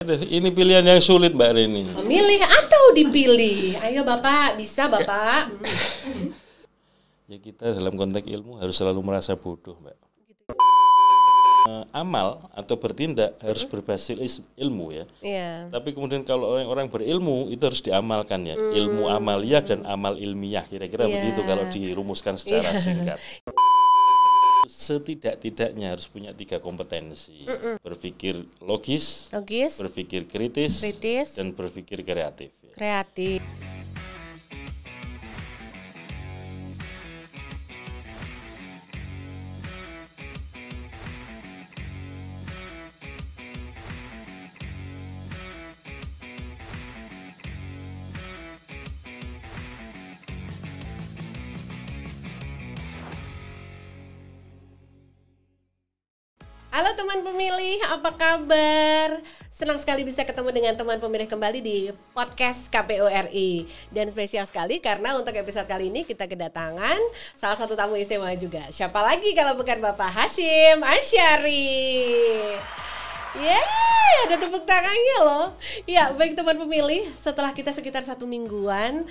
Aduh, ini pilihan yang sulit Mbak Reni. Memilih atau dipilih? Ayo Bapak, bisa Bapak. Ya kita dalam konteks ilmu harus selalu merasa bodoh Mbak. Amal atau bertindak harus berbasis ilmu ya. Iya. Tapi kemudian kalau orang-orang berilmu itu harus diamalkan ya. Ilmu amaliyah dan amal ilmiah kira-kira begitu kalau dirumuskan secara singkat. Setidak-tidaknya harus punya 3 kompetensi. Berpikir logis, berpikir kritis, dan berpikir kreatif. Kreatif. Halo teman pemilih, apa kabar? Senang sekali bisa ketemu dengan teman pemilih kembali di podcast KPU RI. Dan spesial sekali karena untuk episode kali ini kita kedatangan salah satu tamu istimewa juga. Siapa lagi kalau bukan Bapak Hasyim Asyari. Yeay, ada tepuk tangannya loh. Ya, baik teman pemilih, setelah kita sekitar 1 mingguan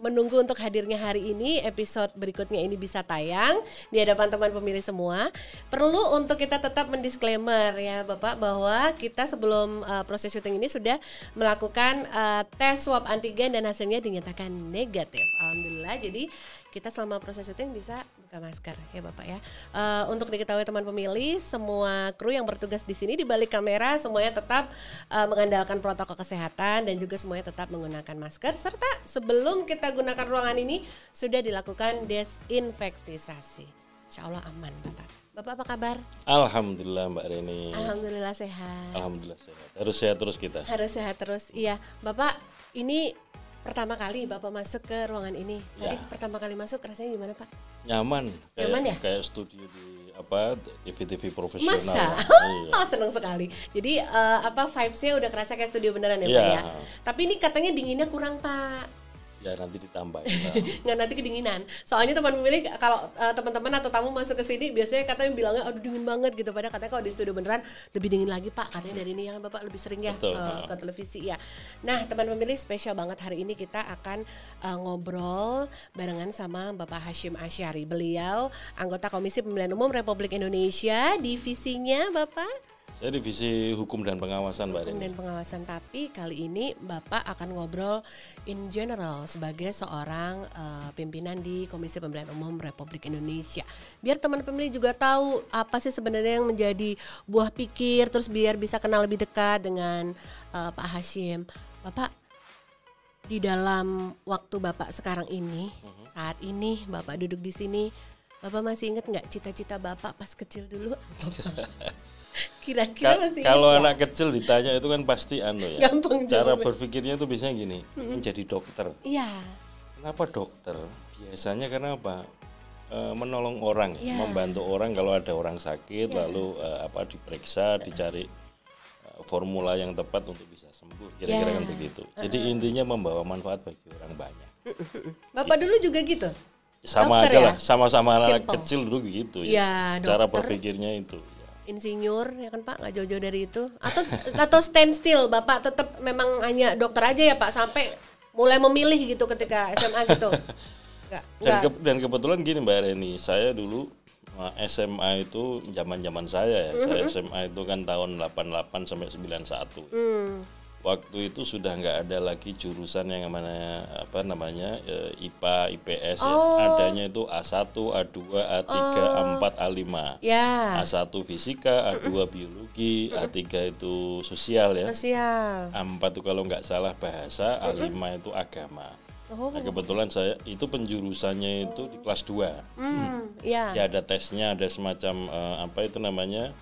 menunggu untuk hadirnya hari ini, episode berikutnya ini bisa tayang di hadapan teman pemilih semua. Perlu untuk kita tetap mendisklaimer ya Bapak bahwa kita sebelum proses syuting ini sudah melakukan tes swab antigen dan hasilnya dinyatakan negatif. Alhamdulillah, jadi kita selama proses syuting bisa buka masker ya Bapak ya. Untuk diketahui teman pemilih, semua kru yang bertugas di sini di balik kamera semuanya tetap mengandalkan protokol kesehatan dan juga semuanya tetap menggunakan masker, serta sebelum kita gunakan ruangan ini sudah dilakukan desinfektisasi. Insya Allah aman Bapak. Bapak apa kabar? Alhamdulillah Mbak Reni. Alhamdulillah sehat. Alhamdulillah sehat. Harus sehat terus kita. Harus sehat terus. Iya, Bapak ini pertama kali Bapak masuk ke ruangan ini. Tadi pertama kali masuk rasanya gimana Pak? Nyaman. Nyaman ya? Kayak studio di TV-TV profesional. Masa? Iya. Oh, seneng sekali. Jadi vibes-nya udah kerasa kayak studio beneran ya Pak ya? Tapi ini katanya dinginnya kurang Pak. Ya nanti ditambahin lah. Nggak, nanti kedinginan. Soalnya teman pemilih kalau teman-teman atau tamu masuk ke sini biasanya katanya bilangnya aduh dingin banget gitu. Padahal katanya kalau di studio beneran lebih dingin lagi Pak. Katanya dari ini yang Bapak lebih sering ya ke televisi ya. Nah teman pemilih spesial banget hari ini kita akan ngobrol barengan sama Bapak Hasyim Asyari. Beliau anggota Komisi Pemilihan Umum Republik Indonesia, divisinya Bapak? Saya divisi hukum dan pengawasan Mbak Reni. Hukum dan pengawasan, tapi kali ini Bapak akan ngobrol in general sebagai seorang pimpinan di Komisi Pemilihan Umum Republik Indonesia. Biar teman pemilih juga tahu apa sih sebenarnya yang menjadi buah pikir, terus biar bisa kenal lebih dekat dengan Pak Hasyim. Bapak, di dalam waktu Bapak sekarang ini, saat ini Bapak duduk di sini, Bapak masih ingat nggak cita-cita Bapak pas kecil dulu? Kira-kira masih kalau anak kecil ditanya itu kan pasti ya. Gampang cara jawabnya. berpikirnya itu biasanya gini, menjadi dokter. Iya. Kenapa dokter? Biasanya karena apa? Menolong orang, membantu orang kalau ada orang sakit, lalu diperiksa, dicari formula yang tepat untuk bisa sembuh. Kira-kira kan begitu. Jadi intinya membawa manfaat bagi orang banyak. Bapak dulu juga gitu? Sama dokter aja ya? lah, sama-sama anak kecil dulu begitu ya. Cara dokter, berpikirnya itu. insinyur ya kan Pak, nggak jauh-jauh dari itu, atau stand still Bapak tetap memang hanya dokter aja ya Pak sampai mulai memilih gitu ketika SMA gitu? Dan kebetulan gini Mbak Reni, saya dulu SMA itu zaman saya ya, saya SMA itu kan tahun 88 sampai 91. Waktu itu sudah nggak ada lagi jurusan yang namanya IPA, IPS ya. Adanya itu A1, A2, A3, A4, A5. A1 fisika, A2 biologi, A3 itu sosial ya. A4 itu kalau nggak salah bahasa, A5 itu agama. Nah, kebetulan saya itu penjurusannya itu di kelas 2. Ya ada tesnya, ada semacam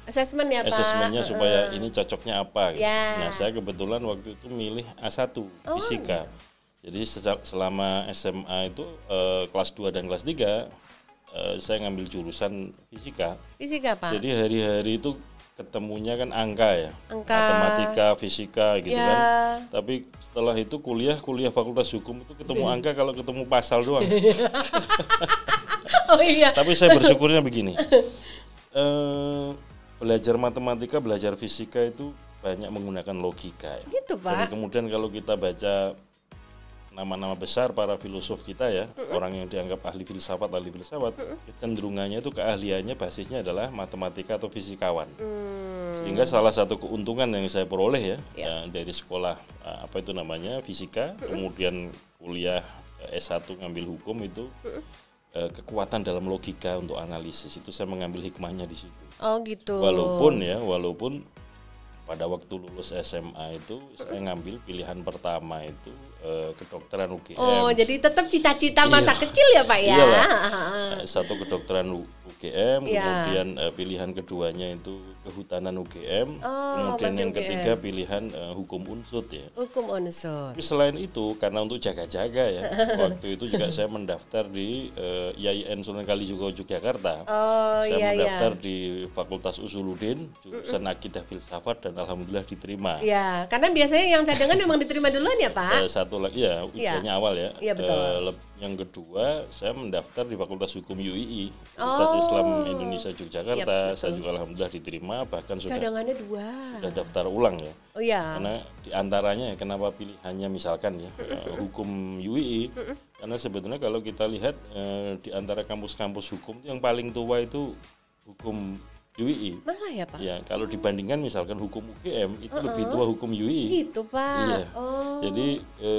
asesmen ya Pak. Asesmennya supaya ini cocoknya apa gitu. Nah, saya kebetulan waktu itu milih A1 fisika. Gitu. Jadi selama SMA itu kelas 2 dan kelas 3 saya ngambil jurusan fisika. Fisika Pak. Jadi hari-hari itu ketemunya kan angka ya, matematika, fisika gitu kan. Tapi setelah itu kuliah fakultas hukum itu ketemu angka kalau ketemu pasal doang. Oh iya. Tapi saya bersyukurnya begini, belajar matematika, belajar fisika itu banyak menggunakan logika ya. Gitu, Pak. Dan kemudian kalau kita baca nama-nama besar para filosof kita ya, orang yang dianggap ahli filsafat, kecenderungannya itu keahliannya basisnya adalah matematika atau fisikawan. Sehingga salah satu keuntungan yang saya peroleh ya, dari sekolah apa itu namanya fisika, kemudian kuliah S1 ngambil hukum itu kekuatan dalam logika untuk analisis itu saya mengambil hikmahnya di situ. Oh gitu. Walaupun pada waktu lulus SMA itu saya ngambil pilihan pertama itu kedokteran UGM. Oh, jadi tetap cita-cita masa kecil ya, Pak ya? Iyalah. Satu kedokteran UGM, kemudian pilihan keduanya itu kehutanan UGM, kemudian yang ketiga pilihan hukum unsur ya. Hukum unsur. Tapi selain itu, karena untuk jaga-jaga ya, waktu itu juga saya mendaftar di IAIN Sunan Kalijogo Yogyakarta. Saya mendaftar di Fakultas Usuluddin, jurusan Akidah Filsafat, dan alhamdulillah diterima. Ya, karena biasanya yang cadangan memang diterima duluan ya, Pak? Satu lagi ya, ujiannya awal ya. Iya, betul. Yang kedua, saya mendaftar di Fakultas Hukum UII, Universitas Islam Indonesia Yogyakarta. Saya juga alhamdulillah diterima, bahkan sudah daftar ulang ya. Oh iya. Karena di antaranya ya, kenapa pilihannya misalkan ya hukum UII, karena sebetulnya kalau kita lihat di antara kampus-kampus hukum yang paling tua itu hukum UII. Malah ya, Pak? Ya, kalau dibandingkan misalkan hukum UGM itu lebih tua hukum UII. Gitu, Pak. Iya. Jadi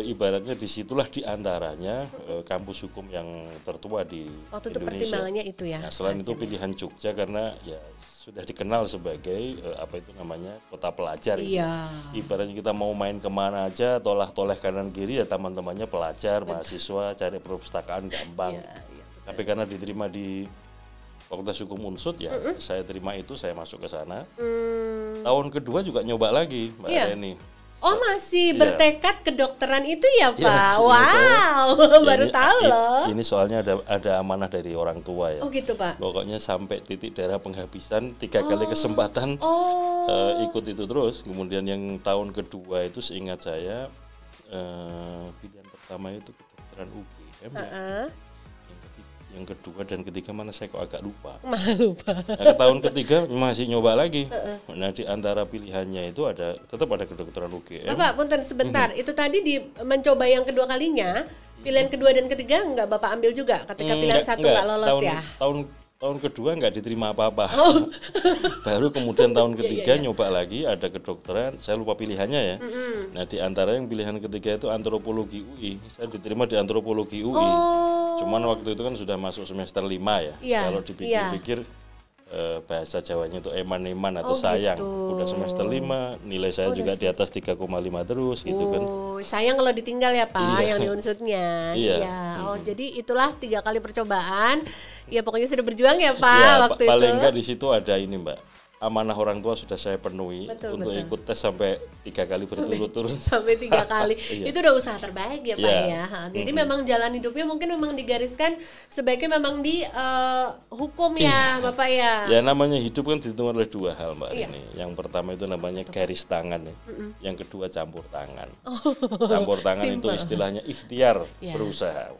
ibaratnya disitulah diantaranya kampus hukum yang tertua di waktu Indonesia. Itu pertimbangannya itu ya. Nah, selain itu pilihan Jogja karena ya sudah dikenal sebagai apa itu namanya kota pelajar. Iya. Ibaratnya kita mau main kemana aja, toleh kanan kiri ya teman-temannya pelajar, mahasiswa, cari perpustakaan gampang. Iya. Tapi karena diterima di Fakultas Hukum Unsur ya, saya terima itu, saya masuk ke sana. Tahun kedua juga nyoba lagi, Mbak Reni. Oh, masih bertekad kedokteran itu ya, Pak? Ya, wow, baru tahu loh. Ini soalnya ada amanah dari orang tua ya. Oh gitu, Pak. Pokoknya sampai titik darah penghabisan 3 kali kesempatan ikut itu terus. Kemudian yang tahun kedua itu seingat saya pilihan pertama itu kedokteran UGM. Yang kedua dan ketiga mana saya kok agak lupa. Nah, ke tahun ketiga masih nyoba lagi. Nah, di antara pilihannya itu tetap ada kedokteran UGM. Bapak, punten sebentar. Itu tadi mencoba yang kedua kalinya, pilihan kedua dan ketiga enggak Bapak ambil juga ketika pilihan satu enggak lolos ya? Tahun kedua nggak diterima apa-apa. Baru kemudian tahun ketiga nyoba lagi, ada kedokteran, saya lupa pilihannya ya. Nah, di antara yang pilihan ketiga itu antropologi UI. Saya diterima di antropologi UI. Cuman waktu itu kan sudah masuk semester 5 ya. Kalau dipikir-pikir bahasa Jawanya itu eman-eman atau sayang. Gitu. Udah semester 5, nilai saya juga di atas 3,5 terus gitu kan. Sayang kalau ditinggal ya, Pak, yang di unsutnya. Iya. Oh, jadi itulah 3 kali percobaan. Ya pokoknya sudah berjuang ya, Pak, waktu itu. Paling enggak di situ ada ini, Mbak. Amanah orang tua sudah saya penuhi untuk ikut tes sampai 3 kali berturut-turut. Sampai 3 kali. Itu udah usaha terbaik ya, Pak ya. Jadi memang jalan hidupnya mungkin memang digariskan sebaiknya memang di hukum ya, Bapak ya. Ya namanya hidup kan ditentukan oleh 2 hal, Mbak Rini. Yang pertama itu namanya garis tangan ya. Yang kedua campur tangan. Campur tangan itu istilahnya ikhtiar berusaha.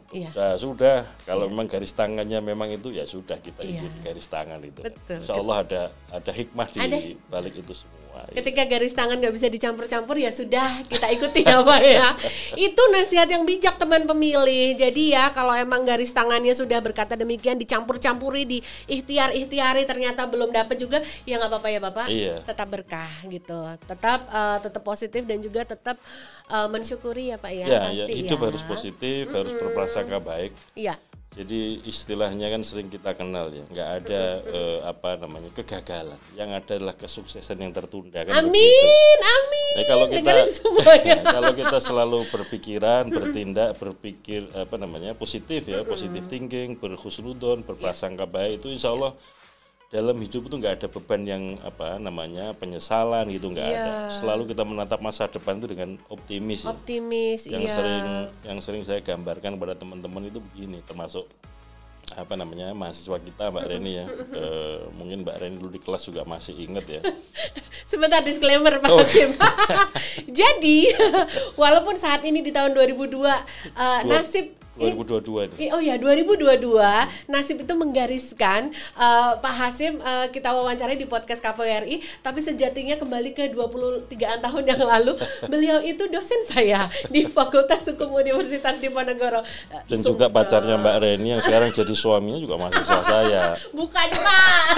Sudah, kalau memang garis tangannya memang itu ya sudah kita ikuti garis tangan itu. Insya Allah ada hikmah di balik itu semua. Ketika garis tangan nggak bisa dicampur-campur ya sudah kita ikuti ya, Pak ya. Itu nasihat yang bijak teman pemilih. Jadi ya kalau emang garis tangannya sudah berkata demikian dicampur-campuri, di ikhtiari ternyata belum dapat juga ya nggak apa-apa ya, Bapak. Tetap berkah gitu. Tetap positif dan juga tetap mensyukuri ya, Pak ya. Pasti hidup harus positif, harus berprasangka baik. Iya. Jadi istilahnya kan sering kita kenal ya, nggak ada kegagalan, yang ada adalah kesuksesan yang tertunda kan. Amin. Nah, kalau kita selalu berpikiran, bertindak, berpikir positif ya, positive thinking, berhusnudon, berprasangka baik, itu insya Allah dalam hidup itu nggak ada beban yang penyesalan gitu, nggak ada. Selalu kita menatap masa depan itu dengan optimis. Yang sering saya gambarkan kepada teman-teman itu begini, termasuk mahasiswa kita, Mbak Reni ya. Mungkin Mbak Reni dulu di kelas juga masih ingat ya. Sebentar disclaimer Pak Hakim. Jadi walaupun saat ini di tahun 2002 nasib 2022 ini. Oh ya, 2022 nasib itu menggariskan Pak Hasyim kita wawancarai di podcast KPRI, tapi sejatinya kembali ke 23-an tahun yang lalu beliau itu dosen saya di Fakultas Hukum Universitas Diponegoro. Dan juga pacarnya Mbak Reni yang sekarang jadi suaminya juga mahasiswa saya. Bukan Pak,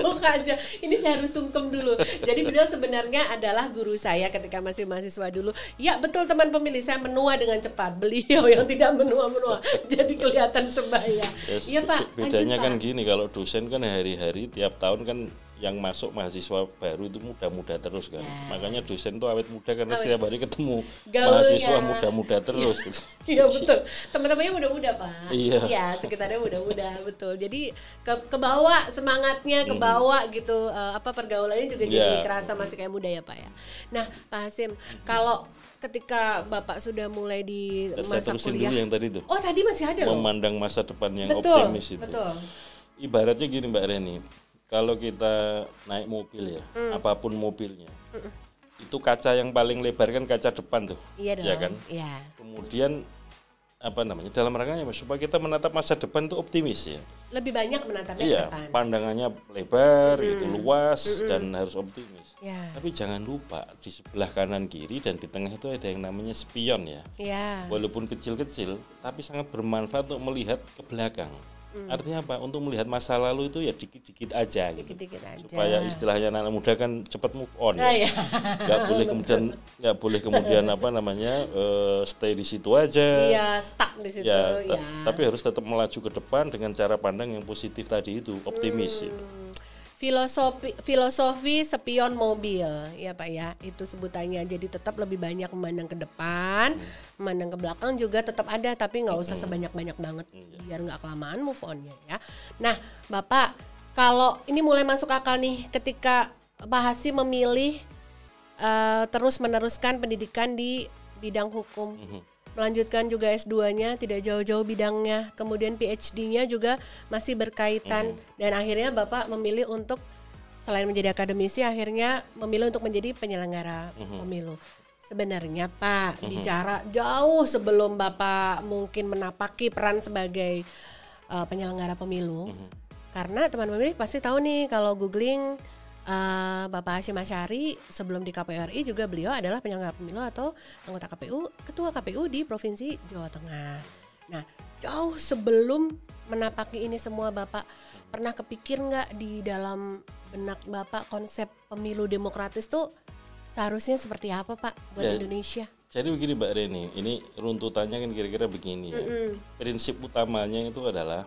bukan. Ini saya harus sungkem dulu. Jadi beliau sebenarnya adalah guru saya ketika masih mahasiswa dulu. Ya betul teman pemilih, saya menua dengan cepat. Beliau yang tidak menua-menua, jadi kelihatan sebaya. Iya Pak. Bedanya lanjut, kan Pak. gini, kalau dosen kan hari-hari tiap tahun kan yang masuk mahasiswa baru itu muda-muda terus kan. Makanya dosen tuh awet muda karena setiap hari ketemu mahasiswa muda-muda terus. Gitu. Iya betul. Teman-temannya muda-muda Pak. Iya. Ya sekitarnya muda-muda betul. Jadi ke bawah semangatnya, ke bawah gitu. Pergaulannya juga jadi kerasa masih kayak muda ya Pak ya. Nah Pak Hasyim, kalau ketika Bapak sudah mulai di masa kuliah. Dulu yang tadi tuh. Oh tadi masih ada loh. Memandang masa depan yang betul, optimis itu. Betul. Ibaratnya gini Mbak Reni, kalau kita naik mobil ya, apapun mobilnya, itu kaca yang paling lebar kan kaca depan tuh. Iya dong. Ya kan? Iya. Kemudian dalam rangkanya supaya kita menatap masa depan itu optimis ya. Lebih banyak menatapnya ke Iya, depan. Pandangannya lebar, gitu, luas dan harus optimis. Ya. Tapi jangan lupa di sebelah kanan kiri dan di tengah itu ada yang namanya spion ya. Ya. Walaupun kecil-kecil, tapi sangat bermanfaat untuk melihat ke belakang. Artinya apa? Untuk melihat masa lalu itu ya dikit-dikit aja gitu. Dikit-dikit aja. Supaya istilahnya anak muda kan cepat move on ya. Iya. Nggak boleh kemudian stay di situ aja. Iya, stuck di situ Ya, ya. tapi harus tetap melaju ke depan dengan cara pandang yang positif tadi itu, optimis itu. Filosofi spion mobil ya Pak ya, itu sebutannya. Jadi tetap lebih banyak memandang ke depan, memandang ke belakang juga tetap ada, tapi nggak usah sebanyak-banyak banget biar nggak kelamaan move onnya ya. Nah Bapak, kalau ini mulai masuk akal nih ketika Pak Hasyim memilih terus meneruskan pendidikan di bidang hukum, melanjutkan juga S2-nya tidak jauh-jauh bidangnya, kemudian PhD-nya juga masih berkaitan, dan akhirnya Bapak memilih untuk selain menjadi akademisi akhirnya memilih untuk menjadi penyelenggara pemilu. Sebenarnya Pak, bicara jauh sebelum Bapak mungkin menapaki peran sebagai penyelenggara pemilu, karena teman pemilih pasti tahu nih kalau googling Bapak Hasyim Asyari sebelum di KPRI juga beliau adalah penyelenggara pemilu atau anggota KPU, ketua KPU di Provinsi Jawa Tengah. Nah, jauh sebelum menapaki ini semua Bapak pernah kepikir nggak di dalam benak Bapak konsep pemilu demokratis tuh seharusnya seperti apa Pak buat Indonesia? Jadi begini Mbak Reni, ini runtutannya kan kira-kira begini ya. Prinsip utamanya itu adalah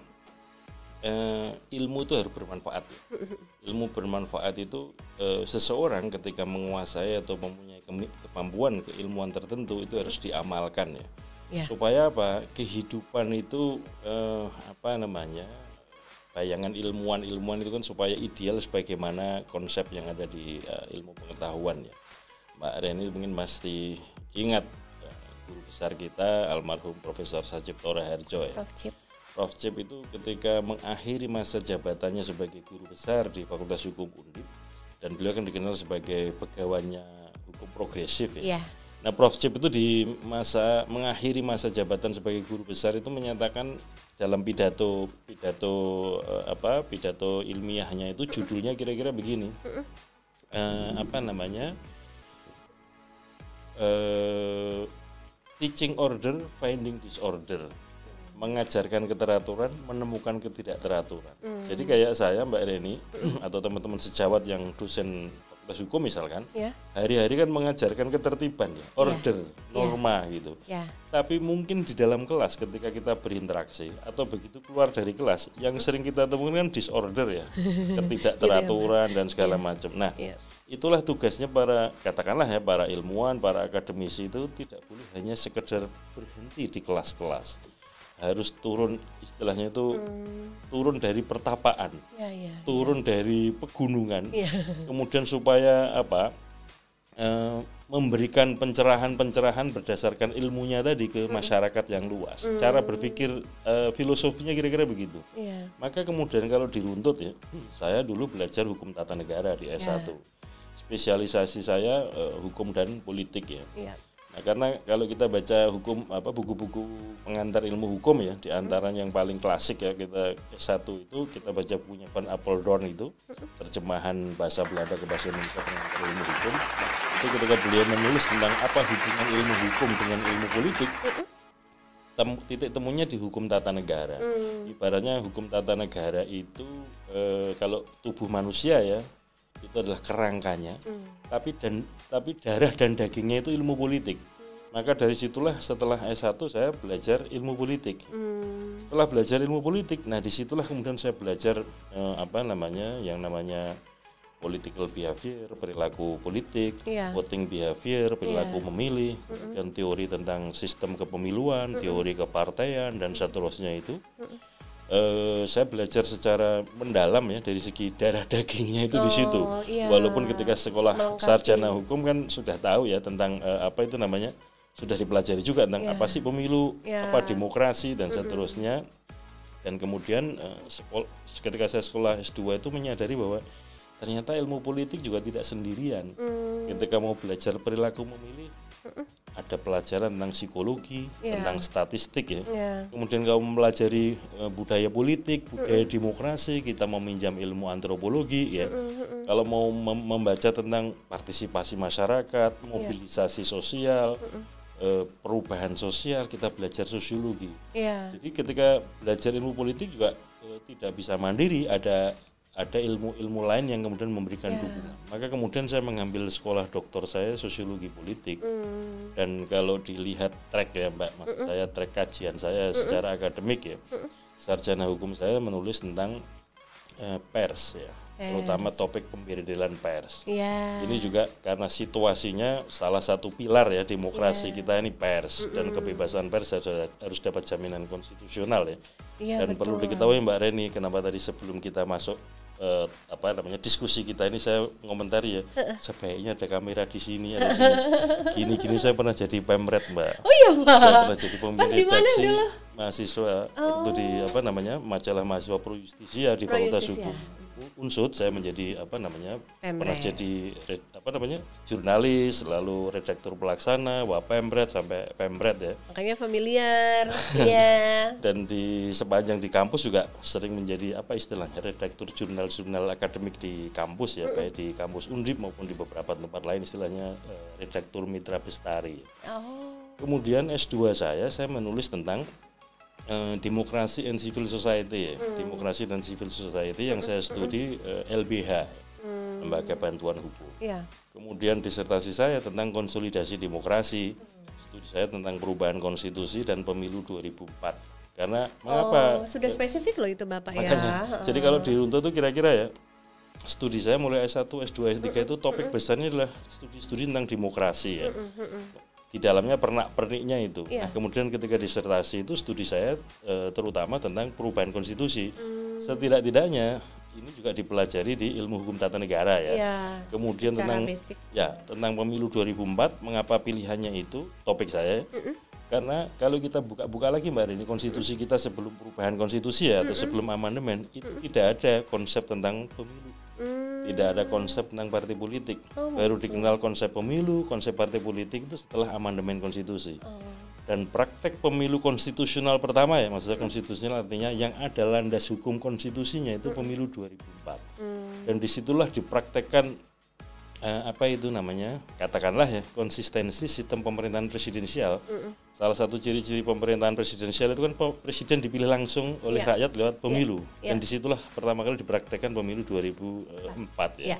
ilmu itu harus bermanfaat ya. Ilmu bermanfaat itu seseorang ketika menguasai atau mempunyai kemampuan keilmuan tertentu itu harus diamalkan ya. Supaya apa? Kehidupan itu bayangan ilmuwan itu kan supaya ideal sebagaimana konsep yang ada di ilmu pengetahuan ya. Mbak Reni mungkin pasti ingat guru besar kita almarhum Profesor Sajipto Raharjo ya. Prof. Cip itu ketika mengakhiri masa jabatannya sebagai guru besar di Fakultas Hukum Undip, dan beliau kan dikenal sebagai pegawainya hukum progresif ya. Nah Prof. Cip itu mengakhiri masa jabatan sebagai guru besar itu menyatakan dalam pidato ilmiahnya itu judulnya kira-kira begini, teaching order, finding disorder. Mengajarkan keteraturan, menemukan ketidakteraturan. Jadi kayak saya Mbak Reni atau teman-teman sejawat yang dosen fakultas hukum misalkan, hari-hari kan mengajarkan ketertiban ya, order, norma gitu. Tapi mungkin di dalam kelas ketika kita berinteraksi atau begitu keluar dari kelas, yang sering kita temukan kan disorder ya, ketidakteraturan dan segala macam. Nah, itulah tugasnya para ilmuwan, para akademisi itu tidak boleh hanya sekedar berhenti di kelas-kelas. Harus turun, istilahnya itu turun dari pertapaan, turun dari pegunungan, kemudian supaya memberikan pencerahan berdasarkan ilmunya tadi ke masyarakat yang luas. Cara berpikir filosofinya kira-kira begitu. Maka kemudian kalau diruntut ya, saya dulu belajar hukum tata negara di S1. Spesialisasi saya hukum dan politik ya. Nah Nah, karena kalau kita baca hukum buku-buku pengantar ilmu hukum ya, di antara yang paling klasik ya kita S1 itu kita baca punya Van Apeldoorn itu terjemahan bahasa Belanda ke bahasa Indonesia pengantar ilmu hukum. Itu ketika beliau menulis tentang apa hubungan ilmu hukum dengan ilmu politik, titik temunya di hukum tata negara. Ibaratnya hukum tata negara itu kalau tubuh manusia ya itu adalah kerangkanya, tapi darah dan dagingnya itu ilmu politik. Maka dari situlah setelah S1 saya belajar ilmu politik. Setelah belajar ilmu politik, nah disitulah kemudian saya belajar yang namanya political behavior, perilaku politik, voting behavior, perilaku memilih, dan teori tentang sistem kepemiluan, teori kepartaian, dan seterusnya itu. Saya belajar secara mendalam ya dari segi darah dagingnya itu di situ. Walaupun ketika sekolah sarjana hukum kan sudah tahu ya tentang sudah dipelajari juga tentang apa sih pemilu, apa demokrasi dan seterusnya. Dan kemudian ketika saya sekolah S2 itu menyadari bahwa ternyata ilmu politik juga tidak sendirian. Ketika mau belajar perilaku memilih, ada pelajaran tentang psikologi, tentang statistik ya. Kemudian kalau mempelajari budaya politik, budaya demokrasi, kita meminjam ilmu antropologi ya. Kalau mau membaca tentang partisipasi masyarakat, mobilisasi sosial, perubahan sosial, kita belajar sosiologi. Jadi ketika belajar ilmu politik juga tidak bisa mandiri, ada ilmu-ilmu lain yang kemudian memberikan dukungan. Maka kemudian saya mengambil sekolah doktor saya sosiologi politik. Dan kalau dilihat track ya Mbak, maksud saya track kajian saya secara akademik ya, sarjana hukum saya menulis tentang pers ya, terutama topik pemberedelan pers. Ini juga karena situasinya salah satu pilar ya demokrasi kita ini pers, dan kebebasan pers harus dapat jaminan konstitusional ya. Dan perlu diketahui Mbak Reni, kenapa tadi sebelum kita masuk diskusi kita ini saya ngomentari ya, sebaiknya ada kamera di sini, ada sini. Gini saya pernah jadi pemret Mbak. Oh iya Mbak. Saya pernah jadi pemimpin redaksi mahasiswa waktu di majalah mahasiswa Pro Justisia di Fakultas Hukum Unsud. Saya menjadi pernah jadi jurnalis, lalu redaktur pelaksana, wapemret sampai pemret ya. Makanya familiar. Dan di sepanjang di kampus juga sering menjadi redaktur jurnal akademik di kampus ya, baik di kampus Undip maupun di beberapa tempat lain, istilahnya redaktur mitra bestari. Kemudian S2 saya menulis tentang demokrasi and civil society ya. Demokrasi dan civil society yang saya studi LBH, Lembaga Bantuan Hukum. Kemudian disertasi saya tentang konsolidasi demokrasi. Studi saya tentang perubahan konstitusi dan pemilu 2004. Karena mengapa? Sudah spesifik loh itu Bapak makanya, jadi kalau diruntut itu kira-kira ya, studi saya mulai S1, S2, S3 itu topik besarnya adalah studi tentang demokrasi ya. Di dalamnya pernik-perniknya itu. Nah, kemudian ketika disertasi itu studi saya terutama tentang perubahan konstitusi. Setidak-tidaknya ini juga dipelajari di ilmu hukum tata negara ya. Kemudian tentang pemilu 2004, mengapa pilihannya itu topik saya. Karena kalau kita buka lagi Mbak Rini, konstitusi kita sebelum perubahan konstitusi ya, atau sebelum amandemen, itu tidak ada konsep tentang pemilu. Tidak ada konsep tentang partai politik. Baru dikenal konsep pemilu, konsep partai politik itu setelah amandemen konstitusi. Dan praktek pemilu konstitusional pertama ya, maksudnya konstitusional artinya yang ada landas hukum konstitusinya itu pemilu 2004. Dan disitulah dipraktekkan katakanlah ya, konsistensi sistem pemerintahan presidensial. Salah satu ciri-ciri pemerintahan presidensial itu kan presiden dipilih langsung oleh rakyat lewat pemilu. Dan disitulah pertama kali dipraktekkan pemilu 2004 ya.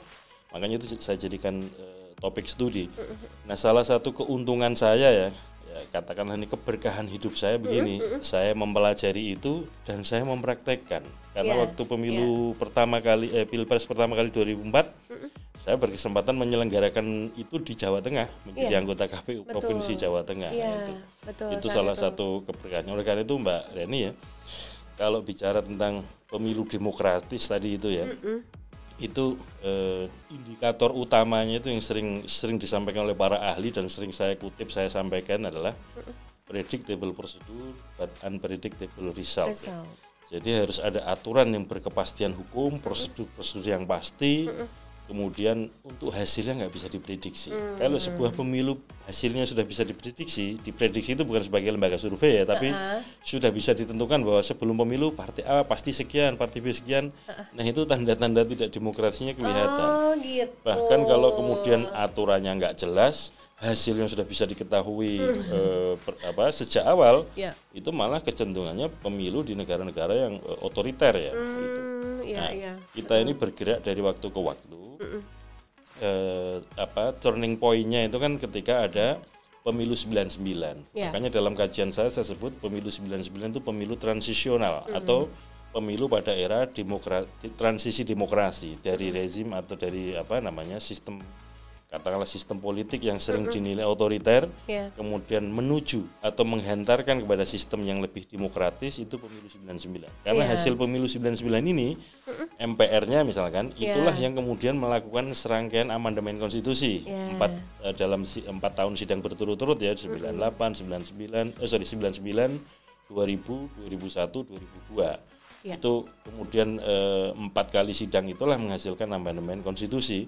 Makanya itu saya jadikan topik studi. Nah, salah satu keuntungan saya ya katakanlah ini keberkahan hidup saya begini, saya mempelajari itu dan saya mempraktekkan. Karena waktu pemilu pertama kali Pilpres pertama kali 2004, saya berkesempatan menyelenggarakan itu di Jawa Tengah, menjadi anggota KPU Provinsi Jawa Tengah. Itu salah satu keberkahannya. Oleh karena itu Mbak Reni ya, kalau bicara tentang pemilu demokratis tadi itu ya, itu indikator utamanya itu yang sering disampaikan oleh para ahli dan sering saya kutip, saya sampaikan adalah predictable procedure but unpredictable result. Jadi harus ada aturan yang berkepastian hukum, prosedur yang pasti, kemudian untuk hasilnya nggak bisa diprediksi. Kalau sebuah pemilu hasilnya sudah bisa diprediksi itu bukan sebagai lembaga survei ya, tapi sudah bisa ditentukan bahwa sebelum pemilu partai A pasti sekian, partai B sekian. Nah itu tanda-tanda tidak demokrasinya kelihatan. Oh, gitu. Bahkan kalau kemudian aturannya nggak jelas, hasilnya sudah bisa diketahui sejak awal, itu malah kecenderungannya pemilu di negara-negara yang otoriter ya. Gitu. Kita ini bergerak dari waktu ke waktu. Turning point-nya itu kan ketika ada pemilu 99. Makanya dalam kajian saya sebut pemilu 99 itu pemilu transisional atau pemilu pada era transisi demokrasi dari rezim atau dari sistem, katakanlah sistem politik yang sering dinilai otoriter, kemudian menuju atau menghantarkan kepada sistem yang lebih demokratis, itu pemilu 99. Karena hasil pemilu 99 ini, MPR-nya misalkan, itulah yang kemudian melakukan serangkaian amandemen konstitusi. 4 tahun sidang berturut-turut ya, 99, 2000, 2001, 2002. Itu kemudian 4 kali sidang itulah menghasilkan amandemen konstitusi,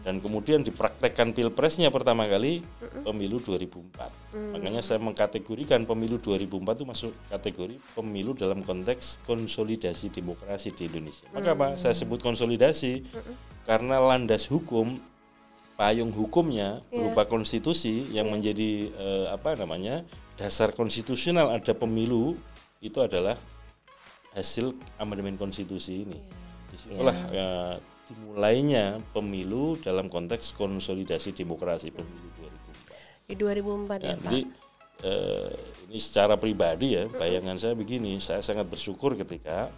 dan kemudian dipraktekkan pilpresnya pertama kali pemilu 2004. Makanya saya mengkategorikan pemilu 2004 itu masuk kategori pemilu dalam konteks konsolidasi demokrasi di Indonesia. Maka apa saya sebut konsolidasi? Karena landas hukum, payung hukumnya berupa konstitusi yang menjadi dasar konstitusional ada pemilu, itu adalah hasil amandemen konstitusi ini. Disitulah dimulainya pemilu dalam konteks konsolidasi demokrasi pemilu 2004. Di 2004 ya Pak. Jadi ini secara pribadi ya, bayangan saya begini, saya sangat bersyukur ketika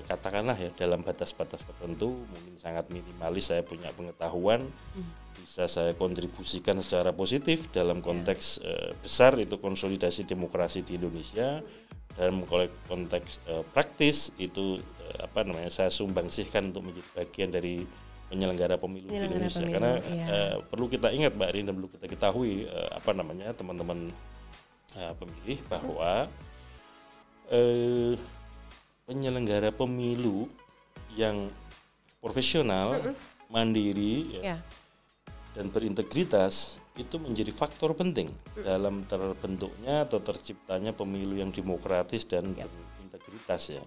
katakanlah ya dalam batas-batas tertentu, mungkin sangat minimalis, saya punya pengetahuan, bisa saya kontribusikan secara positif dalam konteks besar itu konsolidasi demokrasi di Indonesia. Dalam konteks praktis itu saya sumbangsihkan untuk menjadi bagian dari penyelenggara pemilu di Indonesia. Karena perlu kita ingat Mbak Rin, dan perlu kita ketahui teman-teman pemilih bahwa penyelenggara pemilu yang profesional, mandiri dan berintegritas itu menjadi faktor penting dalam terbentuknya atau terciptanya pemilu yang demokratis dan berintegritas ya.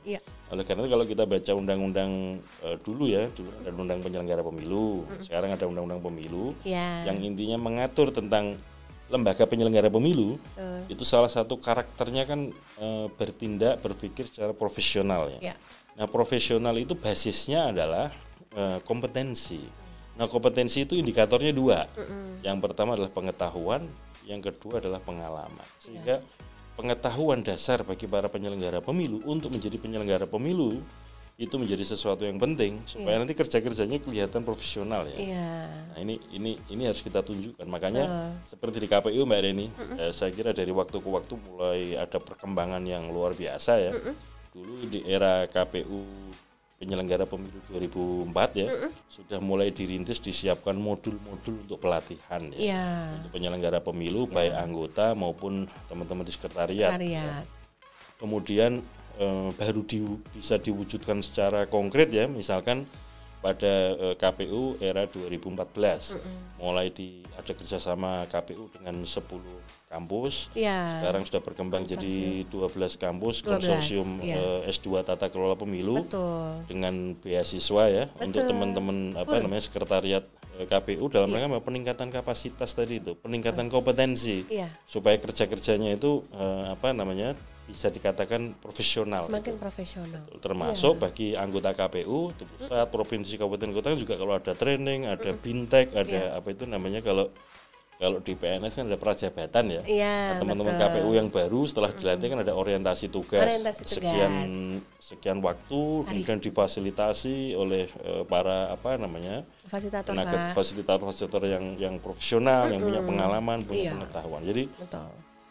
Oleh karena itu kalau kita baca undang-undang dulu ada undang penyelenggara pemilu, sekarang ada undang-undang pemilu yang intinya mengatur tentang lembaga penyelenggara pemilu, itu salah satu karakternya kan berpikir secara profesional ya. Nah profesional itu basisnya adalah kompetensi. Nah kompetensi itu indikatornya 2. Yang pertama adalah pengetahuan, yang kedua adalah pengalaman. Sehingga pengetahuan dasar bagi para penyelenggara pemilu untuk menjadi penyelenggara pemilu itu menjadi sesuatu yang penting supaya nanti kerja-kerjanya kelihatan profesional ya. Nah ini harus kita tunjukkan. Makanya seperti di KPU Mbak Reni, saya kira dari waktu ke waktu mulai ada perkembangan yang luar biasa ya. Dulu di era KPU penyelenggara pemilu 2004 ya, sudah mulai dirintis, disiapkan modul-modul untuk pelatihan ya, untuk penyelenggara pemilu baik anggota maupun teman-teman di sekretariat. Kemudian baru bisa diwujudkan secara konkret ya, misalkan pada KPU era 2014 mulai ada kerjasama KPU dengan 10 kampus, sekarang sudah berkembang jadi 12 kampus konsorsium S2 Tata Kelola Pemilu dengan beasiswa ya untuk teman-teman sekretariat KPU dalam rangka peningkatan kapasitas tadi itu, peningkatan kompetensi supaya kerja-kerjanya itu bisa dikatakan profesional. Semakin profesional. Termasuk bagi anggota KPU, pusat, provinsi, kabupaten, kota juga kalau ada training, ada bintek, ada kalau di PNS kan ada prajabatan ya. Nah, teman-teman KPU yang baru setelah dilantik kan ada orientasi tugas. Sekian waktu, kemudian difasilitasi oleh para fasilitator yang profesional, yang punya pengalaman, punya pengetahuan.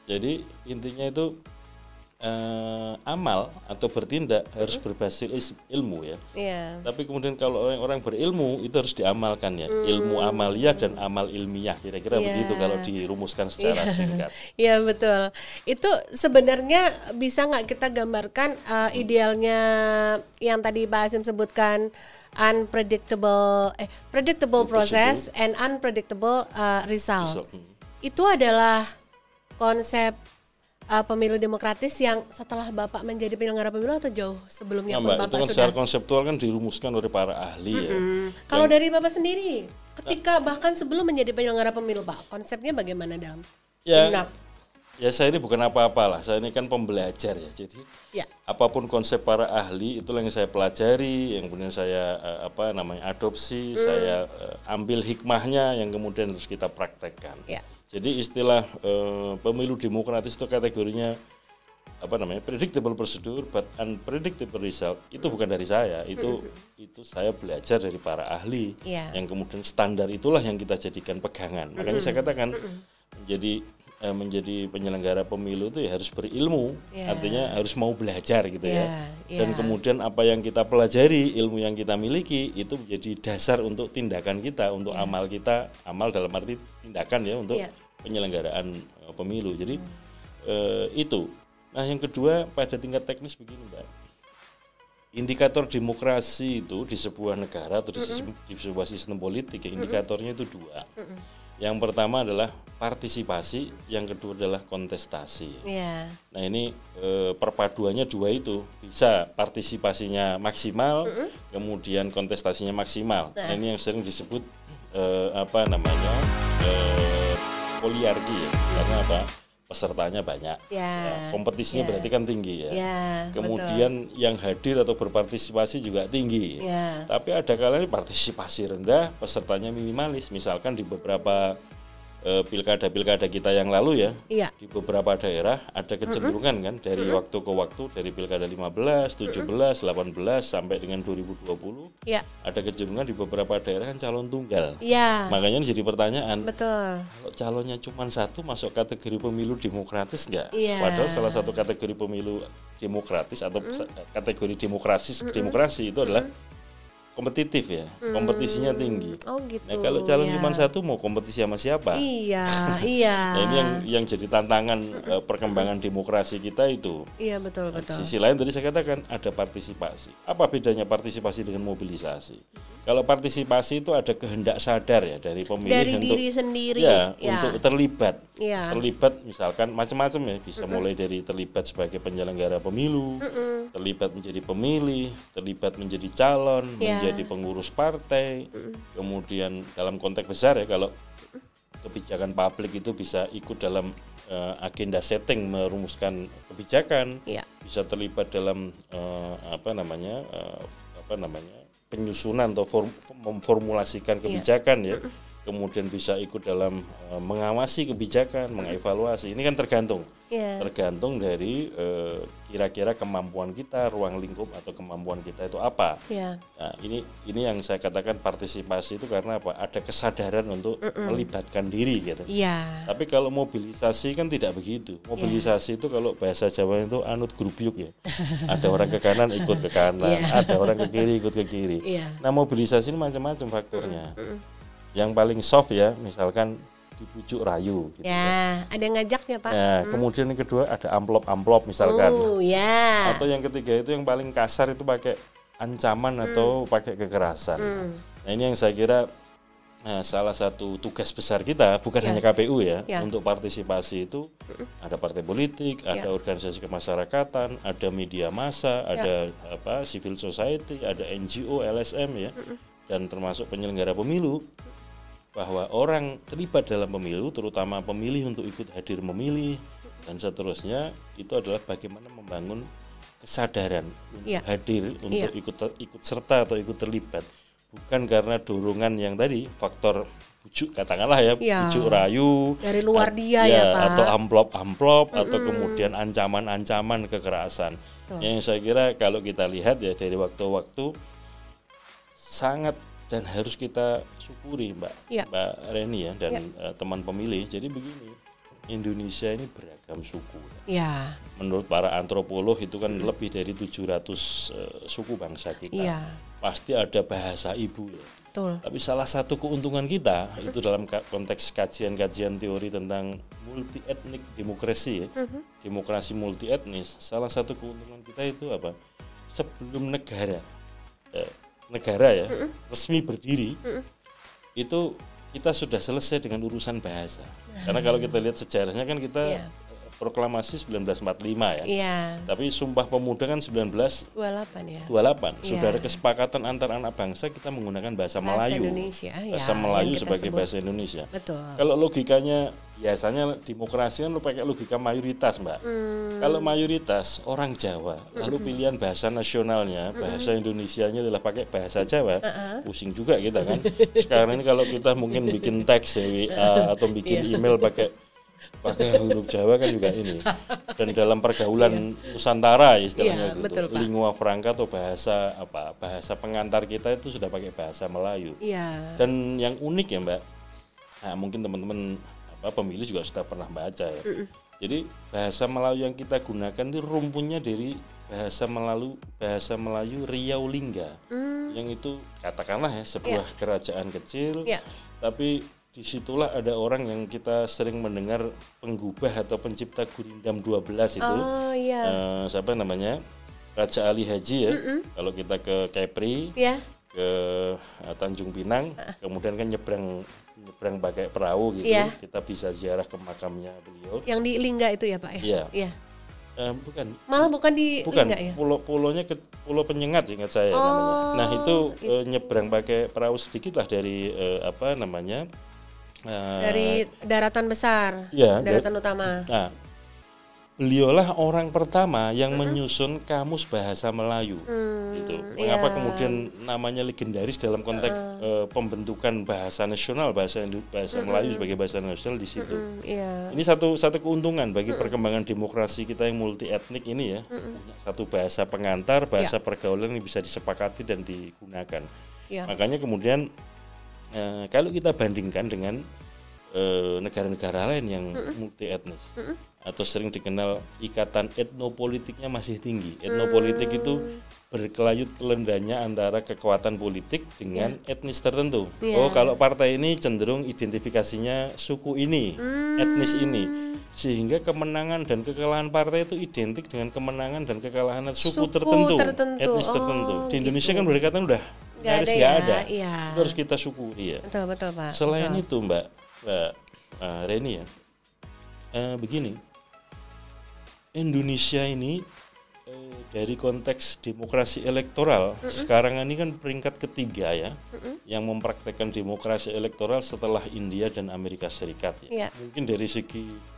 Jadi intinya itu amal atau bertindak harus berbasis ilmu ya. Iya. Tapi kemudian kalau orang-orang berilmu itu harus diamalkan ya. Ilmu amaliyah dan amal ilmiah kira-kira begitu kalau dirumuskan secara singkat. Iya betul. Itu sebenarnya bisa nggak kita gambarkan idealnya yang tadi Pak Hasyim sebutkan predictable process and unpredictable result. Itu adalah konsep pemilu demokratis yang setelah Bapak menjadi penyelenggara pemilu atau jauh sebelumnya pun Bapak itu kan sudah? secara konseptual kan dirumuskan oleh para ahli ya. Kalau dari Bapak sendiri, ketika bahkan sebelum menjadi penyelenggara pemilu Pak, konsepnya bagaimana dalam? Ya saya ini bukan apa-apa lah, saya ini kan pembelajar ya. Jadi apapun konsep para ahli itulah yang saya pelajari, yang kemudian saya adopsi, saya ambil hikmahnya yang kemudian harus kita praktekkan. Jadi istilah pemilu demokratis itu kategorinya predictable procedure but unpredictable result itu bukan dari saya, itu saya belajar dari para ahli yang kemudian standar itulah yang kita jadikan pegangan. Makanya saya katakan menjadi penyelenggara pemilu itu ya harus berilmu, artinya harus mau belajar gitu ya. Dan kemudian apa yang kita pelajari, ilmu yang kita miliki itu menjadi dasar untuk tindakan kita, untuk amal kita, amal dalam arti tindakan ya untuk penyelenggaraan pemilu. Jadi itu. Nah yang kedua pada tingkat teknis begini Mbak, indikator demokrasi itu di sebuah negara atau di sebuah sistem politik, indikatornya itu dua. Yang pertama adalah partisipasi, yang kedua adalah kontestasi. Nah ini perpaduannya dua itu, bisa partisipasinya maksimal, kemudian kontestasinya maksimal. Nah ini yang sering disebut poliarki ya, karena apa? Pesertanya banyak, kompetisinya berarti kan tinggi ya. Kemudian yang hadir atau berpartisipasi juga tinggi. Tapi ada kalanya partisipasi rendah, pesertanya minimalis. Misalkan di beberapa pilkada-pilkada kita yang lalu ya, di beberapa daerah ada kecenderungan kan dari waktu ke waktu, dari pilkada 15, 17, 18 sampai dengan 2020 ada kecenderungan di beberapa daerah kan calon tunggal. Makanya jadi pertanyaan, kalau calonnya cuma satu masuk kategori pemilu demokratis enggak? Padahal salah satu kategori pemilu demokratis atau kategori demokrasi itu adalah kompetitif ya, kompetisinya tinggi. Nah kalau calon cuma satu mau kompetisi sama siapa? Nah ini yang jadi tantangan perkembangan demokrasi kita itu. Betul. Sisi lain tadi saya katakan ada partisipasi. Apa bedanya partisipasi dengan mobilisasi? Kalau partisipasi itu ada kehendak sadar ya dari pemilih dari diri sendiri untuk terlibat. Terlibat misalkan macam-macam ya, bisa mulai dari terlibat sebagai penyelenggara pemilu, terlibat menjadi pemilih, terlibat menjadi calon, menjadi pengurus partai. Kemudian dalam konteks besar ya, kalau kebijakan publik itu bisa ikut dalam agenda setting merumuskan kebijakan, bisa terlibat dalam penyusunan atau memformulasikan kebijakan ya, kemudian bisa ikut dalam mengawasi kebijakan, mengevaluasi. Ini kan tergantung dari kira-kira kemampuan kita, ruang lingkup atau kemampuan kita itu apa. Nah, ini yang saya katakan partisipasi itu karena apa? Ada kesadaran untuk melibatkan diri gitu. Tapi kalau mobilisasi kan tidak begitu. Mobilisasi itu kalau bahasa Jawa itu anut grubyuk ya. Ada orang ke kanan ikut ke kanan, ada orang ke kiri ikut ke kiri. Nah, mobilisasi ini macam-macam faktornya. Yang paling soft ya, misalkan dibujuk rayu gitu ada yang ngajaknya Pak. Kemudian yang kedua ada amplop misalkan. Atau yang ketiga itu yang paling kasar itu pakai ancaman atau pakai kekerasan. Nah ini yang saya kira salah satu tugas besar kita, bukan hanya KPU ya, untuk partisipasi itu ada partai politik, ada organisasi kemasyarakatan, ada media massa, ada civil society, ada NGO, LSM ya, dan termasuk penyelenggara pemilu, bahwa orang terlibat dalam pemilu, terutama pemilih untuk ikut hadir memilih dan seterusnya, itu adalah bagaimana membangun kesadaran untuk hadir, untuk ikut serta atau ikut terlibat, bukan karena dorongan yang tadi faktor bujuk katakanlah ya, bujuk rayu dari luar dia Pak, atau amplop atau kemudian ancaman kekerasan. Yang saya kira kalau kita lihat ya dari waktu-waktu sangat dan harus kita syukuri Mbak Reni ya dan teman pemilih. Jadi begini, Indonesia ini beragam suku. Ya. Menurut para antropolog itu kan lebih dari 700 suku bangsa kita. Ya. Pasti ada bahasa ibu ya. Betul. Tapi salah satu keuntungan kita itu dalam konteks kajian-kajian teori tentang multi etnik demokrasi ya. Demokrasi multi etnis, salah satu keuntungan kita itu apa? Sebelum negara ya resmi berdiri itu kita sudah selesai dengan urusan bahasa. Karena kalau kita lihat sejarahnya kan kita proklamasi 1945 ya. Iya. Tapi Sumpah Pemuda kan 1928 ya. 28. Sudah ada kesepakatan antar anak bangsa kita menggunakan bahasa Melayu. Indonesia, bahasa Melayu sebagai bahasa Indonesia. Betul. Kalau logikanya biasanya demokrasi kan lo pakai logika mayoritas, Mbak. Kalau mayoritas orang Jawa, lalu pilihan bahasa nasionalnya, bahasa Indonesianya adalah pakai bahasa Jawa, pusing juga kita kan. Sekarang ini kalau kita mungkin bikin teks ya, WA atau bikin email pakai huruf Jawa kan juga ini. Dan dalam pergaulan Nusantara istilahnya gitu, lingua franca atau bahasa pengantar kita itu sudah pakai bahasa Melayu. Dan yang unik ya, Mbak, nah, mungkin teman-teman pemilih juga sudah pernah baca ya. Jadi bahasa Melayu yang kita gunakan itu rumpunnya dari bahasa Melayu Riau Lingga, yang itu katakanlah ya sebuah kerajaan kecil, tapi disitulah ada orang yang kita sering mendengar penggubah atau pencipta Gurindam 12 itu. Siapa namanya? Raja Ali Haji ya. Kalau kita ke Kepri, ke Tanjung Pinang, kemudian kan nyebrang pakai perahu gitu, kita bisa ziarah ke makamnya beliau. Yang di Lingga itu ya, Pak ya? Iya. Bukan. Malah bukan di Lingga ya? Pulau-pulaunya ke Pulau Penyengat ingat saya namanya. Nah, itu nyebrang pakai perahu sedikit lah dari dari daratan besar, daratan utama. Nah, beliaulah orang pertama yang menyusun kamus bahasa Melayu. Gitu. Mengapa kemudian namanya legendaris dalam konteks pembentukan bahasa nasional, bahasa Melayu sebagai bahasa nasional di situ. Ini satu keuntungan bagi perkembangan demokrasi kita yang multi etnik ini ya. Punya satu bahasa pengantar, bahasa pergaulan yang bisa disepakati dan digunakan. Makanya kemudian kalau kita bandingkan dengan negara-negara lain yang multi etnis atau sering dikenal ikatan etnopolitiknya masih tinggi. Etnopolitik itu berkelayut lendanya antara kekuatan politik dengan etnis tertentu. Oh, kalau partai ini cenderung identifikasinya suku ini, etnis ini, sehingga kemenangan dan kekalahan partai itu identik dengan kemenangan dan kekalahan suku tertentu, etnis tertentu. Di Indonesia kan berdekatan udah nyaris nggak ada. Itu harus kita syukuri ya. Betul Pak. Selain itu Mbak Reni ya, begini, Indonesia ini dari konteks demokrasi elektoral sekarang ini kan peringkat ketiga ya, yang mempraktekkan demokrasi elektoral setelah India dan Amerika Serikat ya. Mungkin dari segi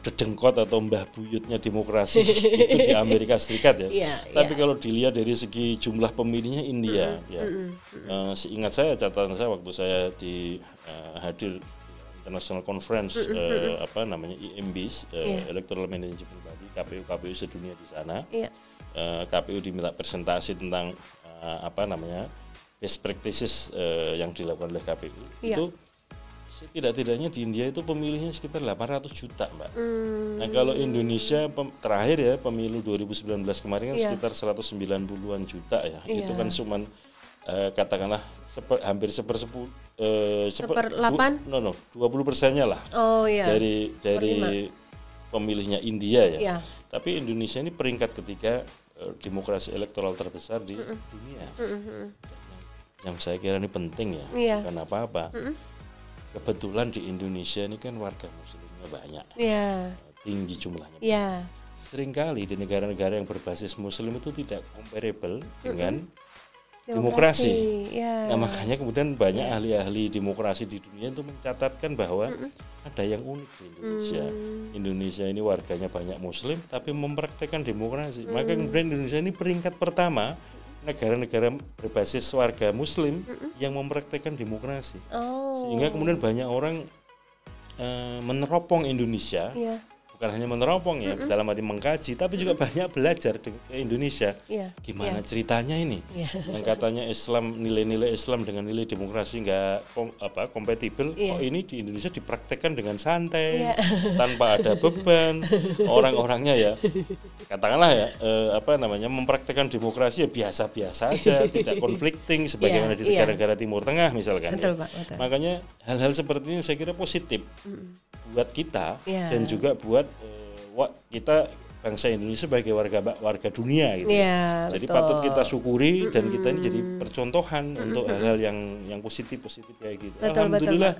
dedengkot atau mbah buyutnya demokrasi itu di Amerika Serikat ya. Tapi kalau dilihat dari segi jumlah pemilihnya India ya. Seingat saya, catatan saya waktu saya hadir International Conference IMBIS, Electoral Management Body, KPU sedunia di sana. KPU diminta presentasi tentang best practices yang dilakukan oleh KPU. Itu tidak-tidaknya di India itu pemilihnya sekitar 800 juta, Mbak. Nah, kalau Indonesia terakhir ya pemilu 2019 kemarin kan sekitar 190-an juta ya. Itu kan cuman katakanlah hampir 20%-nya lah dari pemilihnya India ya. Tapi Indonesia ini peringkat ketiga demokrasi elektoral terbesar di dunia. Yang saya kira ini penting ya, bukan apa-apa. Kebetulan di Indonesia ini kan warga muslimnya banyak, tinggi jumlahnya. Seringkali di negara-negara yang berbasis muslim itu tidak comparable dengan demokrasi. Nah, makanya kemudian banyak ahli-ahli demokrasi di dunia itu mencatatkan bahwa ada yang unik di Indonesia. Indonesia ini warganya banyak muslim tapi mempraktekkan demokrasi. Maka kemudian Indonesia ini peringkat pertama negara-negara berbasis warga muslim yang mempraktekkan demokrasi. Sehingga kemudian banyak orang meneropong Indonesia bukan hanya meneropong ya, dalam arti mengkaji, tapi juga banyak belajar ke Indonesia. Gimana ceritanya ini? Yang katanya Islam, nilai-nilai Islam dengan nilai demokrasi nggak kompatibel, kok ini di Indonesia dipraktekkan dengan santai, tanpa ada beban. Orang-orangnya ya, katakanlah ya, mempraktekkan demokrasi ya biasa-biasa aja, tidak conflicting sebagaimana di negara-negara Timur Tengah misalkan. Betul, Pak, betul. Makanya hal-hal seperti ini saya kira positif buat kita dan juga buat kita bangsa Indonesia sebagai warga dunia gitu. Jadi betul. Patut kita syukuri dan kita ini jadi percontohan untuk hal-hal yang positif kayak gitu. Betul, Alhamdulillah.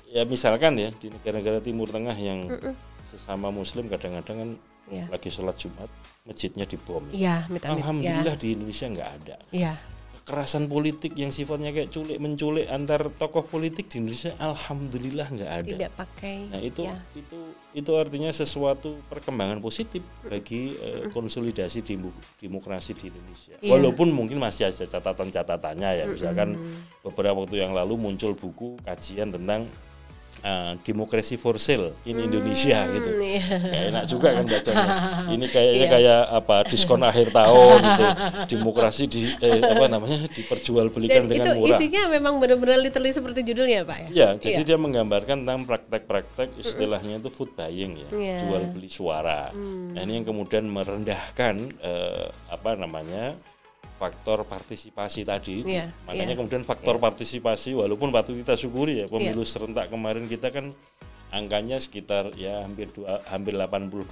Ya misalkan ya di negara-negara Timur Tengah yang sesama Muslim kadang-kadang kan lagi sholat Jumat masjidnya dibom. Alhamdulillah di Indonesia nggak ada. Kekerasan politik yang sifatnya kayak menculik antar tokoh politik di Indonesia alhamdulillah nggak ada. Tidak pakai. Nah itu artinya sesuatu perkembangan positif bagi konsolidasi demokrasi di Indonesia. Walaupun mungkin masih ada catatan-catatannya ya. Misalkan beberapa waktu yang lalu muncul buku kajian tentang demokrasi for sale in Indonesia gitu. Kayak enak juga kan bacanya. Ini kayaknya kayak diskon akhir tahun gitu. Demokrasi diperjualbelikan dengan murah. Itu isinya memang benar-benar literally seperti judulnya, Pak ya. Ya, jadi dia menggambarkan tentang praktek-praktek istilahnya itu food buying ya, jual beli suara. Nah, ini yang kemudian merendahkan faktor partisipasi tadi itu. Makanya kemudian faktor partisipasi walaupun patut kita syukuri ya pemilu serentak kemarin kita kan angkanya sekitar ya hampir 82%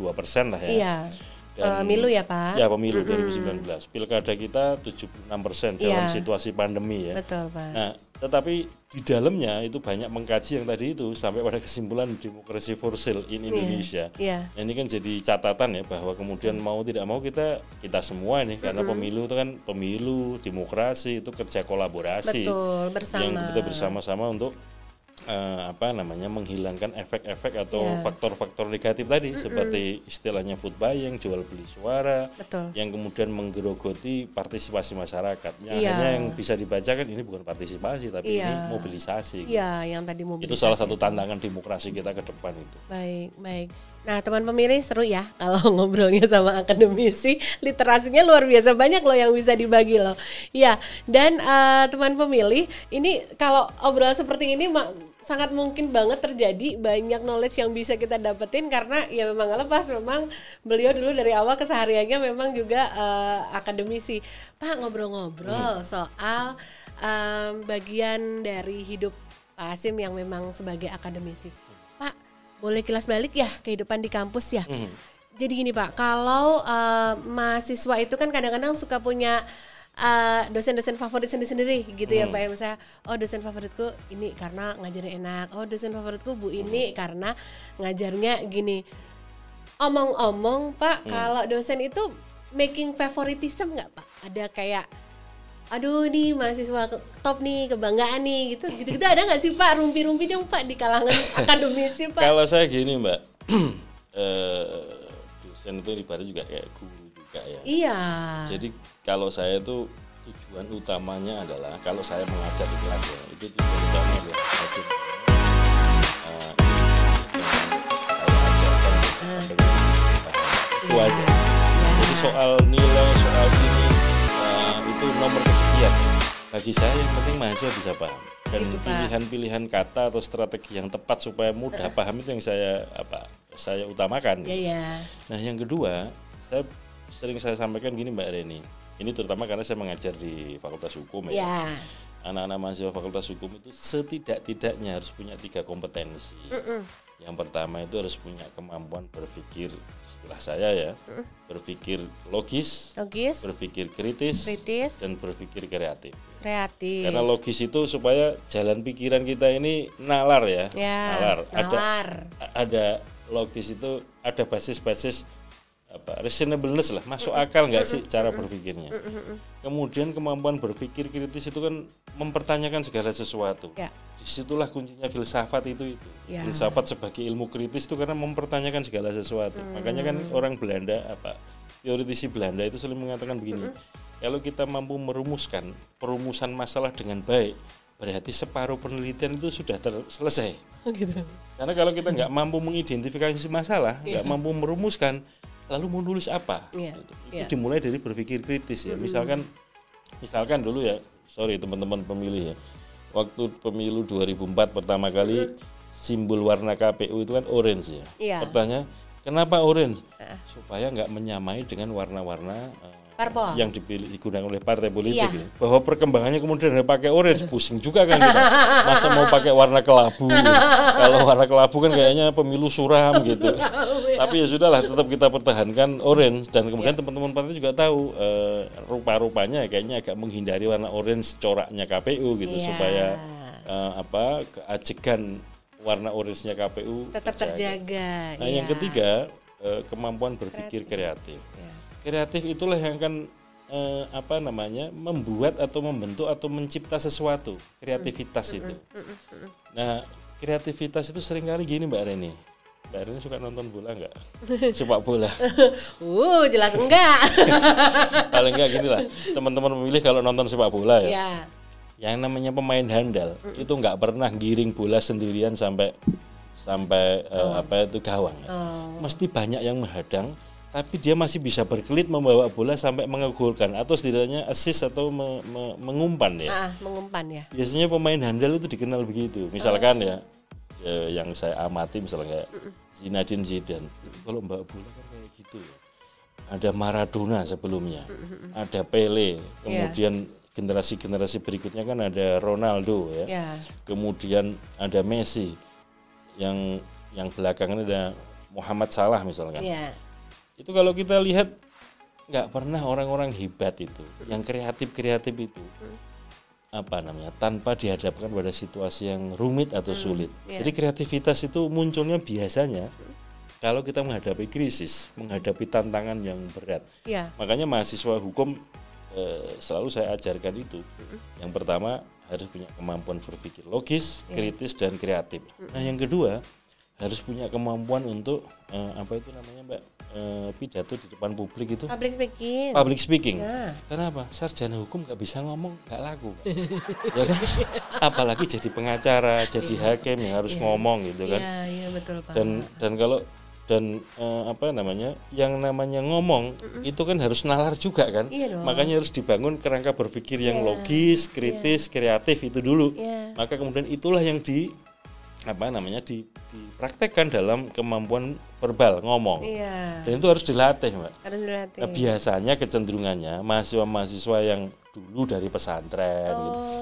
lah ya. Pemilu ya Pak? Ya pemilu 2019. Pilkada kita 76% dalam situasi pandemi ya. Betul Pak. Nah tetapi di dalamnya itu banyak mengkaji yang tadi itu sampai pada kesimpulan demokrasi for sale in Indonesia. Nah, ini kan jadi catatan ya bahwa kemudian mau tidak mau kita semua nih karena pemilu itu kan pemilu demokrasi itu kerja kolaborasi. Betul, bersama. Yang kita bersama-sama untuk menghilangkan efek-efek atau faktor-faktor negatif tadi seperti istilahnya food buying, jual beli suara. Betul. Yang kemudian menggerogoti partisipasi masyarakat. Hanya yang bisa dibacakan ini bukan partisipasi tapi ini mobilisasi. Iya, yang tadi mobilisasi. Itu salah satu tantangan demokrasi kita ke depan itu. Baik. Nah, teman pemilih seru ya kalau ngobrolnya sama akademisi, literasinya luar biasa banyak loh yang bisa dibagi loh. Ya, dan teman pemilih, ini kalau obrol seperti ini sangat mungkin banget terjadi banyak knowledge yang bisa kita dapetin karena ya memang gak lepas, memang beliau dulu dari awal kesehariannya memang juga akademisi. Pak, ngobrol-ngobrol soal bagian dari hidup Pak Hasyim yang memang sebagai akademisi. Pak, boleh kilas balik ya kehidupan di kampus ya. Jadi gini Pak, kalau mahasiswa itu kan kadang-kadang suka punya dosen-dosen favorit sendiri-sendiri gitu ya Pak ya. Misalnya, dosen favoritku ini karena ngajarnya enak. Dosen favoritku Bu ini karena ngajarnya gini. Omong-omong Pak, kalau dosen itu making favoritism nggak Pak? Ada kayak aduh nih mahasiswa top nih, kebanggaan nih gitu ada nggak sih Pak, rumpi-rumpi dong Pak di kalangan akademisi Pak? Kalau saya gini Mbak, dosen itu ibaratnya juga kayak guru juga ya. Iya. Jadi kalau saya itu tujuan utamanya adalah kalau saya mengajar di kelas ya, itu tujuan utamanya adalah itu aja. Jadi soal nilai, soal ini itu nomor kesekian. Bagi saya yang penting mahasiswa bisa paham dan pilihan-pilihan kata atau strategi yang tepat supaya mudah paham itu yang saya utamakan. Nah yang kedua, sering saya sampaikan gini Mbak Reni. Ini terutama karena saya mengajar di Fakultas Hukum ya. Anak-anak mahasiswa Fakultas Hukum itu setidak-tidaknya harus punya 3 kompetensi. Yang pertama itu harus punya kemampuan berpikir, istilah saya ya, berpikir logis, berpikir kritis, dan berpikir kreatif. Karena logis itu supaya jalan pikiran kita ini nalar ya. Nalar. Ada logis itu ada basis-basis reasonableness lah, masuk akal nggak sih cara berpikirnya. Kemudian kemampuan berpikir kritis itu kan mempertanyakan segala sesuatu. Disitulah kuncinya filsafat itu. Filsafat sebagai ilmu kritis itu karena mempertanyakan segala sesuatu. Makanya kan orang Belanda teoritisi Belanda itu selalu mengatakan begini, kalau kita mampu perumusan masalah dengan baik, berarti separuh penelitian itu sudah selesai. gitu. Karena kalau kita nggak mampu mengidentifikasi masalah, nggak mampu merumuskan, lalu mau nulis apa? Itu dimulai dari berpikir kritis ya. Misalkan dulu ya, sorry teman-teman pemilih ya, waktu pemilu 2004 pertama kali simbol warna KPU itu kan orange ya. Pertanyaan, kenapa orange? Supaya nggak menyamai dengan warna-warna yang digunakan oleh partai politik. Ya. Bahwa perkembangannya kemudian ada pakai orange, pusing juga kan kita. Masa mau pakai warna kelabu? Kalau warna kelabu kan kayaknya pemilu suram gitu. Tapi ya sudahlah, tetap kita pertahankan orange, dan kemudian teman-teman partai juga tahu rupa-rupanya kayaknya agak menghindari warna orange coraknya KPU gitu supaya keajegan warna orange-nya KPU tetap terjaga. Nah, yang ketiga, kemampuan berpikir kreatif. Kreatif itulah yang akan membuat atau membentuk atau mencipta sesuatu. Kreativitas itu. Nah, kreativitas itu seringkali gini Mbak Reni. Mbak Reni suka nonton bola enggak? Sepak bola. Jelas enggak. Paling enggak gini lah. Teman-teman pemilih kalau nonton sepak bola ya. Yang namanya pemain handal itu enggak pernah giring bola sendirian sampai gawang. Mesti banyak yang menghadang. Tapi dia masih bisa berkelit membawa bola sampai mengegolkan atau setidaknya assist atau mengumpan ya. Mengumpan ya. Biasanya pemain handal itu dikenal begitu. Misalkan yang saya amati misalnya Zinedine Zidane. Kalau membawa bola kan kayak gitu ya. Ada Maradona sebelumnya. Ada Pele. Kemudian generasi-generasi berikutnya kan ada Ronaldo ya. Kemudian ada Messi. Yang belakangan ada Muhammad Salah misalkan. Itu kalau kita lihat nggak pernah orang-orang hebat itu, yang kreatif itu, tanpa dihadapkan pada situasi yang rumit atau sulit. Jadi kreativitas itu munculnya biasanya kalau kita menghadapi krisis, menghadapi tantangan yang berat. Makanya mahasiswa hukum selalu saya ajarkan itu. Yang pertama harus punya kemampuan berpikir logis, kritis dan kreatif. Nah yang kedua harus punya kemampuan untuk Mbak, pidato di depan publik itu. Public speaking. Karena apa? Sarjana hukum nggak bisa ngomong, nggak laku. Ya kan? Apalagi jadi pengacara, jadi hakim yang harus ngomong gitu kan. Iya betul Pak. Yang namanya ngomong itu kan harus nalar juga kan. Makanya harus dibangun kerangka berpikir yang logis, kritis, kreatif itu dulu. Maka kemudian itulah yang dipraktekkan dalam kemampuan verbal ngomong. Dan itu harus dilatih, Mbak. Nah, biasanya kecenderungannya mahasiswa yang dulu dari pesantren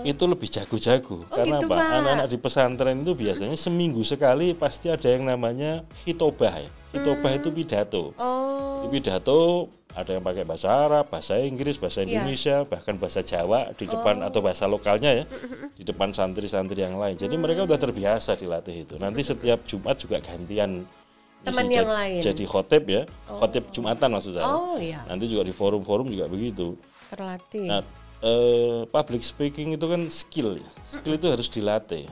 itu lebih jago-jago. Karena gitu, anak-anak di pesantren itu biasanya seminggu sekali pasti ada yang namanya hitobah ya. Hitobah itu pidato. Di pidato ada yang pakai bahasa Arab, bahasa Inggris, bahasa Indonesia, bahkan bahasa Jawa di depan atau bahasa lokalnya ya, di depan santri-santri yang lain. Jadi mereka udah terbiasa dilatih itu. Nanti setiap Jumat juga gantian teman yang lain. Jadi khotib ya, khotib Jumatan maksud saya. Nanti juga di forum-forum juga begitu. Terlatih. Nah, public speaking itu kan skill ya. Skill itu harus dilatih.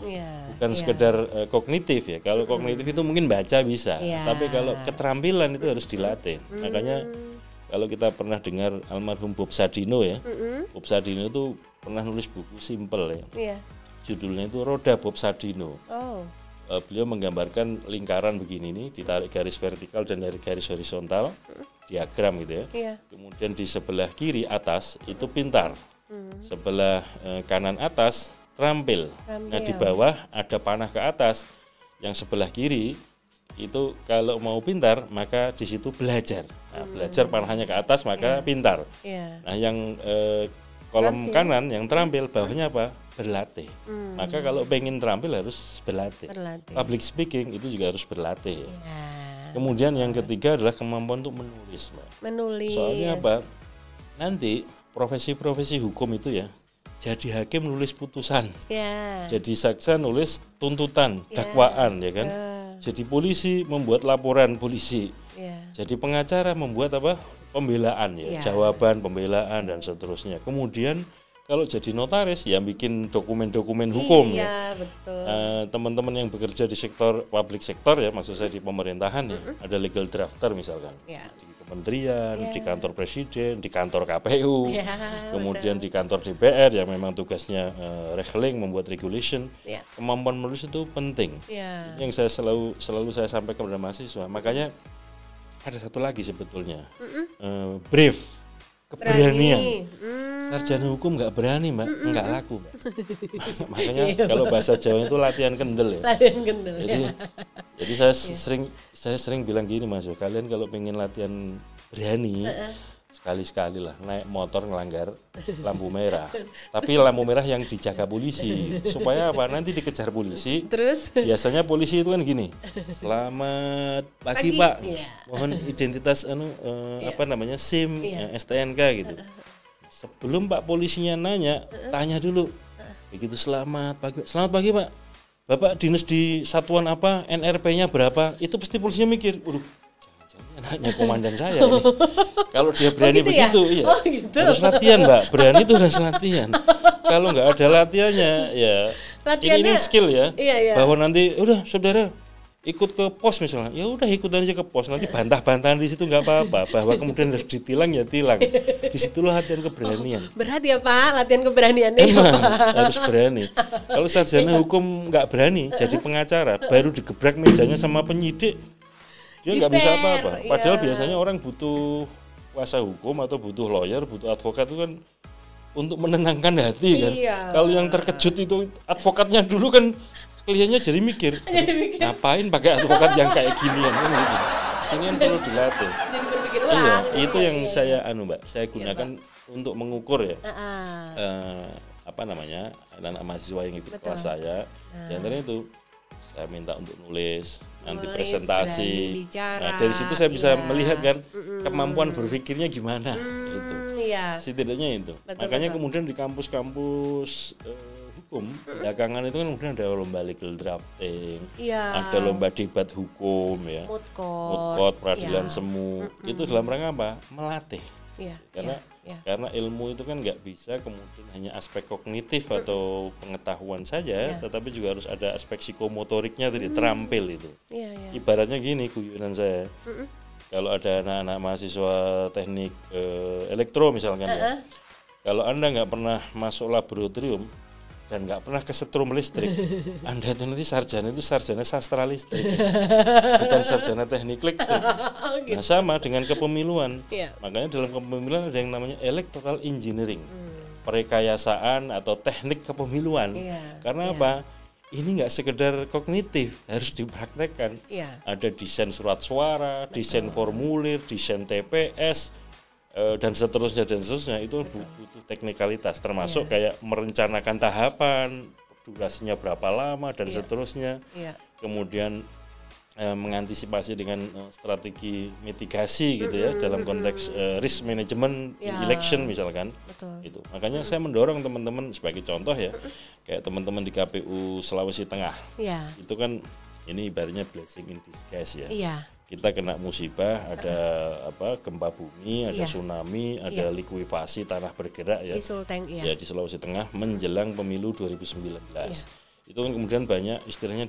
Bukan sekedar kognitif ya. Kalau kognitif itu mungkin baca bisa, tapi kalau keterampilan itu harus dilatih. Makanya kalau kita pernah dengar almarhum Bob Sadino ya, Bob Sadino itu pernah nulis buku simple ya, judulnya itu Roda Bob Sadino. Beliau menggambarkan lingkaran begini nih, ditarik garis vertikal dan dari garis horizontal, diagram gitu ya. Kemudian di sebelah kiri atas itu pintar, sebelah kanan atas terampil. Nah di bawah ada panah ke atas, yang sebelah kiri itu kalau mau pintar maka di situ belajar. Nah, belajar panahnya ke atas maka pintar. Nah yang kolom kanan yang terampil bawahnya apa? Berlatih. Maka kalau pengen terampil harus berlatih. Public speaking itu juga harus berlatih. Kemudian yang ketiga adalah kemampuan untuk menulis, Mbak. Soalnya apa? Nanti profesi-profesi hukum itu ya, jadi hakim nulis putusan, jadi saksa nulis tuntutan, dakwaan ya kan. Jadi polisi membuat laporan polisi. Jadi pengacara membuat apa? Pembelaan ya, jawaban pembelaan dan seterusnya. Kemudian kalau jadi notaris ya bikin dokumen-dokumen hukum Iya, betul. Teman-teman yang bekerja di sektor public sektor ya, maksud saya di pemerintahan ya, ada legal drafter misalkan Ya. di kementerian, di kantor presiden, di kantor KPU, Ya, kemudian di kantor DPR ya memang tugasnya regling, membuat regulation. Ya. Kemampuan menulis itu penting. Ya. Yang saya selalu saya sampaikan kepada mahasiswa. Makanya ada satu lagi sebetulnya, brief, keberanian. Sarjana hukum nggak berani mbak, nggak laku mbak. Makanya kalau bahasa Jawa itu latihan kendel ya. Latihan kendel. Jadi saya sering bilang gini mas, kalian kalau pengen latihan berani, sekali-sekali lah naik motor ngelanggar lampu merah. Tapi lampu merah yang dijaga polisi, supaya apa? Nanti dikejar polisi. Terus? Biasanya polisi itu kan gini, selamat pagi pak, Iya. mohon identitas apa namanya SIM, STNK gitu. Sebelum Pak polisinya nanya, tanya dulu. Begitu selamat pagi Pak. Bapak dinas di satuan apa? NRP-nya berapa? Itu pasti polisinya mikir, waduh, jangan-jangan anaknya komandan saya ini. Kalau dia berani gitu begitu, ya? iya. Oh, gitu. Harus latihan Mbak. Berani itu harus latihan. Kalau nggak ada latihannya, ya ini skill ya. Iya. Bahwa nanti, udah saudara ikut ke pos misalnya, ya udah ikut aja ke pos, nanti bantah-bantahan di situ nggak apa-apa, bahwa kemudian harus ditilang ya tilang. Disitulah latihan keberanian. Berat ya Pak, latihan keberaniannya. Emang harus berani. Kalau sarjana hukum nggak berani, jadi pengacara, baru digebrak mejanya sama penyidik, dia nggak bisa apa-apa. Padahal biasanya orang butuh kuasa hukum atau butuh lawyer, butuh advokat itu kan untuk menenangkan hati kan. Kalau yang terkejut itu advokatnya dulu kan. Kliennya jadi mikir, ngapain pakai advokat yang kayak ginian kan gitu. Ini kan perlu dilatih. Jadi berpikir ulang. Iya, itu yang saya Mbak, saya gunakan untuk mengukur ya. Apa namanya? Anak-anak mahasiswa yang ikut kelas saya. Di antaranya itu saya minta untuk nulis, nanti presentasi. Nah, dari situ saya bisa melihat kan kemampuan berpikirnya gimana gitu. Iya. Setidaknya itu. Makanya kemudian di kampus-kampus hukum, belakangan itu kan kemudian ada lomba legal drafting, ada lomba debat hukum ya, moot court, peradilan semu. Itu dalam rangka apa? Melatih. Karena ilmu itu kan nggak bisa kemudian hanya aspek kognitif atau pengetahuan saja, tetapi juga harus ada aspek psikomotoriknya tadi, terampil itu. Ibaratnya gini guyunan saya. Kalau ada anak-anak mahasiswa teknik elektro misalkan ya, kalau Anda nggak pernah masuk laboratorium dan nggak pernah kesetrum listrik, Anda itu nanti sarjana sastra listrik, bukan sarjana teknik listrik. Nah sama dengan kepemiluan, makanya dalam kepemiluan ada yang namanya electoral engineering, perekayasaan atau teknik kepemiluan. Karena apa? Ini nggak sekedar kognitif, harus dipraktekkan. Ada desain surat suara, desain formulir, desain TPS, dan seterusnya itu butuh teknikalitas, termasuk kayak merencanakan tahapan, durasinya berapa lama dan seterusnya. Kemudian mengantisipasi dengan strategi mitigasi gitu ya dalam konteks risk management election misalkan. Itu. Makanya saya mendorong teman-teman sebagai contoh ya, kayak teman-teman di KPU Sulawesi Tengah. Itu kan ini ibaratnya blessing in disguise ya. Kita kena musibah, ada gempa bumi, ada tsunami, ada likuifasi tanah bergerak ya. Di Sulawesi Tengah menjelang pemilu 2019. Itu kan kemudian banyak istilahnya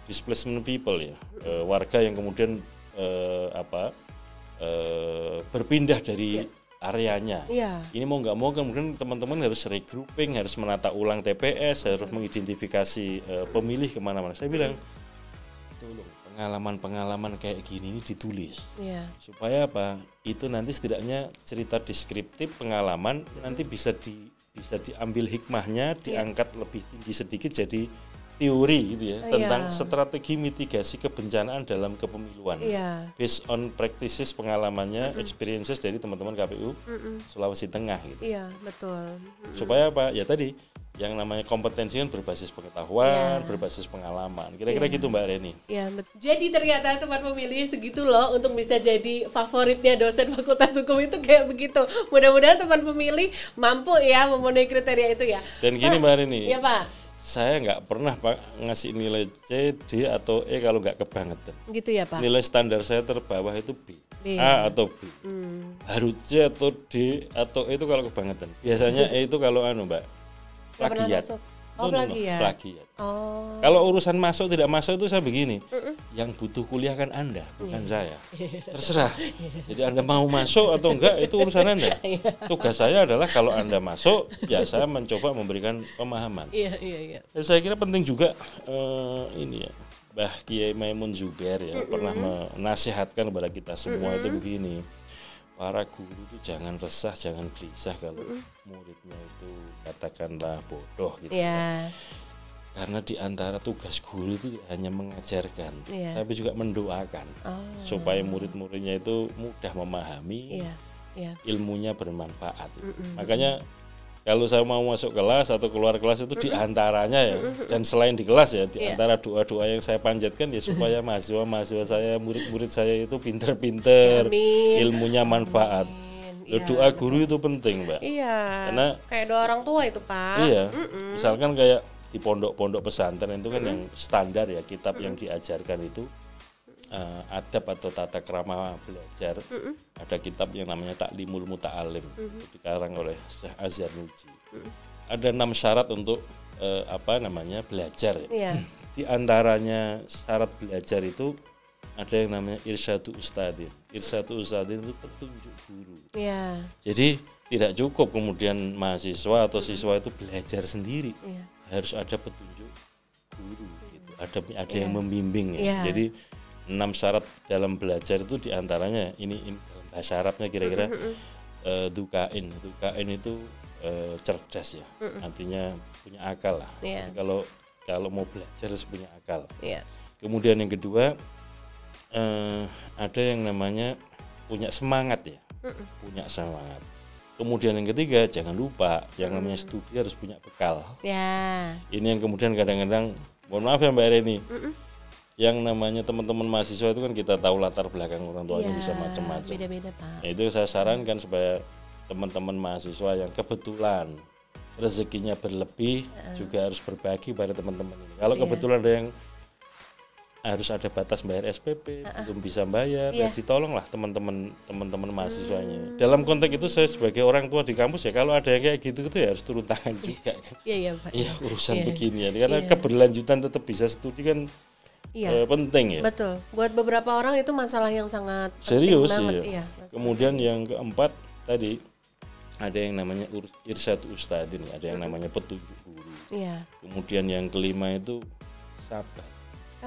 displacement people ya, warga yang kemudian berpindah dari areanya. Ini mau nggak mau kemudian teman-teman harus regrouping, harus menata ulang TPS, harus mengidentifikasi pemilih kemana-mana. Saya bilang, tolong pengalaman-pengalaman kayak gini ini ditulis, supaya apa? Itu nanti setidaknya cerita deskriptif pengalaman nanti bisa diambil hikmahnya, diangkat lebih tinggi sedikit jadi teori gitu ya, tentang strategi mitigasi kebencanaan dalam kepemiluan, based on practices pengalamannya, experiences dari teman-teman KPU Sulawesi Tengah gitu. Betul. Supaya apa? Ya tadi yang namanya kompetensi kan berbasis pengetahuan, berbasis pengalaman. Kira-kira gitu Mbak Reni. Jadi ternyata teman pemilih segitu loh untuk bisa jadi favoritnya dosen Fakultas Hukum itu kayak begitu. Mudah-mudahan teman pemilih mampu ya memenuhi kriteria itu ya. Dan gini Mbak Reni. Iya Pak. saya nggak pernah Pak ngasih nilai C, D atau E kalau nggak kebangetan. Gitu ya Pak. Nilai standar saya terbawah itu B, ya? A atau B. Harus C atau D atau E itu kalau kebangetan. Biasanya E itu kalau Mbak, plagiat. Oh, plagiat. Plagiat. Oh. Kalau urusan masuk tidak masuk itu saya begini, yang butuh kuliah kan Anda, bukan saya. Terserah. Jadi Anda mau masuk atau enggak itu urusan Anda. Tugas saya adalah kalau Anda masuk, ya saya mencoba memberikan pemahaman. Iya. Dan saya kira penting juga ini ya, Mbah Kiai Maimun Zubair ya pernah menasihatkan kepada kita semua itu begini. Para guru itu jangan resah, jangan gelisah kalau muridnya itu katakanlah bodoh gitu. Yeah. Karena di antara tugas guru itu hanya mengajarkan, tapi juga mendoakan supaya murid-muridnya itu mudah memahami, ilmunya bermanfaat. Makanya kalau saya mau masuk kelas atau keluar kelas itu di antaranya ya, dan selain di kelas ya, di antara doa-doa yang saya panjatkan ya supaya mahasiswa-mahasiswa saya, murid-murid saya itu pinter-pinter, ilmunya manfaat. Doa guru itu penting, Mbak. Iya. Karena kayak doa orang tua itu, Pak. Iya. Misalkan kayak di pondok-pondok pesantren itu kan yang standar ya, kitab yang diajarkan itu adab atau tata krama belajar. Ada kitab yang namanya Taklimul Muta'alim, dikarang oleh Syekh Azhar Nuji. Ada 6 syarat untuk belajar ya. Di antaranya syarat belajar itu ada yang namanya irsyadu ustadin. Irsyadu ustadin itu petunjuk guru. Jadi tidak cukup kemudian mahasiswa atau siswa itu belajar sendiri. Harus ada petunjuk guru gitu. Ada yang membimbing ya. Jadi 6 syarat dalam belajar itu diantaranya ini dalam bahasa Arabnya kira-kira dukain itu cerdas ya, artinya punya akal lah. Kalau mau belajar harus punya akal. Kemudian yang kedua ada yang namanya punya semangat ya, punya semangat. Kemudian yang ketiga jangan lupa yang namanya studi harus punya bekal. Ini yang kemudian kadang-kadang mohon maaf ya Mbak Reni. Yang namanya teman-teman mahasiswa itu kan kita tahu latar belakang orang tuanya bisa macam-macam. Beda-beda Pak. Nah, itu saya sarankan supaya teman-teman mahasiswa yang kebetulan rezekinya berlebih juga harus berbagi pada teman-teman ini. Kalau kebetulan ada yang harus ada batas bayar SPP, belum bisa bayar, ya ditolonglah teman-teman mahasiswanya. Dalam konteks itu saya sebagai orang tua di kampus ya kalau ada yang kayak gitu ya harus turun tangan juga kan. Iya Pak. Iya urusan begini ya, karena keberlanjutan tetap bisa studi kan. Penting ya. Betul. Buat beberapa orang itu masalah yang sangat serius penting banget. Iya. Kemudian yang keempat tadi ada yang namanya irsyad ustadin, ada yang namanya petunjuk guru. Kemudian yang kelima itu sabar.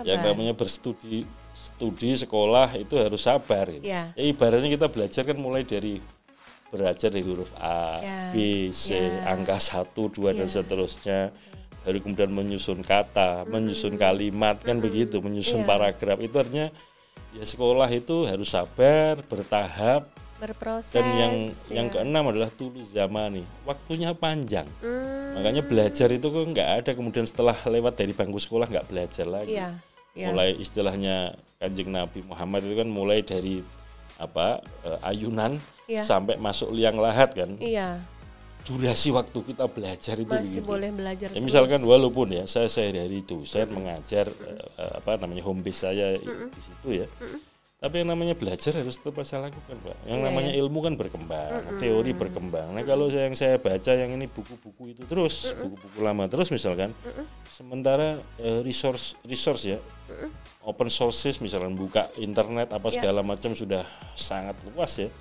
Yang namanya berstudi sekolah itu harus sabar. Gitu. Ya ibaratnya kita belajar kan mulai dari belajar dari huruf A, B, C, angka 1, 2 dan seterusnya. Baru kemudian menyusun kata, menyusun kalimat kan begitu, menyusun paragraf. Itu artinya ya sekolah itu harus sabar, bertahap, berproses. Dan yang keenam adalah tulus zamani, waktunya panjang. Makanya belajar itu kok nggak ada kemudian setelah lewat dari bangku sekolah nggak belajar lagi. Mulai istilahnya Kanjeng Nabi Muhammad itu kan mulai dari ayunan sampai masuk liang lahat kan. Durasi waktu kita belajar itu masih begitu. Boleh belajar ya, misalkan walaupun ya saya dari dosen mengajar home base saya di situ ya, tapi yang namanya belajar harus tetap saya lakukan Pak. Yang namanya ilmu kan berkembang, teori berkembang. Nah kalau yang saya baca yang ini buku-buku itu terus, buku-buku lama terus misalkan, sementara resource ya, open sources misalkan buka internet apa segala macam sudah sangat luas ya.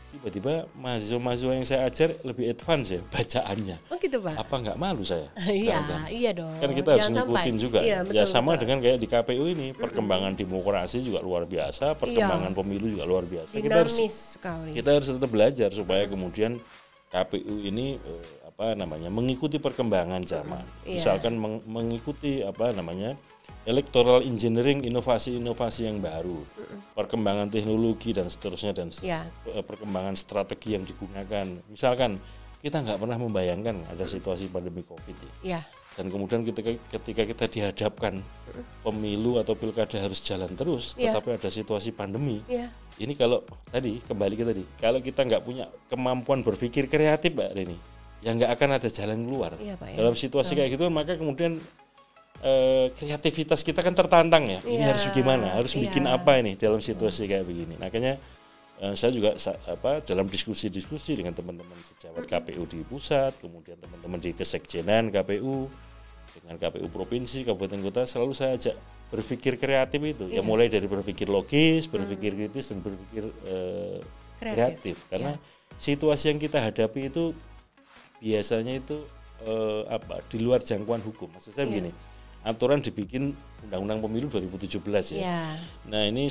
Tiba-tiba mahasiswa-mahasiswa yang saya ajar lebih advance ya bacaannya. Oh gitu Pak. Apa nggak malu saya? Iya dong. Kan kita harus ngikutin juga. Betul, sama dengan kayak di KPU ini perkembangan demokrasi juga luar biasa, perkembangan pemilu juga luar biasa. Dinamis sekali. Kita harus tetap belajar supaya kemudian KPU ini mengikuti perkembangan zaman. Misalkan mengikuti electoral engineering, inovasi-inovasi yang baru, perkembangan teknologi dan seterusnya perkembangan strategi yang digunakan. Misalkan kita nggak pernah membayangkan ada situasi pandemi COVID dan kemudian ketika kita dihadapkan pemilu atau pilkada harus jalan terus, tetapi ada situasi pandemi. Ini kalau tadi kembali ke tadi, kalau kita nggak punya kemampuan berpikir kreatif Mbak Reni, ya nggak akan ada jalan keluar. Iya, Pak, ya. Dalam situasi kayak gitu maka kemudian kreativitas kita kan tertantang ya. Ini harus gimana? Harus bikin apa ini dalam situasi kayak begini. Makanya saya juga dalam diskusi-diskusi dengan teman-teman sejawat KPU di pusat, kemudian teman-teman di kesekjenan KPU, dengan KPU provinsi, kabupaten kota, selalu saya ajak berpikir kreatif itu. Ya mulai dari berpikir logis, berpikir kritis dan berpikir kreatif. Karena situasi yang kita hadapi itu biasanya itu di luar jangkauan hukum. Maksud saya begini, aturan dibikin Undang-Undang Pemilu 2017 ya. Nah ini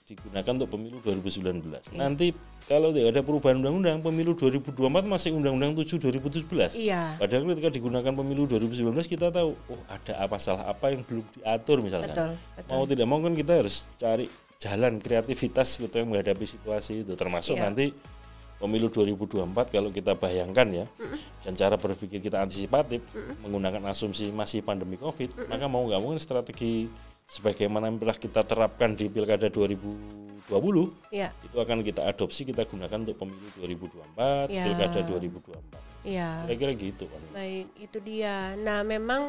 digunakan untuk pemilu 2019. Nanti kalau tidak ada perubahan undang-undang, pemilu 2024 masih Undang-Undang 7 2017. Padahal ketika digunakan pemilu 2019 kita tahu, ada salah apa yang belum diatur misalkan. Betul. Mau tidak mau kan kita harus cari jalan kreativitas gitu yang menghadapi situasi itu. Termasuk nanti pemilu 2024 kalau kita bayangkan ya, dan cara berpikir kita antisipatif, menggunakan asumsi masih pandemi COVID, maka mau nggak mau strategi sebagaimana yang telah kita terapkan di Pilkada 2020 itu akan kita adopsi, kita gunakan untuk pemilu 2024, Pilkada 2024. Kira-kira gitu kan. Baik, itu dia. Nah memang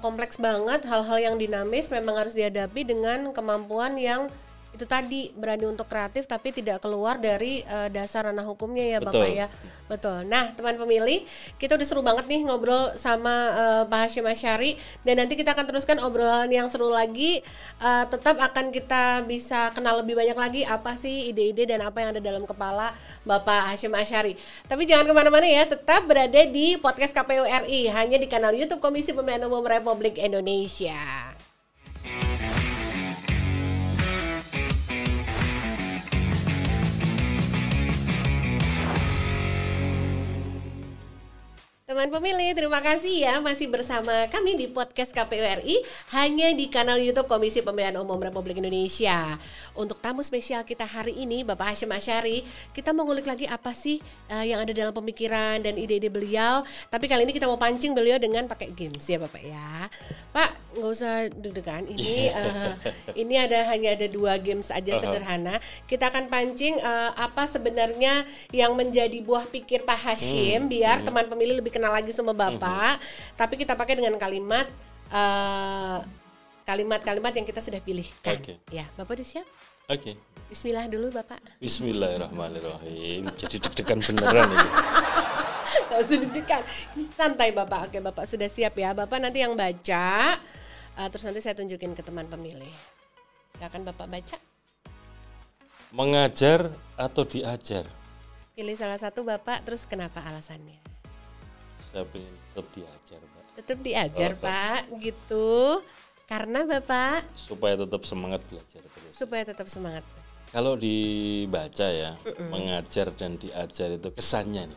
kompleks banget, hal-hal yang dinamis memang harus dihadapi dengan kemampuan yang itu tadi, berani untuk kreatif tapi tidak keluar dari dasar ranah hukumnya ya Bapak ya. Betul. Nah teman pemilih, kita udah seru banget nih ngobrol sama Pak Hasyim Asyari, dan nanti kita akan teruskan obrolan yang seru lagi. Tetap akan kita bisa kenal lebih banyak lagi apa sih ide-ide dan apa yang ada dalam kepala Bapak Hasyim Asyari. Tapi jangan kemana-mana ya, tetap berada di podcast KPU RI, hanya di kanal YouTube Komisi Pemilihan Umum Republik Indonesia. Teman pemilih, terima kasih ya masih bersama kami di podcast KPU RI, hanya di kanal YouTube Komisi Pemilihan Umum Republik Indonesia. Untuk tamu spesial kita hari ini, Bapak Hasyim Asyari, kita mau ngulik lagi apa sih yang ada dalam pemikiran dan ide-ide beliau. Tapi kali ini kita mau pancing beliau dengan pakai games ya Bapak ya. Pak, nggak usah deg-degan, ini hanya ada 2 games aja sederhana. Kita akan pancing apa sebenarnya yang menjadi buah pikir Pak Hasyim, biar teman pemilih lebih kenal lagi sama Bapak, tapi kita pakai dengan kalimat-kalimat yang kita sudah pilihkan. Ya, Bapak udah siap? Bismillah dulu Bapak. Bismillahirrahmanirrahim. Jadi deg-degan beneran ini. Gak usah deg-degan, ini santai Bapak. Oke, Bapak sudah siap ya. Bapak nanti yang baca, terus nanti saya tunjukin ke teman pemilih. Silakan Bapak baca. Mengajar atau diajar? Pilih salah satu Bapak, terus kenapa alasannya? Saya pengen tetap diajar, Pak. Tetap diajar, Pak, gitu. Karena Bapak? Supaya tetap semangat belajar terus. Supaya tetap semangat. Kalau dibaca ya, mengajar dan diajar itu kesannya.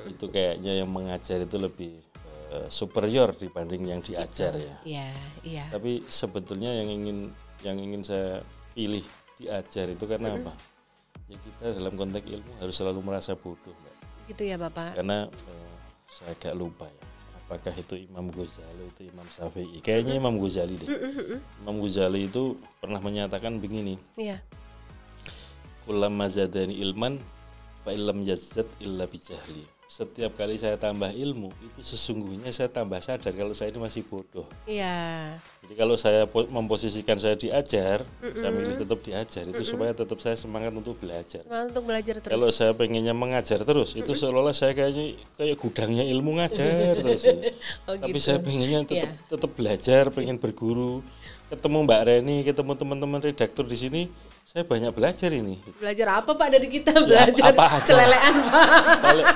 Itu kayaknya yang mengajar itu lebih superior dibanding yang diajar ya. Iya. Tapi sebetulnya yang ingin saya pilih diajar itu karena apa? Ya kita dalam konteks ilmu harus selalu merasa bodoh, Mbak. Gitu ya Bapak. Karena saya agak lupa ya, apakah itu Imam Ghazali, itu Imam Syafi'i, kayaknya Imam Ghazali deh. Imam Ghazali itu pernah menyatakan begini, kullama zadani ilman fa illam yazad illa bijahli. Setiap kali saya tambah ilmu, itu sesungguhnya saya tambah sadar kalau saya ini masih bodoh. Iya. Jadi kalau saya memposisikan saya diajar, saya milih tetap diajar, itu supaya tetap saya semangat untuk belajar. Semangat untuk belajar terus. Kalau saya pengennya mengajar terus, itu seolah-olah saya kayak gudangnya ilmu ngajar terus. Tapi gitu. Saya pengennya tetap belajar, pengen berguru. Ketemu Mbak Reni, ketemu teman-teman redaktur di sini, saya banyak belajar ini. Belajar apa Pak dari kita? Belajar celelean Pak.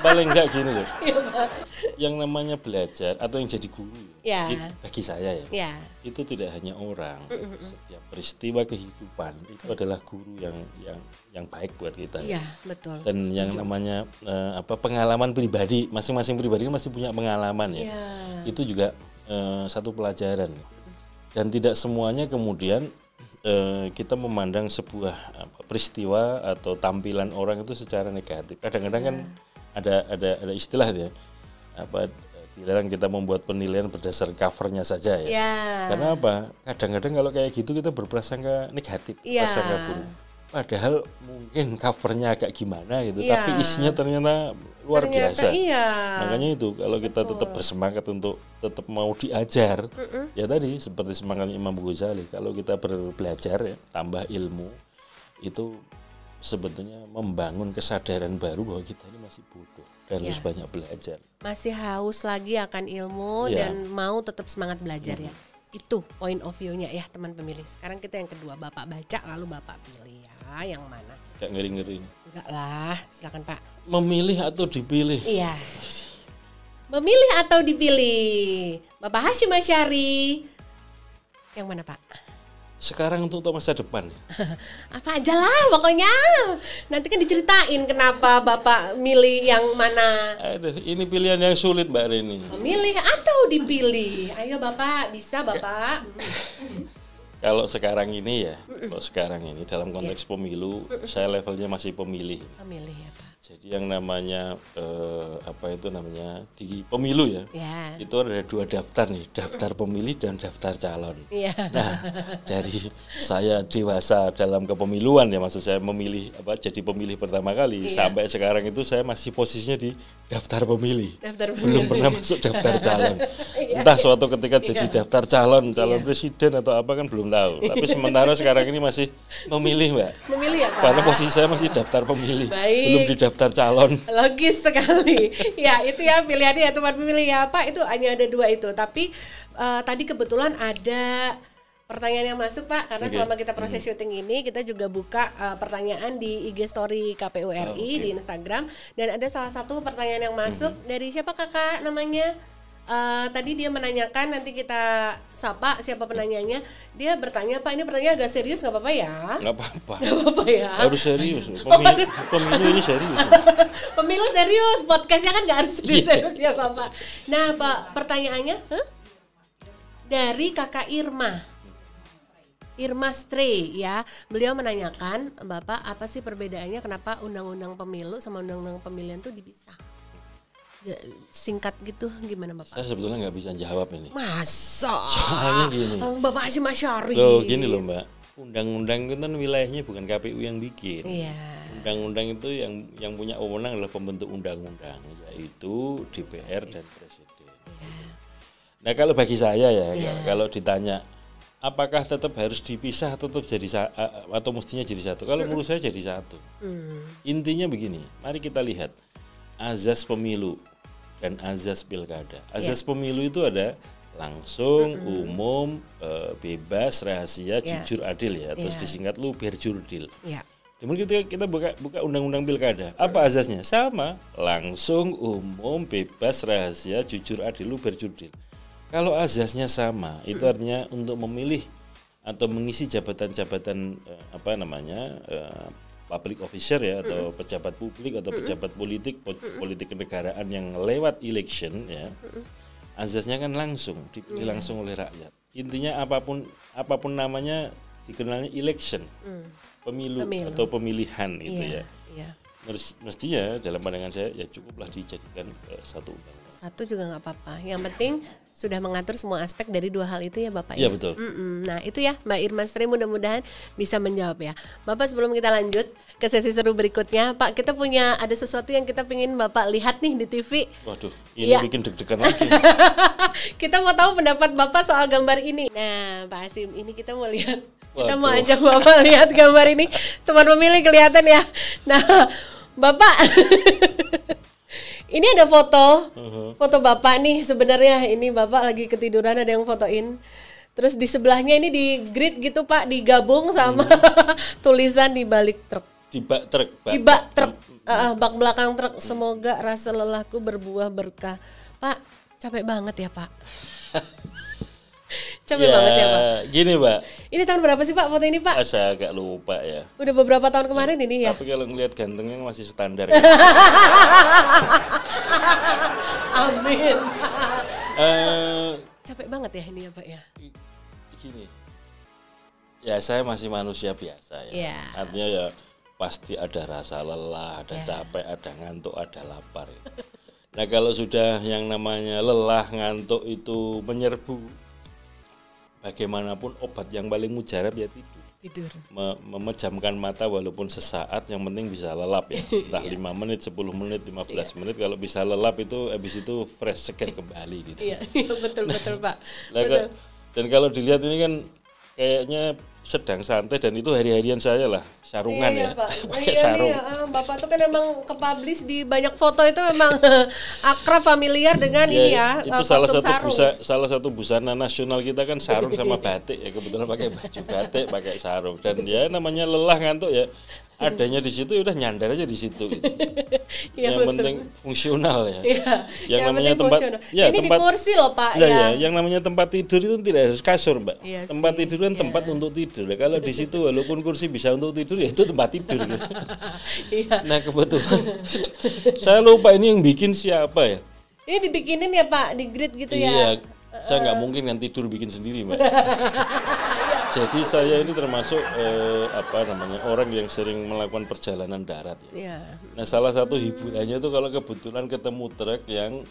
Paling enggak gini loh. Yang namanya belajar atau yang jadi guru bagi saya itu tidak hanya orang. Setiap peristiwa kehidupan itu adalah guru yang baik buat kita. Iya, betul. Dan yang namanya pengalaman pribadi, masing-masing pribadi masih punya pengalaman ya. Itu juga satu pelajaran. Dan tidak semuanya kemudian kita memandang sebuah peristiwa atau tampilan orang itu secara negatif. Kadang-kadang kan ada istilah ya, dilarang kita membuat penilaian berdasar covernya saja ya. Karena apa? Kadang-kadang kalau kayak gitu kita berprasangka negatif, prasangka buruk. Padahal mungkin covernya agak gimana gitu, tapi isinya ternyata luar Ternyata biasa. iya. Makanya itu kalau kita tetap bersemangat untuk tetap mau diajar, ya tadi seperti semangatnya Imam Ghazali, kalau kita belajar ya, tambah ilmu, itu sebetulnya membangun kesadaran baru bahwa kita ini masih bodoh dan harus banyak belajar. Masih haus lagi akan ilmu dan mau tetap semangat belajar ya. Itu point of view-nya ya teman pemilih. Sekarang kita yang kedua, Bapak baca lalu Bapak pilih ya. Yang mana? Gak ngeri-ngeri. Enggak lah, silakan Pak. Memilih atau dipilih? Iya. Memilih atau dipilih? Bapak Hasyim Asy'ari. Yang mana Pak? Sekarang untuk masa depan. Apa aja lah pokoknya. Nanti kan diceritain kenapa Bapak milih yang mana. Aduh, ini pilihan yang sulit Mbak Reni. Memilih atau dipilih? Ayo Bapak, bisa Bapak. Kalau sekarang ini ya, kalau sekarang ini dalam konteks pemilu, saya levelnya masih pemilih. Memilih ya Pak. Jadi yang namanya di pemilu ya, itu ada 2 daftar nih, daftar pemilih dan daftar calon. Nah, dari saya dewasa dalam kepemiluan ya, maksud saya memilih jadi pemilih pertama kali sampai sekarang itu saya masih posisinya di daftar pemilih. Belum pernah masuk daftar calon. Entah suatu ketika jadi daftar calon presiden atau apa kan belum tahu. Tapi sementara sekarang ini masih memilih Mbak. Memilih ya Pak. Karena posisi saya masih daftar pemilih. Baik. Belum di daftar calon. Logis sekali. Ya itu ya pilihannya ya teman pemilih ya Pak. Itu hanya ada 2 itu. Tapi tadi kebetulan ada pertanyaan yang masuk Pak. Karena selama kita proses syuting ini kita juga buka pertanyaan di IG story KPU RI di Instagram. Dan ada salah satu pertanyaan yang masuk dari siapa kakak namanya? Tadi dia menanyakan, nanti kita sapa siapa penanyanya. Dia bertanya, Pak ini pertanyaan agak serius, nggak apa-apa ya? Nggak apa-apa. Nggak apa-apa ya? Harus serius. Pemilu ini serius. Pemilu serius, podcastnya kan nggak harus serius ya Bapak. Nah Pak, pertanyaannya dari kakak Irma Stray ya. Beliau menanyakan, Bapak apa sih perbedaannya kenapa undang-undang pemilu sama undang-undang pemilihan itu dipisah? Singkat gitu gimana Bapak? Saya sebetulnya nggak bisa jawab ini. Masa? Soalnya gini. Bapak Hasyim Asy'ari. Loh gini loh Mbak. Undang-undang itu kan wilayahnya bukan KPU yang bikin. Iya. Undang-undang itu yang punya wewenang adalah pembentuk undang-undang, yaitu DPR dan Presiden. Iya. Nah kalau bagi saya ya, kalau ditanya apakah tetap harus dipisah atau tetap jadi atau mestinya jadi satu? Kalau menurut saya jadi satu. Intinya begini, mari kita lihat azas pemilu dan azas pilkada. Azas pemilu itu ada langsung, umum, bebas, rahasia, jujur, adil ya. Terus disingkat luber jurdil. Kemudian kita buka undang-undang pilkada. Apa azasnya? Sama, langsung, umum, bebas, rahasia, jujur, adil, luber jurdil. Kalau azasnya sama, itu artinya untuk memilih atau mengisi jabatan-jabatan public officer ya, atau pejabat publik atau pejabat politik kenegaraan yang lewat election ya, azasnya kan langsung dipilih langsung oleh rakyat. Intinya apapun namanya dikenalnya election, pemilu atau pemilihan itu ya. Mestinya dalam pandangan saya ya cukuplah dijadikan satu undang-undang. Satu juga nggak apa-apa. Yang penting sudah mengatur semua aspek dari 2 hal itu ya Bapak ya? Iya betul. Nah itu ya Mbak Irma Stray, mudah-mudahan bisa menjawab ya. Bapak sebelum kita lanjut ke sesi seru berikutnya, Pak kita punya ada sesuatu yang kita pengen Bapak lihat nih di TV. Waduh, ini bikin deg-degan lagi. Kita mau tahu pendapat Bapak soal gambar ini. Nah Pak Hasyim, ini kita mau lihat. Kita mau ajak Bapak lihat gambar ini. Teman pemilih kelihatan ya. Nah Bapak ini ada foto Bapak nih sebenarnya. Ini Bapak lagi ketiduran, ada yang fotoin. Terus di sebelahnya ini di grid gitu Pak, digabung sama tulisan di balik truk. Di bak truk. Bak belakang truk. Semoga rasa lelahku berbuah berkah. Pak, capek banget ya Pak. Capek banget ya Pak. Gini Pak. Ini tahun berapa sih Pak foto ini Pak? Saya agak lupa ya. Udah beberapa tahun kemarin ini ya. Tapi kalau ngelihat gantengnya masih standar. Ya. Amin. Capek banget ya ini ya Pak ya. Gini. Ya saya masih manusia biasa ya. Artinya ya pasti ada rasa lelah, ada capek, ada ngantuk, ada lapar. Ya. Nah kalau sudah yang namanya lelah, ngantuk itu menyerbu, bagaimanapun obat yang paling mujarab ya tidur. Tidur. Memejamkan mata walaupun sesaat, yang penting bisa lelap ya. Entah 5 menit, 10 menit, 15 menit, kalau bisa lelap itu habis itu fresh seger kembali gitu. Iya, betul Pak. Nah, Betul. Dan kalau dilihat ini kan kayaknya sedang santai, dan itu hari-harian saya lah, sarungan Iya, ya, Pak. pakai sarung. Bapak tuh kan emang ke-publish di banyak foto itu memang akrab familiar dengan ini ya, itu kostum salah satu busana nasional kita kan sarung sama batik ya, kebetulan pakai baju batik, pakai sarung, dan ya namanya lelah ngantuk ya, adanya di situ udah nyandar aja di situ gitu. Ya, yang penting fungsional ya. Iya, yang namanya tempat ya, ini tempat, di kursi loh Pak ya. Yang namanya tempat tidur itu tidak harus kasur Mbak. Iya tempat sih, tidur kan tempat untuk tidur. Kalau di situ walaupun kursi bisa untuk tidur ya itu tempat tidur gitu. Iya. Nah kebetulan saya lupa ini yang bikin siapa ya. Ini dibikinin ya Pak, di grid gitu ya. Iya, saya nggak mungkin kan tidur bikin sendiri Mbak. Jadi saya ini termasuk orang yang sering melakukan perjalanan darat ya. Yeah. Nah salah satu hiburannya itu kalau kebetulan ketemu truk yang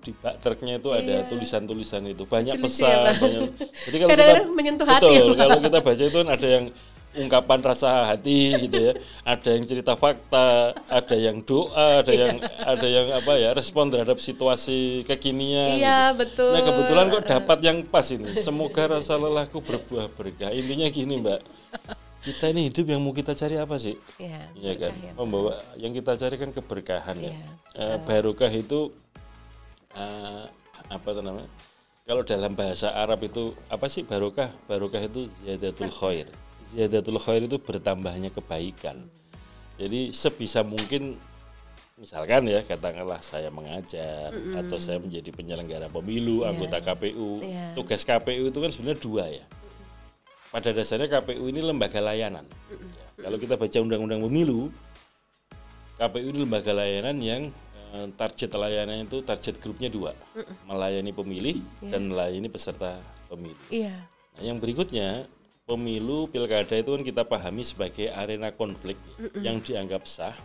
di bak truknya itu ada tulisan-tulisan itu, banyak pesan. Ya, jadi kalau kadang-kadang menyentuh hati. Betul, kalau kita baca itu kan ada yang ungkapan rasa hati gitu ya, ada yang cerita fakta, ada yang doa, ada yang respon terhadap situasi kekinian. Iya gitu. betul. Nah kebetulan kok dapat yang pas ini. Semoga rasa lelahku berbuah berkah. Intinya gini Mbak, kita ini hidup yang mau kita cari apa sih? Iya kan, ya, membawa yang kita cari kan keberkahan ya. Barokah itu apa namanya? Kalau dalam bahasa Arab itu apa sih barokah? Barokah itu ziyadatul khair. Ziyadatul khair itu bertambahnya kebaikan. Jadi sebisa mungkin misalkan ya katakanlah saya mengajar atau saya menjadi penyelenggara pemilu, anggota KPU. Tugas KPU itu kan sebenarnya dua ya. Pada dasarnya KPU ini lembaga layanan. Kalau kita baca undang-undang pemilu, KPU ini lembaga layanan yang target layanannya itu target grupnya dua, melayani pemilih dan melayani peserta pemilu. Nah, yang berikutnya pemilu pilkada itu kan kita pahami sebagai arena konflik yang dianggap sah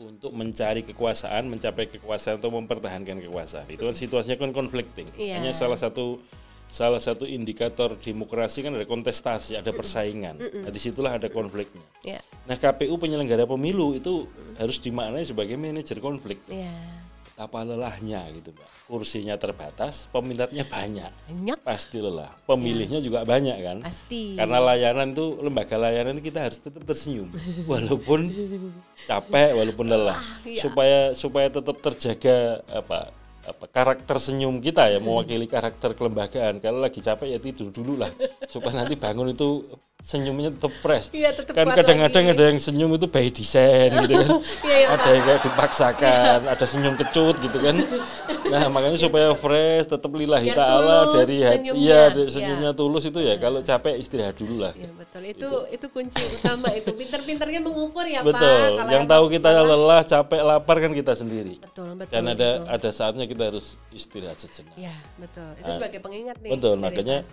untuk mencari kekuasaan, mencapai kekuasaan atau mempertahankan kekuasaan. Itu kan situasinya kan konflikting. Hanya salah satu indikator demokrasi kan ada kontestasi, ada persaingan. Nah, disitulah ada konfliknya. Nah, KPU penyelenggara pemilu itu harus dimaknai sebagai manajer konflik. Apa lelahnya gitu Mbak. Kursinya terbatas, peminatnya banyak. Pasti lelah. Pemilihnya juga banyak kan? Pasti. Karena layanan itu, lembaga layanan kita harus tetap tersenyum. Walaupun capek, walaupun lelah. Supaya tetap terjaga karakter senyum kita ya, mewakili karakter kelembagaan. Kalau lagi capek ya tidur dulu lah. Supaya nanti bangun itu senyumnya tetap fresh. Kan kadang-kadang ada yang senyum itu by design gitu kan. Ada yang kayak dipaksakan, ada senyum kecut gitu kan. Nah, makanya supaya fresh, tetap lillahi ta'ala dari hati. Senyumnya tulus itu ya. Kalau capek istirahat dulu lah. Iya, betul. Itu kunci utama itu. Pinter-pinternya mengukur ya, betul. Pak. Yang tahu kita lelah, capek, lapar kan kita sendiri. Betul. Dan ada saatnya kita harus istirahat sejenak. Iya, betul. Itu sebagai pengingat nih. Betul, makanya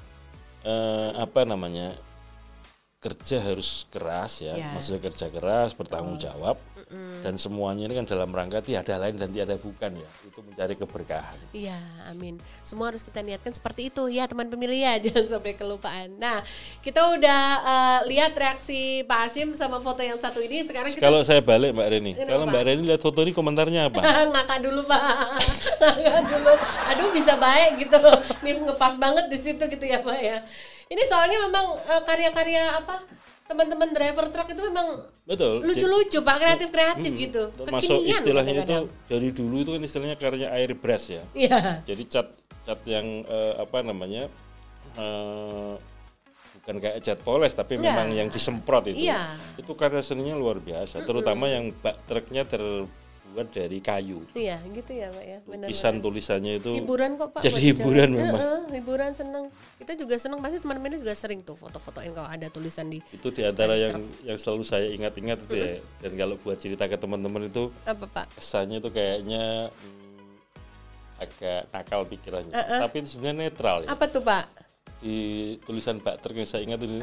kerja harus keras ya, maksudnya kerja keras, bertanggung jawab, dan semuanya ini kan dalam rangka tiada lain dan tiada bukan ya, itu mencari keberkahan. Iya, amin. Semua harus kita niatkan seperti itu ya teman pemilih ya, jangan sampai kelupaan. Nah, kita udah lihat reaksi Pak Hasyim sama foto yang satu ini. Sekarang kalau saya balik Mbak Reni, kalau Mbak Reni lihat foto ini komentarnya apa? Ngakak dulu Pak, ngakak dulu. Aduh bisa baik gitu, ini ngepas banget di situ gitu ya Pak ya. Ini soalnya memang karya-karya teman-teman driver truk itu memang betul lucu-lucu Pak, kreatif-kreatif gitu. Termasuk istilahnya itu dari dulu itu kan istilahnya karya airbrush ya. Jadi cat yang bukan kayak cat poles tapi memang yang disemprot itu. Itu karya seninya luar biasa, terutama yang bak truknya terbuat dari kayu. Iya, gitu ya Pak ya. Benar. Tulisannya itu hiburan kok Pak. Jadi hiburan memang. Hiburan senang. Kita juga senang, pasti teman-teman juga sering tuh foto-fotoin kalau ada tulisan di. Itu di antara yang selalu saya ingat-ingat itu ya. Dan kalau buat cerita ke teman-teman itu apa Pak? Kesannya itu kayaknya agak nakal pikirannya. Tapi itu sebenarnya netral ya. Apa tuh Pak? Di tulisan Pak Truk yang saya ingat itu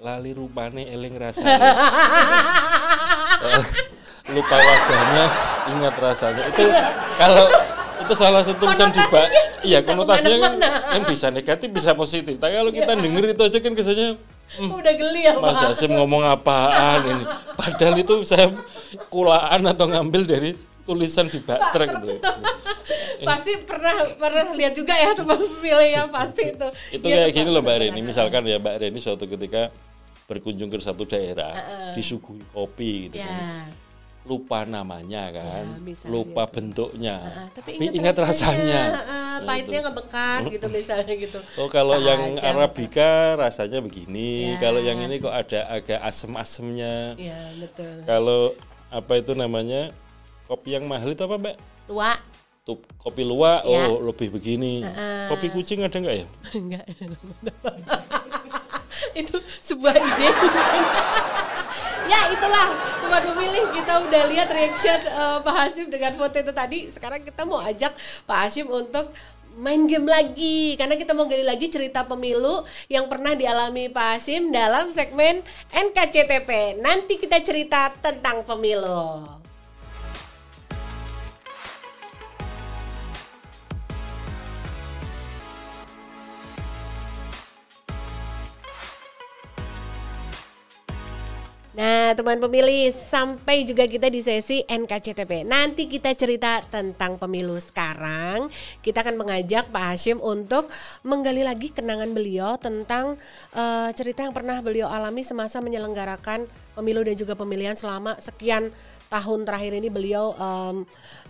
lali rupane eling rasanya. Lupa wajahnya, ingat rasanya. Itu kalau itu salah satu tulisan di konotasinya kan bisa negatif bisa positif. Tapi kalau kita denger itu aja kan kesannya Udah geli ya Mas Pak. Hasim ngomong apaan ini? Padahal itu saya kulaan atau ngambil dari tulisan di batrek gitu. Pasti pernah lihat juga ya teman pemilih ya pasti itu. Itu kayak gini loh Mbak Reni, misalkan ya Mbak Reni suatu ketika berkunjung ke satu daerah, disuguhi kopi gitu kan. Lupa namanya kan, lupa gitu. Bentuknya, tapi ingat rasanya. Pahitnya ngebekas gitu misalnya gitu. Oh kalau yang Arabica rasanya begini, kalau yang ini kok ada agak asem-asemnya. Iya betul. Kalau apa itu namanya, kopi yang mahal itu apa Mbak? Luwak. Tuh, kopi luwak, oh lebih begini. Kopi kucing ada nggak ya? Enggak. Itu sebuah ide. Ya itulah teman pemilih, kita udah lihat reaction Pak Hasyim dengan foto itu tadi. Sekarang kita mau ajak Pak Hasyim untuk main game lagi, karena kita mau gali lagi cerita pemilu yang pernah dialami Pak Hasyim dalam segmen NKCTP. Nanti kita cerita tentang pemilu. Nah, teman pemilih, sampai juga kita di sesi NKCTP. Nanti kita cerita tentang pemilu. Sekarang kita akan mengajak Pak Hasyim untuk menggali lagi kenangan beliau tentang cerita yang pernah beliau alami semasa menyelenggarakan pemilu dan juga pemilihan selama sekian tahun terakhir ini beliau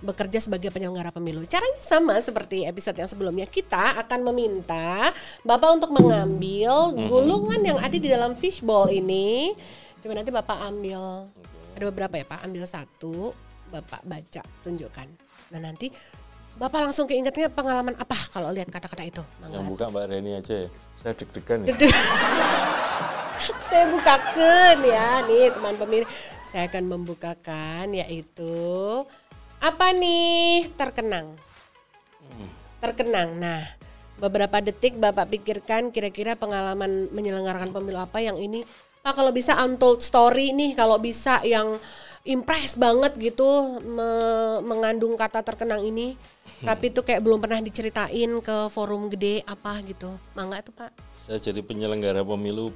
bekerja sebagai penyelenggara pemilu. Caranya sama seperti episode yang sebelumnya. Kita akan meminta Bapak untuk mengambil gulungan yang ada di dalam fishbowl ini. Cuma nanti Bapak ambil, ada beberapa ya Pak, ambil satu, Bapak baca, tunjukkan. Nah nanti Bapak langsung keingetnya pengalaman apa kalau lihat kata-kata itu. Yang buka Mbak Reni aja ya, saya deg-degan ya. Saya bukakan ya, nih teman pemilih. Saya akan membukakan yaitu, apa nih, terkenang. Terkenang, nah beberapa detik Bapak pikirkan kira-kira pengalaman menyelenggarakan pemilu apa yang ini, Pak kalau bisa untold story nih, kalau bisa yang impress banget gitu mengandung kata terkenang ini, tapi itu kayak belum pernah diceritain ke forum gede apa gitu. Mangga tuh Pak. Saya jadi penyelenggara pemilu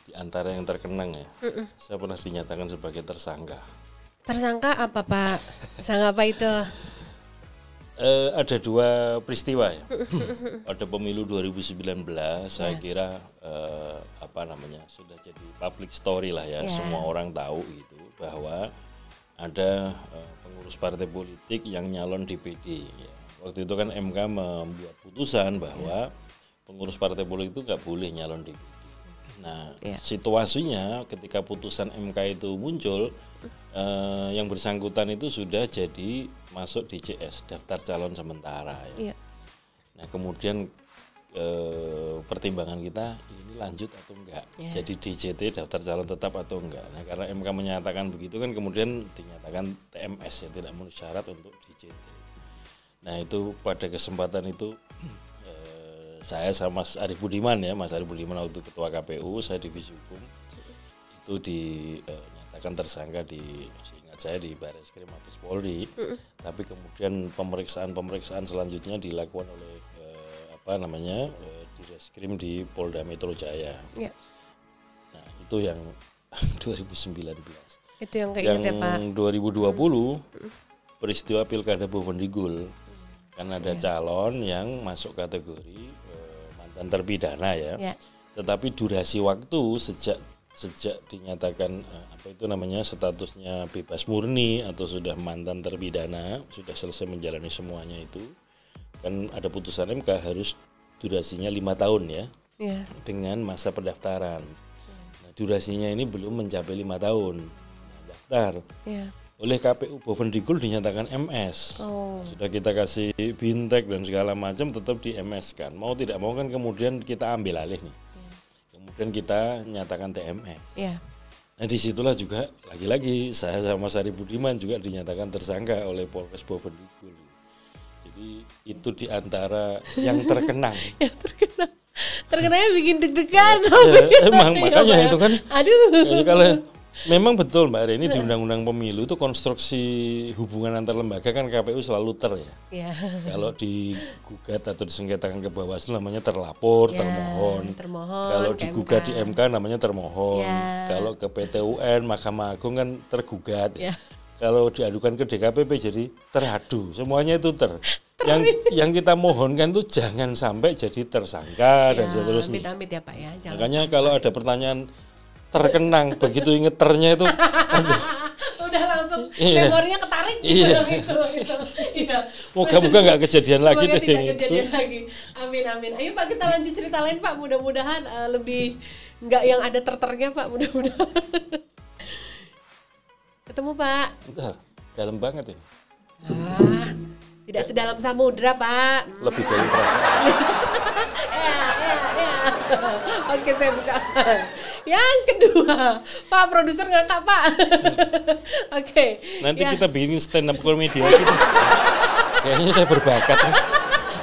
di antara yang terkenang ya. Saya pernah dinyatakan sebagai tersangka. Tersangka apa Pak? Tersangka apa itu? Ada dua peristiwa ya. Pada pemilu 2019 saya kira sudah jadi public story lah ya. Semua orang tahu gitu bahwa ada pengurus partai politik yang nyalon DPD ya. Waktu itu kan MK membuat putusan bahwa pengurus partai politik itu nggak boleh nyalon DPD. Nah, situasinya ketika putusan MK itu muncul, yang bersangkutan itu sudah jadi masuk DCS, daftar calon sementara ya. Nah, kemudian pertimbangan kita ini lanjut atau enggak, jadi DJT, daftar calon tetap atau enggak. Nah, karena MK menyatakan begitu kan kemudian dinyatakan TMS ya, tidak memenuhi syarat untuk DJT. Nah, itu pada kesempatan itu saya sama Mas Arief Budiman ya, Mas Arief Budiman waktu ketua KPU, saya divisi hukum, itu dinyatakan tersangka seingat saya di Barreskrim Mabes Polri, tapi kemudian pemeriksaan selanjutnya dilakukan oleh di Reskrim di Polda Metro Jaya. Nah itu yang 2019. Itu yang keinget ya Pak. Yang 2020 peristiwa Pilkada Bovendigul, kan ada calon yang masuk kategori mantan terpidana ya. Tetapi durasi waktu sejak dinyatakan statusnya bebas murni atau sudah mantan terpidana, sudah selesai menjalani semuanya itu, kan ada putusan MK harus durasinya 5 tahun ya, dengan masa pendaftaran. Nah, durasinya ini belum mencapai 5 tahun. Nah, daftar. Oleh KPU Bovendigul dinyatakan MS. Sudah kita kasih bintek dan segala macam, tetap di MS kan. Mau tidak mau kan kemudian kita ambil alih nih. Kemudian kita nyatakan TMS. Nah disitulah juga lagi-lagi saya sama Mas Arief Budiman juga dinyatakan tersangka oleh Polres Bovendigul. Jadi itu diantara yang terkenang. Terkenangnya bikin deg-degan. Emang makanya itu kan. Aduh. Kalau Memang betul Mbak Reni, di Undang-Undang Pemilu itu konstruksi hubungan antar lembaga kan KPU selalu ya. Ya. Kalau digugat atau disengketakan ke Bawaslu namanya terlapor, Ya, termohon. termohon. Kalau ke digugat MK. di MK namanya termohon. Ya. Kalau ke PT UN, Mahkamah Agung kan tergugat. Ya. Kalau diadukan ke DKPP jadi teradu. Semuanya itu yang kita mohonkan itu jangan sampai jadi tersangka dan seterusnya. Amit-amit ya Pak ya. Jangan Makanya kalau ada pertanyaan terkenang begitu inget ternya itu udah langsung Iya. memorinya ketarik gitu. Iya. Iya. Moga-moga nggak kejadian lagi Semoga deh tidak itu. kejadian lagi. Amin amin. Ayo Pak kita lanjut cerita lain Pak. Mudah-mudahan lebih nggak yang ada terternya Pak. Mudah-mudahan. Ketemu Pak. Bentar, dalam banget ya. Tidak sedalam samudra Pak. Lebih dari perasaan. Ya. Oke saya buka. Yang kedua, Pak produser ngakak Pak. Oke. Nanti ya. kita bikin stand up komedi lagi. Kayaknya saya berbakat.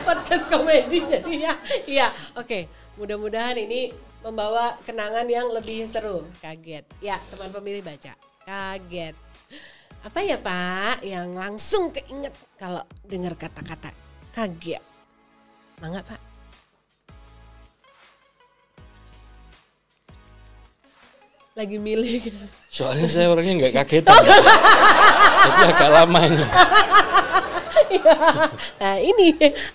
Podcast komedi jadi ya. Iya, oke. Mudah-mudahan ini membawa kenangan yang lebih seru. Kaget. Ya, teman pemilih baca. Kaget. Apa ya Pak yang langsung keinget kalau dengar kata-kata kaget? Mangga Pak. Lagi milih. Soalnya saya orangnya nggak kagetan. Jadi agak lama ini. Nah ini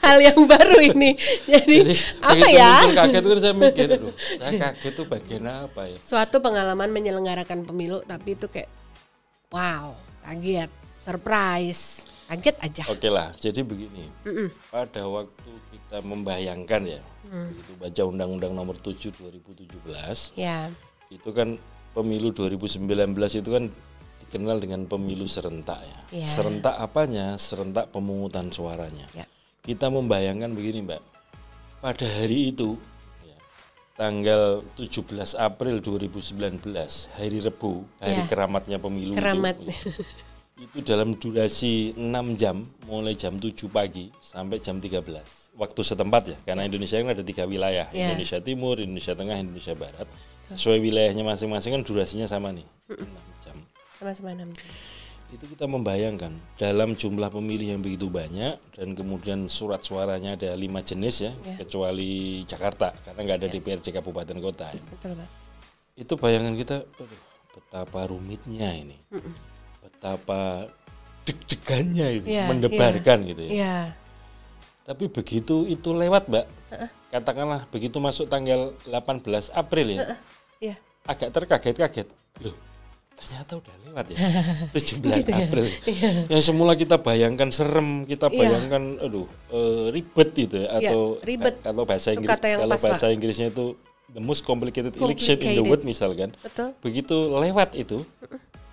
hal yang baru ini. Jadi apa begitu ya? muncul kaget itu kan saya mikir, aduh, saya kaget itu bagian apa ya? Suatu pengalaman menyelenggarakan pemilu tapi itu kayak wow, kaget, surprise, kaget aja. Oke lah, jadi begini. Pada waktu kita membayangkan ya, begitu baca Undang-Undang Nomor 7 2017, Ya, itu kan pemilu 2019 itu kan dikenal dengan pemilu serentak ya. Ya. Serentak apanya? Serentak pemungutan suaranya. Ya. Kita membayangkan begini Mbak, pada hari itu ya, tanggal 17 April 2019, hari Rebu, hari Ya. keramatnya pemilu Keramat. itu dalam durasi 6 jam, mulai jam 7 pagi sampai jam 13 waktu setempat ya, karena Indonesia kan ada 3 wilayah, Ya. Indonesia Timur, Indonesia Tengah, Indonesia Barat. Sesuai wilayahnya masing-masing kan durasinya sama nih, 6 jam. sama-sama 6 jam. Itu kita membayangkan dalam jumlah pemilih yang begitu banyak dan kemudian surat suaranya ada 5 jenis ya, kecuali Jakarta karena nggak ada DPRD kabupaten kota. Ya. Betul Pak. Itu bayangan kita, aduh, betapa rumitnya ini, betapa deg-degannya ini, Iya, mendebarkan gitu ya. Iya. Tapi begitu itu lewat Mbak, katakanlah begitu masuk tanggal 18 April ya, Iya. agak terkaget-kaget, loh ternyata udah lewat ya, 17 Gitu ya? April. Yang semula kita bayangkan serem, kita bayangkan, aduh ribet gitu ya, atau ribet. kalau bahasa Itu Inggris, kata yang kalau pas, bahasa Inggrisnya itu the most complicated election in the world misalkan. Betul. Begitu lewat itu,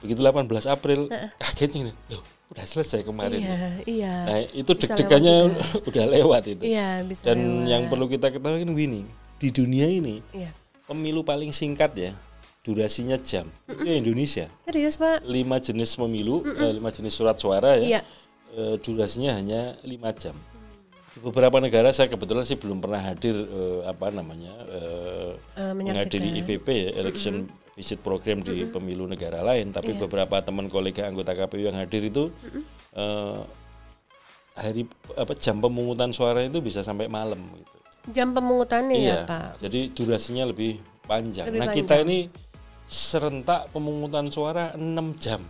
begitu 18 April, kagetnya nih, loh udah selesai kemarin. Iya. Nah itu Bisa deg-degannya udah lewat itu. Iya, bisa Dan lewat. yang perlu kita ketahui ini, di dunia ini Iya. pemilu paling singkat ya, durasinya jam. Itu Indonesia. Serius Pak? 5 jenis pemilu, 5 jenis surat suara ya. Iya. Durasinya hanya 5 jam. Di beberapa negara saya kebetulan sih belum pernah hadir menghadiri IVP ya, Election Visit Program di pemilu negara lain, tapi beberapa teman kolega anggota KPU yang hadir itu jam pemungutan suara itu bisa sampai malam gitu. Jam pemungutannya ya Pak? Jadi durasinya lebih panjang. Lebih Nah panjang. kita ini serentak pemungutan suara 6 jam.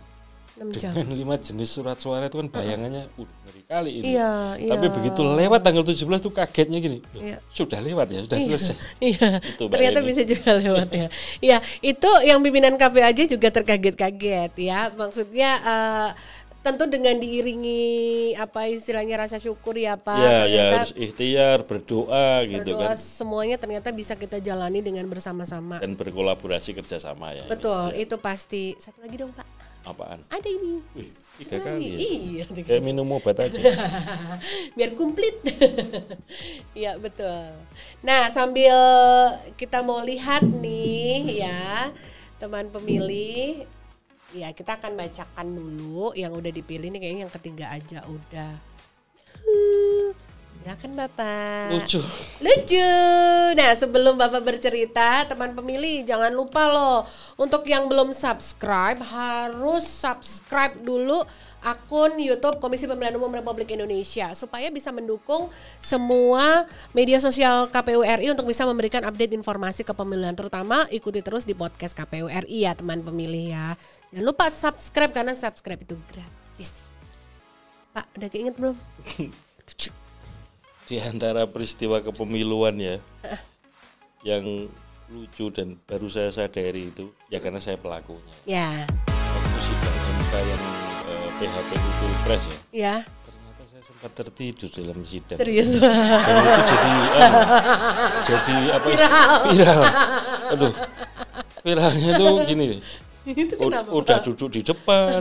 6 jam. Dengan 5 jenis surat suara itu kan bayangannya ngeri kali ini. Iya, Tapi begitu lewat tanggal 17 tuh kagetnya gini. Loh, Iya. sudah lewat ya, sudah selesai. Iya, Itu, Mbak ternyata Yeni. bisa juga lewat ya. Iya, itu yang pimpinan KPU aja juga terkaget-kaget ya. Maksudnya tentu dengan diiringi apa istilahnya rasa syukur ya Pak. Ya, Ternyata harus ikhtiar, berdoa gitu berdoa kan. semuanya ternyata bisa kita jalani dengan bersama-sama. Dan berkolaborasi kerjasama ya. Betul, Ini. itu pasti. Satu lagi dong Pak. Apaan? Ada ini. Wih, 3 kali ya. Iya, Kayak minum obat aja. biar komplit. Iya betul. Nah sambil kita mau lihat nih ya teman pemilih, ya kita akan bacakan dulu yang udah dipilih nih, kayaknya yang ketiga aja udah. Silakan Bapak. Lucu. Nah, sebelum Bapak bercerita, teman pemilih jangan lupa loh, untuk yang belum subscribe harus subscribe dulu akun YouTube Komisi Pemilihan Umum Republik Indonesia supaya bisa mendukung semua media sosial KPU RI untuk bisa memberikan update informasi kepemilihan, terutama ikuti terus di podcast KPU RI ya teman pemilih ya. Jangan lupa subscribe karena subscribe itu gratis. Pak, udah keinget belum? Di antara peristiwa kepemiluan ya yang lucu dan baru saya sadari itu ya karena saya pelakunya. Ya. Waktu sidang MK yang PHPU Pilpres ya. Ya. Ternyata saya sempat tertidur dalam sidang. Serius. Dan itu jadi apa? Viral. Aduh. Viralnya tuh gini nih. Itu kenapa, udah duduk di depan,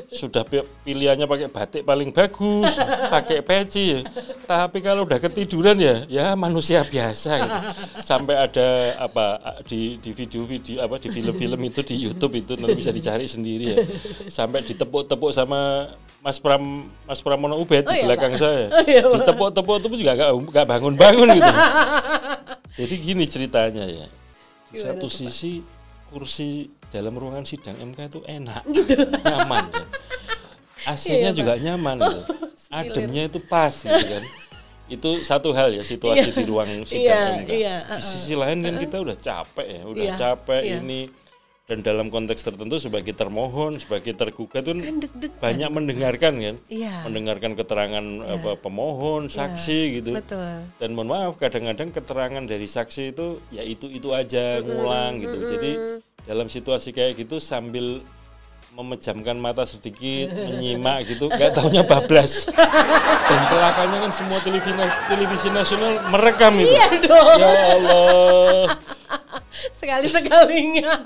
sudah pilihannya pakai batik paling bagus, pakai peci, tapi kalau udah ketiduran ya manusia biasa gitu. Sampai ada apa di video-video apa di film-film itu di YouTube itu nanti bisa dicari sendiri ya. Sampai ditepuk-tepuk sama Mas Pramono Ubed di belakang Pak. Saya. Ditepuk-tepuk itu juga enggak bangun-bangun gitu. Jadi gini ceritanya ya. Di satu sisi kursi dalam ruangan sidang MK itu enak, gitu. Nyaman kan. AC-nya juga nyaman gitu. Ademnya itu pas gitu kan. Itu satu hal ya situasi di ruang sidang MK. Di sisi lain kan kita udah capek ya, ini dan dalam konteks tertentu sebagai termohon, sebagai tergugat itu kan banyak mendengarkan kan. Mendengarkan keterangan pemohon, saksi gitu. Betul. Dan mohon maaf kadang-kadang keterangan dari saksi itu ya itu aja ngulang gitu. Jadi dalam situasi kayak gitu sambil memejamkan mata sedikit, menyimak gitu, nggak taunya bablas. Dan celakanya kan semua televisi nasional merekam itu. Iya dong. Ya Allah. Sekali-sekalinya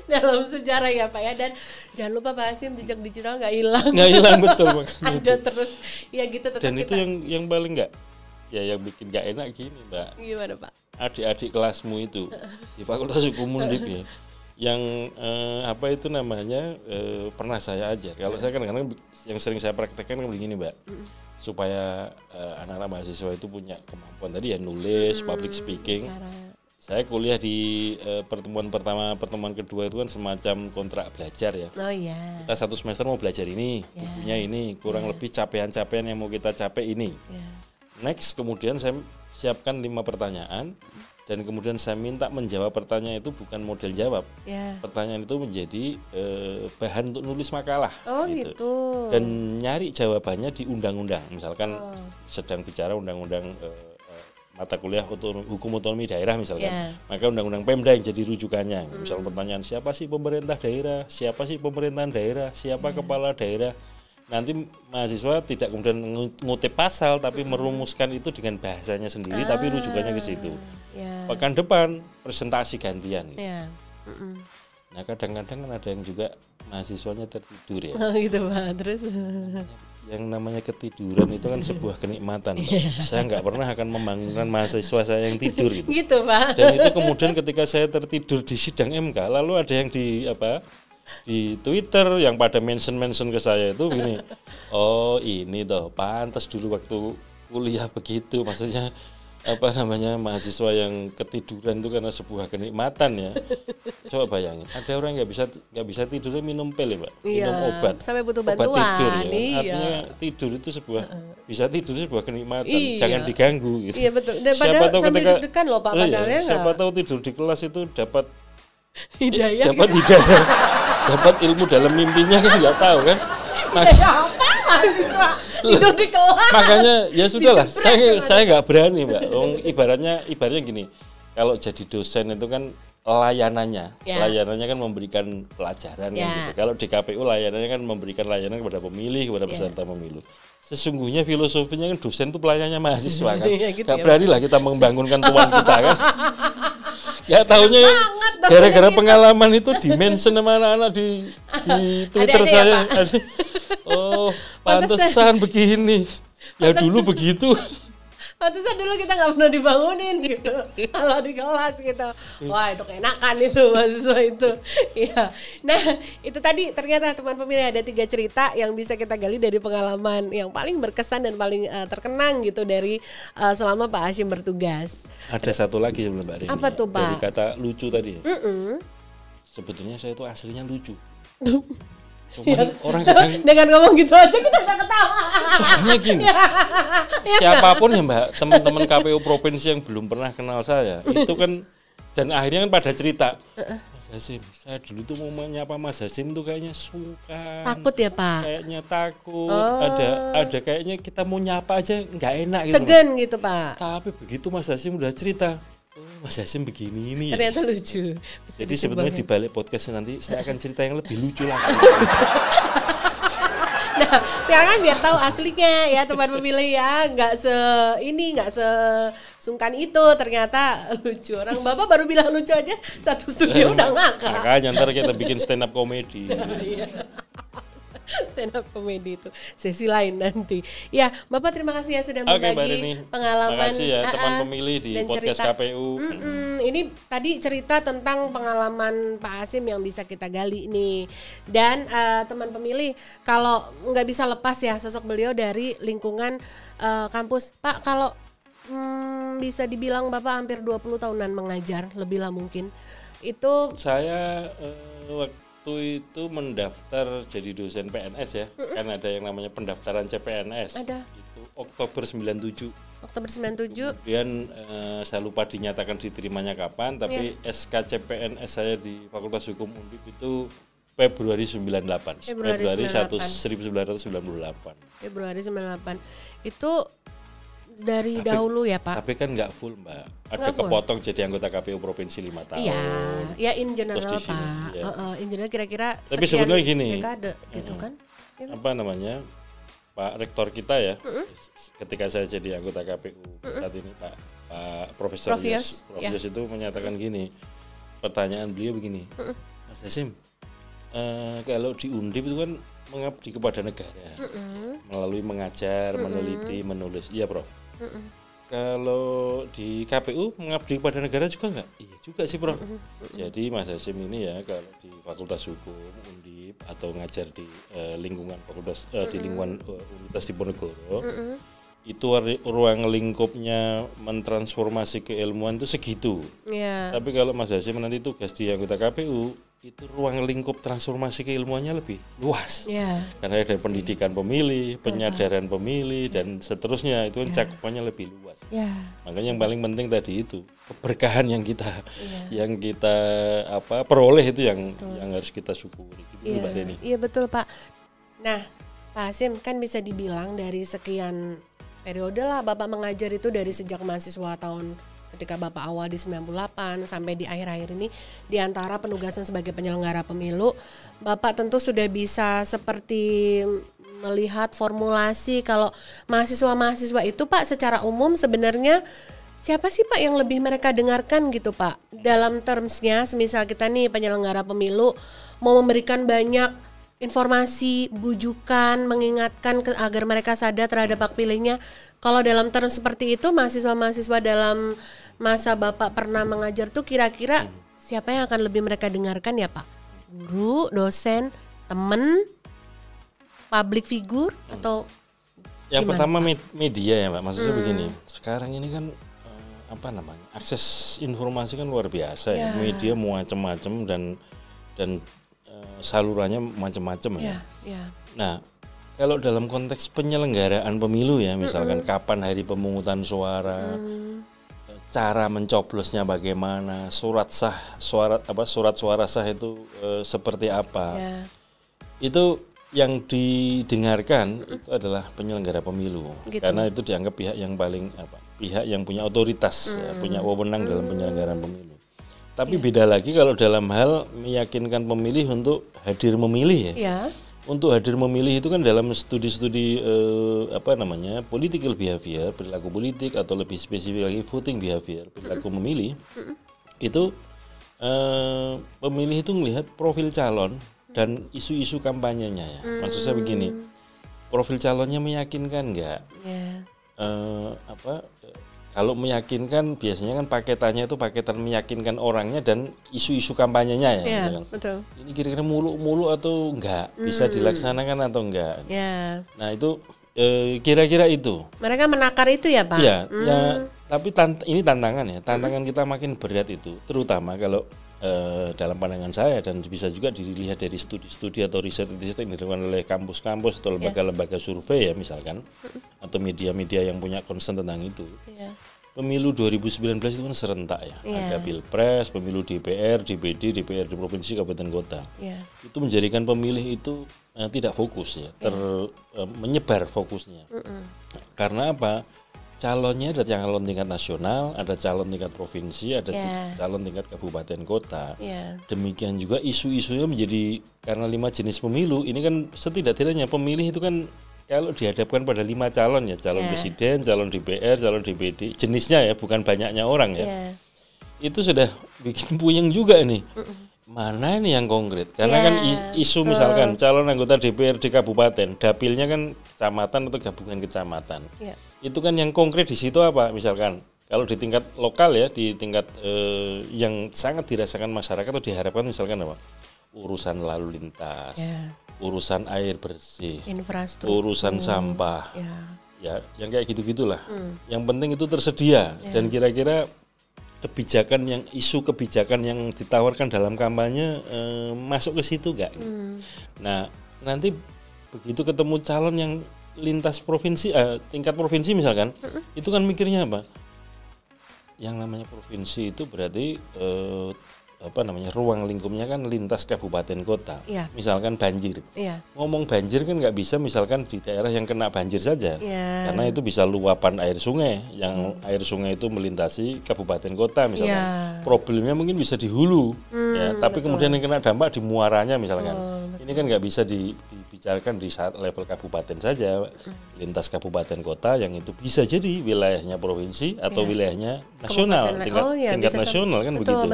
dalam sejarah ya Pak ya. Dan jangan lupa Pak Hasyim, jejak digital nggak hilang. Nggak hilang betul. Ada terus ya gitu tetap. Dan itu yang paling nggak, ya yang bikin nggak enak gini Mbak. Gimana Pak? Adik-adik kelasmu itu di Fakultas Hukum Undip ya. Yang apa itu namanya pernah saya ajar. Kalau saya kadang-kadang yang sering saya praktekkan kan begini Mbak, supaya anak-anak mahasiswa itu punya kemampuan tadi ya nulis, public speaking. Saya kuliah di pertemuan pertama, pertemuan kedua itu kan semacam kontrak belajar ya. Oh iya. Kita satu semester mau belajar ini, bukunya ini, kurang lebih capaian-capaian yang mau kita capai ini. Next kemudian saya siapkan 5 pertanyaan. Dan kemudian saya minta menjawab pertanyaan itu bukan model jawab. Pertanyaan itu menjadi bahan untuk nulis makalah. Oh gitu. Dan nyari jawabannya di undang-undang. Misalkan sedang bicara undang-undang mata kuliah hukum otonomi daerah misalkan. Maka undang-undang Pemda yang jadi rujukannya. Misal pertanyaan siapa sih pemerintah daerah, siapa sih pemerintahan daerah, siapa kepala daerah. Nanti mahasiswa tidak kemudian ngutip pasal tapi merumuskan itu dengan bahasanya sendiri tapi rujukannya ke situ. Pekan depan presentasi gantian. Nah kadang-kadang kan ada yang juga mahasiswanya tertidur ya. Oh gitu Pak, terus yang namanya ketiduran itu kan sebuah kenikmatan. Saya nggak pernah akan membangunkan mahasiswa saya yang tidur gitu. Gitu Pak. Dan itu kemudian ketika saya tertidur di sidang MK lalu ada yang di Twitter yang pada mention ke saya itu gini, oh ini toh pantas dulu waktu kuliah begitu, maksudnya apa namanya mahasiswa yang ketiduran itu karena sebuah kenikmatan ya. Coba bayangin, ada orang nggak bisa tidurnya minum pil ya Pak, minum obat sampai butuh obat bantuan. Tidur ya. Artinya tidur itu bisa tidur sebuah kenikmatan, jangan diganggu gitu. Iya betul. Dan siapa tahu sambil ketika deg-degan loh Pak padahal siapa tahu tidur di kelas itu dapat hidayah. Dapat ilmu dalam mimpinya kan nggak tahu kan. Apa mahasiswa tidur di kelas? Makanya ya sudahlah, saya nggak berani Mbak. Ibaratnya gini, kalau jadi dosen itu kan layanannya kan memberikan pelajaran kan gitu. Kalau di KPU layanannya kan memberikan layanan kepada pemilih, kepada peserta pemilu. Sesungguhnya filosofinya kan dosen itu pelayannya mahasiswa kan. Gitu gak berani lah kita membangunkan tuan kita kan. Ya tahunya gara-gara pengalaman itu di-mention sama anak-anak di Twitter saya. Oh, pantesan begini. Ya dulu begitu. Pantesan dulu kita nggak pernah dibangunin gitu kalau di kelas gitu. Wah itu keenakan itu mahasiswa itu. Iya. Nah itu tadi ternyata teman pemilih ada 3 cerita yang bisa kita gali dari pengalaman yang paling berkesan dan paling terkenang gitu dari selama Pak Hasyim bertugas. Ada satu lagi sebelum Mbak Reni. Apa tuh Pak? Dari kata lucu tadi. Sebetulnya saya itu aslinya lucu. Cuman orang kadang dengan ngomong gitu aja kita udah ketawa. soalnya gini, siapapun ya Mbak, teman-teman KPU provinsi yang belum pernah kenal saya, itu kan dan akhirnya kan pada cerita, Mas Hasyim, saya dulu tuh mau menyapa Mas Hasyim tuh kayaknya sungkan, Takut ya Pak? kayaknya takut, ada kayaknya kita mau nyapa aja nggak enak gitu. Segan gitu Pak. Tapi begitu Mas Hasyim udah cerita, Mas Hasyim begini ini ya. Ternyata lucu. Jadi sebetulnya di balik podcast nanti saya akan cerita yang lebih lucu lagi. Nah, sekarang kan biar tahu aslinya ya teman pemilih ya, nggak sesungkan itu, ternyata lucu. Orang Bapak baru bilang lucu aja satu studio udah ngakak. Makanya ntar kita bikin stand up comedy. Stand up comedy itu sesi lain nanti. Ya, Bapak terima kasih ya sudah berbagi pengalaman. Terima kasih ya teman pemilih di podcast cerita, KPU. Ini tadi cerita tentang pengalaman Pak Hasyim yang bisa kita gali nih. Dan teman pemilih kalau nggak bisa lepas ya sosok beliau dari lingkungan kampus. Pak, kalau bisa dibilang Bapak hampir 20 tahunan mengajar, lebih lah mungkin. Itu saya waktu itu mendaftar jadi dosen PNS ya, kan ada yang namanya pendaftaran CPNS. Ada. Itu Oktober 97. Oktober 97. Kemudian saya lupa dinyatakan diterimanya kapan, tapi SK CPNS saya di Fakultas Hukum Undip itu Februari 98. Februari 1998. Februari 98. Itu dari dahulu ya Pak? Tapi kan nggak full Mbak, ada kepotong jadi anggota KPU Provinsi 5 tahun. Iya, ya in general Pak. Ya. In general kira-kira tapi sebetulnya gini, dekade gitu kan? Apa namanya, Pak Rektor kita ya, ketika saya jadi anggota KPU saat ini Pak Profesor Yos itu menyatakan gini, pertanyaan beliau begini, Mas Hasyim, kalau di Undip itu kan mengabdi kepada negara melalui mengajar, meneliti, menulis, iya Prof. Kalau di KPU mengabdi kepada negara juga enggak? Iya juga sih Prof. Jadi Mas Hasyim ini ya kalau di Fakultas Hukum Undip atau ngajar di lingkungan fakultas di lingkungan Universitas Diponegoro, itu ruang lingkupnya mentransformasi keilmuan itu segitu. Yeah. Tapi kalau Mas Hasyim nanti tugas di anggota KPU, itu ruang lingkup transformasi keilmuannya lebih luas. Yeah. Karena ada pendidikan pemilih, penyadaran pemilih dan seterusnya, itu kan cakupannya lebih luas. Yeah. Makanya yang paling penting tadi itu keberkahan yang kita peroleh itu yang harus kita syukuri. Gitu Mbak Reni. Iya betul Pak. Nah, Pak Hasyim kan bisa dibilang dari sekian periode lah Bapak mengajar itu dari sejak mahasiswa tahun ketika Bapak awal di 98 sampai di akhir-akhir ini di antara penugasan sebagai penyelenggara pemilu, Bapak tentu sudah bisa seperti melihat formulasi kalau mahasiswa-mahasiswa itu Pak secara umum sebenarnya siapa sih Pak yang lebih mereka dengarkan gitu Pak? Dalam termsnya, semisal kita nih penyelenggara pemilu mau memberikan banyak informasi, bujukan, mengingatkan agar mereka sadar terhadap hak pilihnya. Kalau dalam term seperti itu, mahasiswa-mahasiswa dalam masa Bapak pernah mengajar tuh kira-kira siapa yang akan lebih mereka dengarkan ya Pak? Guru, dosen, teman, public figure atau yang gimana, pertama Pak? Media ya Pak. Maksudnya begini, sekarang ini kan akses informasi kan luar biasa ya. Media macam-macam dan salurannya macam-macam ya. Nah, kalau dalam konteks penyelenggaraan pemilu ya, misalkan kapan hari pemungutan suara, cara mencoblosnya bagaimana, surat suara sah itu seperti apa. Itu yang didengarkan itu adalah penyelenggara pemilu. Gitu. Karena itu dianggap pihak yang paling pihak yang punya otoritas, punya wewenang dalam penyelenggaraan pemilu. Tapi beda lagi kalau dalam hal meyakinkan pemilih untuk hadir memilih ya. Untuk hadir memilih itu kan dalam studi-studi political behavior, perilaku politik, atau lebih spesifik lagi voting behavior, perilaku memilih. Itu pemilih itu melihat profil calon dan isu-isu kampanyenya ya. Maksud saya begini, profil calonnya meyakinkan enggak? Kalau meyakinkan biasanya kan paketannya itu paketan meyakinkan orangnya dan isu-isu kampanyenya ya. Iya, Kan? betul. Ini kira-kira mulu-mulu atau enggak, bisa dilaksanakan atau enggak. Ya. Nah itu kira-kira itu. Mereka menakar itu ya Pak? Iya, ya, tapi ini tantangan ya. Tantangan kita makin berat itu, terutama kalau dalam pandangan saya dan bisa juga dilihat dari studi-studi atau riset yang dilakukan oleh kampus-kampus atau lembaga-lembaga survei ya misalkan, atau media-media yang punya concern tentang itu. Pemilu 2019 itu kan serentak ya, ada pilpres, pemilu DPR, DPD, DPRD provinsi, kabupaten kota. Itu menjadikan pemilih itu tidak fokus ya, menyebar fokusnya. Karena apa? Calonnya ada calon tingkat nasional, ada calon tingkat provinsi, ada calon tingkat kabupaten kota. Demikian juga isu-isunya menjadi, karena 5 jenis pemilu, ini kan setidak-tidaknya pemilih itu kan kalau dihadapkan pada 5 calon ya, calon presiden, calon DPR, calon DPD, jenisnya ya, bukan banyaknya orang ya. Itu sudah bikin puyeng juga nih. Mana ini yang konkret? Karena kan isu misalkan calon anggota DPRD kabupaten, dapilnya kan kecamatan atau gabungan kecamatan. Itu kan yang konkret di situ apa? Misalkan kalau di tingkat lokal ya, di tingkat yang sangat dirasakan masyarakat atau diharapkan misalkan apa? Urusan lalu lintas, urusan air bersih, infrastruktur, urusan sampah. Ya, yang kayak gitu-gitulah. Yang penting itu tersedia dan kira-kira isu kebijakan yang ditawarkan dalam kampanye masuk ke situ enggak? Nah, nanti begitu ketemu calon yang lintas provinsi, tingkat provinsi misalkan, itu kan mikirnya apa? Yang namanya provinsi itu berarti ruang lingkupnya kan lintas kabupaten kota. Misalkan banjir. Ngomong banjir kan nggak bisa misalkan di daerah yang kena banjir saja. Karena itu bisa luapan air sungai, yang air sungai itu melintasi kabupaten kota misalkan. Problemnya mungkin bisa di hulu, tapi kemudian yang kena dampak di muaranya misalkan. Ini kan nggak bisa dibicarakan di saat level kabupaten saja, lintas kabupaten kota yang itu bisa jadi wilayahnya provinsi atau wilayahnya nasional, tingkat nasional kan begitu.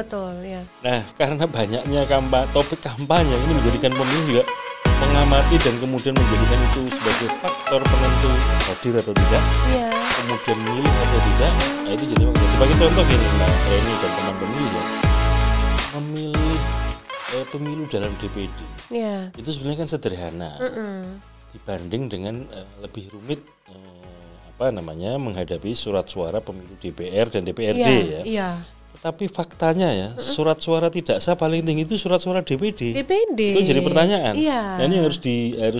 Nah, karena banyaknya topik kampanye ini menjadikan pemilih juga mengamati dan kemudian menjadikan itu sebagai faktor penentu hadir atau tidak, kemudian milih atau tidak. Nah itu jadi sebagai contoh gini Mbak Reni dan teman pemilih ya, memilih pemilu dalam DPD itu sebenarnya kan sederhana dibanding dengan lebih rumit menghadapi surat suara pemilu DPR dan DPRD ya. Tapi faktanya ya, surat suara tidak sah paling tinggi itu surat suara DPD. Itu jadi pertanyaan. Nah, ini harus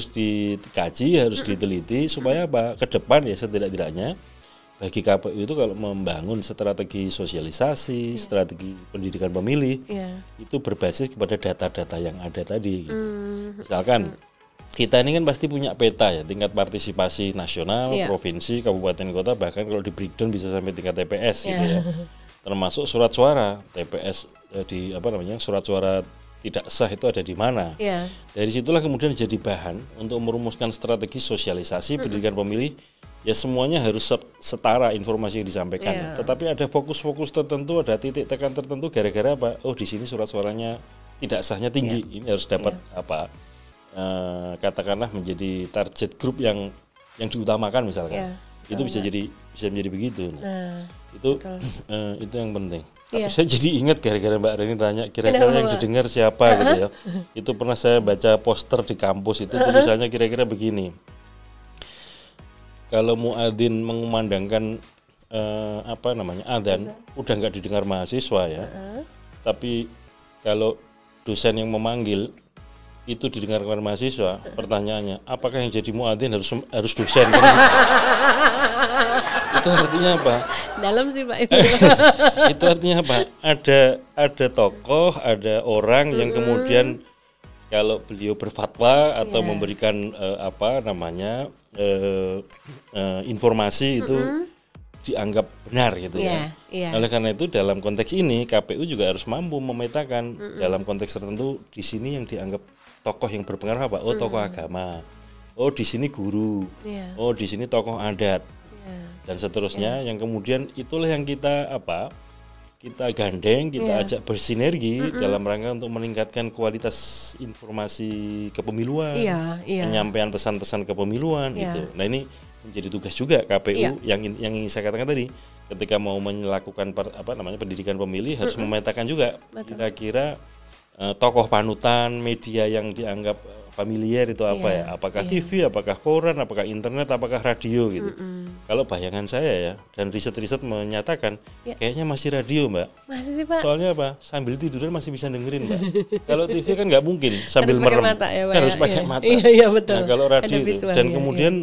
dikaji, harus diteliti supaya apa? Ke depan ya setidak-tidaknya bagi KPU itu kalau membangun strategi sosialisasi, strategi pendidikan pemilih, itu berbasis kepada data-data yang ada tadi. Gitu. Misalkan kita ini kan pasti punya peta ya, tingkat partisipasi nasional, provinsi, kabupaten, kota, bahkan kalau di breakdown bisa sampai tingkat TPS gitu ya. Termasuk surat suara TPS surat suara tidak sah itu ada di mana. Dari situlah kemudian jadi bahan untuk merumuskan strategi sosialisasi pendidikan pemilih. Ya semuanya harus setara informasi yang disampaikan. Tetapi ada fokus-fokus tertentu, ada titik tekan tertentu gara-gara apa? Oh di sini surat suaranya tidak sahnya tinggi. Ini harus dapat katakanlah menjadi target grup yang diutamakan misalkan. Itu bisa menjadi begitu. Itu yang penting. Tapi saya jadi ingat gara-gara Mbak Reni tanya kira-kira yang didengar siapa gitu ya. Itu pernah saya baca poster di kampus itu tulisannya kira-kira begini. Kalau muadzin mengumandangkan adzan udah nggak didengar mahasiswa ya. Tapi kalau dosen yang memanggil itu didengar oleh mahasiswa, pertanyaannya apakah yang jadi muadzin harus dosen kan? Itu artinya apa? Dalam sih Pak. Itu artinya apa? Ada tokoh, ada orang yang kemudian kalau beliau berfatwa atau memberikan informasi itu dianggap benar gitu ya. Oleh karena itu dalam konteks ini KPU juga harus mampu memetakan dalam konteks tertentu di sini yang dianggap tokoh yang berpengaruh apa? Oh tokoh agama. Oh di sini guru. Oh di sini tokoh adat. Dan seterusnya yang kemudian itulah yang kita gandeng, kita ajak bersinergi dalam rangka untuk meningkatkan kualitas informasi kepemiluan, penyampaian pesan-pesan kepemiluan itu. Nah ini menjadi tugas juga KPU yang ingin saya katakan tadi, ketika mau melakukan pendidikan pemilih harus memetakan juga kira-kira tokoh panutan media yang dianggap familiar itu apa ya, apakah TV, apakah koran, apakah internet, apakah radio gitu. Kalau bayangan saya ya, dan riset-riset menyatakan kayaknya masih radio, Mbak. Masih sih, Pak. Soalnya apa? Sambil tiduran masih bisa dengerin, Mbak. Kalau TV kan nggak mungkin sambil harus merem. mata, ya, Pak, harus pakai mata. Iya, betul. Nah, kalau radio ada itu. Dan kemudian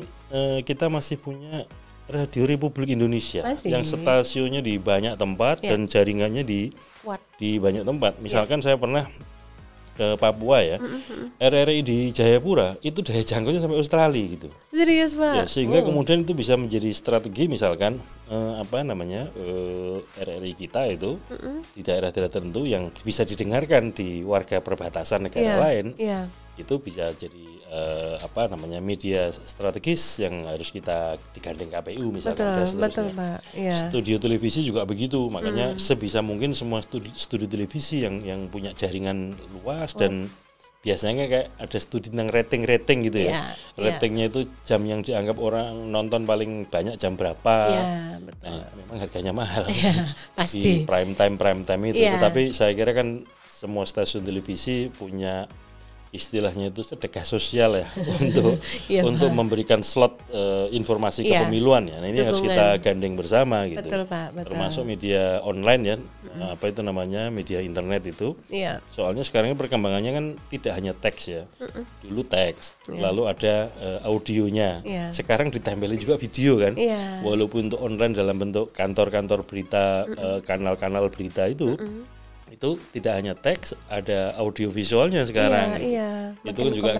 kita masih punya Radio Republik Indonesia yang stasiunnya di banyak tempat dan jaringannya di banyak tempat. Misalkan saya pernah ke Papua ya, RRI di Jayapura itu daya jangkaunya sampai Australia gitu. Serius, Pak? Ya, sehingga kemudian itu bisa menjadi strategi, misalkan RRI kita itu di daerah-daerah tertentu yang bisa didengarkan di warga perbatasan negara lain, itu bisa jadi media strategis yang harus kita digandeng KPU misalkan. Betul, Pak. Studio televisi juga begitu, makanya sebisa mungkin semua studio televisi yang punya jaringan luas dan biasanya kayak ada studi tentang rating gitu ya. Ratingnya itu jam yang dianggap orang nonton paling banyak jam berapa. Betul. Nah, memang harganya mahal pasti. Di prime time itu. Tetapi saya kira kan semua stasiun televisi punya istilahnya itu sedekah sosial ya untuk memberikan slot informasi kepemiluan ya. Nah, ini harus kita gandeng bersama gitu. Betul, Pak, betul. Termasuk media online ya, media internet itu. Soalnya sekarang ini perkembangannya kan tidak hanya teks ya. Dulu teks, lalu ada audionya. Sekarang ditempelin juga video kan. Walaupun untuk online dalam bentuk kantor-kantor berita, kanal-kanal berita itu tidak hanya teks, ada audio visualnya sekarang. Itu kan juga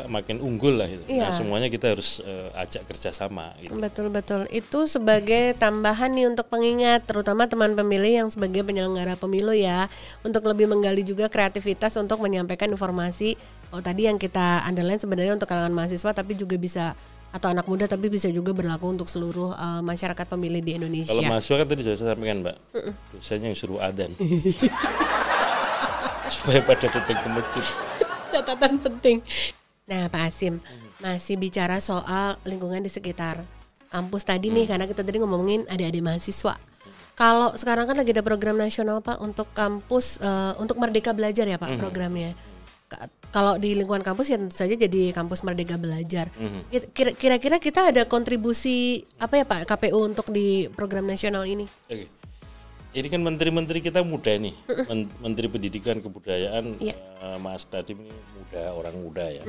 makin unggul lah itu. Nah, semuanya kita harus ajak kerjasama. Gitu. Betul. Itu sebagai tambahan nih untuk pengingat, terutama teman pemilih yang sebagai penyelenggara pemilu ya, untuk lebih menggali juga kreativitas untuk menyampaikan informasi. Tadi yang kita underline sebenarnya untuk kalangan mahasiswa, tapi juga bisa atau anak muda, tapi bisa juga berlaku untuk seluruh masyarakat pemilih di Indonesia. Kalau mahasiswa kan tadi sudah saya sampaikan, Mbak, dosennya yang suruh adzan supaya pada datang ke masjid. Catatan penting. Nah, Pak Hasyim, masih bicara soal lingkungan di sekitar kampus tadi nih, karena kita tadi ngomongin adik-adik mahasiswa. Kalau sekarang kan lagi ada program nasional, Pak, untuk kampus untuk Merdeka Belajar ya, Pak, programnya. Kalau di lingkungan kampus ya tentu saja jadi kampus Merdeka Belajar. Kira-kira kita ada kontribusi apa ya, Pak, KPU untuk di program nasional ini? Oke. Ini kan menteri-menteri kita muda nih, Menteri Pendidikan Kebudayaan, Mas Nadiem ini orang muda ya.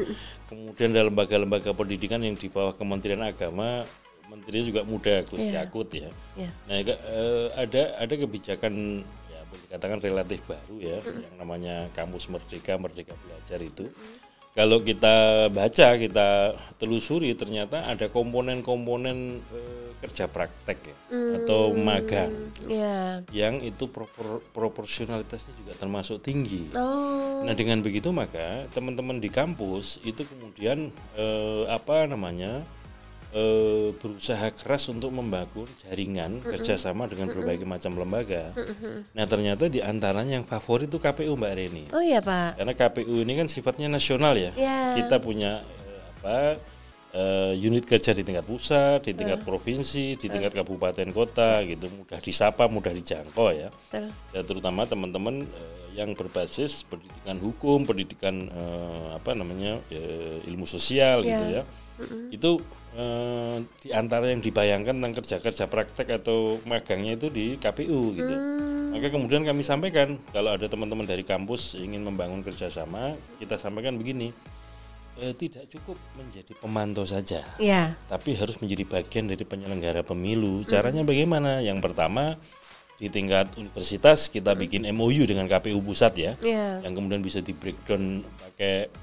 Kemudian dalam lembaga-lembaga pendidikan yang di bawah Kementerian Agama, menterinya juga muda, Gus Yakut ya. Nah, ada kebijakan dikatakan relatif baru ya, yang namanya Kampus Merdeka Belajar itu. Kalau kita baca, kita telusuri, ternyata ada komponen-komponen kerja praktek ya, atau magang, yang itu proporsionalitasnya juga termasuk tinggi. Nah, dengan begitu maka teman-teman di kampus itu kemudian berusaha keras untuk membangun jaringan kerjasama dengan berbagai macam lembaga. Nah, ternyata di antaranya yang favorit itu KPU, Mbak Reni. Oh iya, Pak. Karena KPU ini kan sifatnya nasional ya. Kita punya unit kerja di tingkat pusat, di tingkat provinsi, di tingkat kabupaten kota gitu, mudah disapa, mudah dijangkau ya. Dan terutama teman-teman yang berbasis pendidikan hukum, pendidikan ilmu sosial gitu ya. Itu di antara yang dibayangkan tentang kerja-kerja praktek atau magangnya itu di KPU gitu. Maka kemudian kami sampaikan, kalau ada teman-teman dari kampus ingin membangun kerjasama, kita sampaikan begini, tidak cukup menjadi pemantau saja, tapi harus menjadi bagian dari penyelenggara pemilu. Caranya bagaimana? Yang pertama, di tingkat universitas kita bikin MOU dengan KPU pusat ya, yang kemudian bisa di breakdown pakai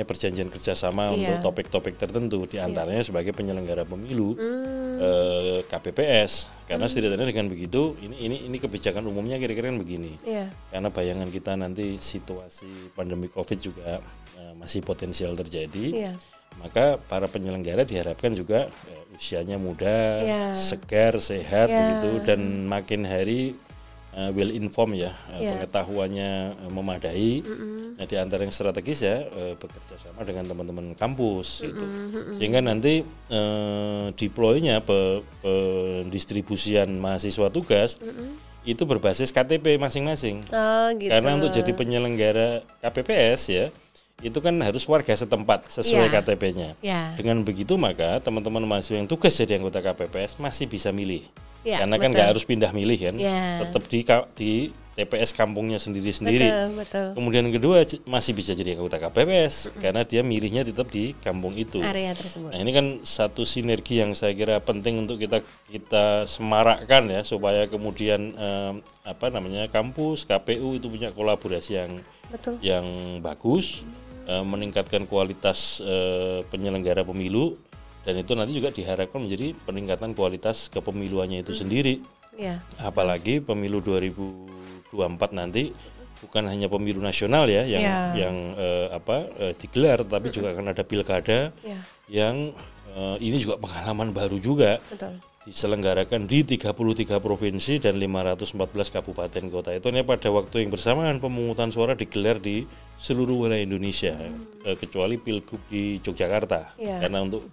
perjanjian kerjasama untuk topik-topik tertentu, diantaranya sebagai penyelenggara pemilu KPPS, karena setidaknya dengan begitu ini kebijakan umumnya kira-kira kan begini, karena bayangan kita nanti situasi pandemi COVID juga masih potensial terjadi, maka para penyelenggara diharapkan juga usianya muda, segar, sehat begitu, dan makin hari well informed ya, pengetahuannya memadai, Nah, di antara yang strategis ya bekerja sama dengan teman-teman kampus gitu. Sehingga nanti deploy-nya pendistribusian mahasiswa tugas itu berbasis KTP masing-masing. Gitu. Karena untuk jadi penyelenggara KPPS ya itu kan harus warga setempat sesuai KTP-nya. Dengan begitu maka teman-teman mahasiswa yang tugas jadi anggota KPPS masih bisa milih. Karena kan nggak harus pindah milih kan, tetap di TPS kampungnya sendiri-sendiri. Betul. Kemudian kedua masih bisa jadi anggota KPPS karena dia milihnya tetap di kampung itu. Area tersebut. Nah ini kan satu sinergi yang saya kira penting untuk kita semarakkan ya supaya kemudian kampus KPU itu punya kolaborasi yang bagus. Meningkatkan kualitas penyelenggara pemilu dan itu nanti juga diharapkan menjadi peningkatan kualitas kepemiluannya itu sendiri. Apalagi pemilu 2024 nanti bukan hanya pemilu nasional ya yang digelar, tapi juga akan ada pilkada yang ini juga pengalaman baru juga. Diselenggarakan di 33 provinsi dan 514 kabupaten kota. Itu pada waktu yang bersamaan pemungutan suara digelar di seluruh wilayah Indonesia, kecuali Pilgub di Yogyakarta. Karena untuk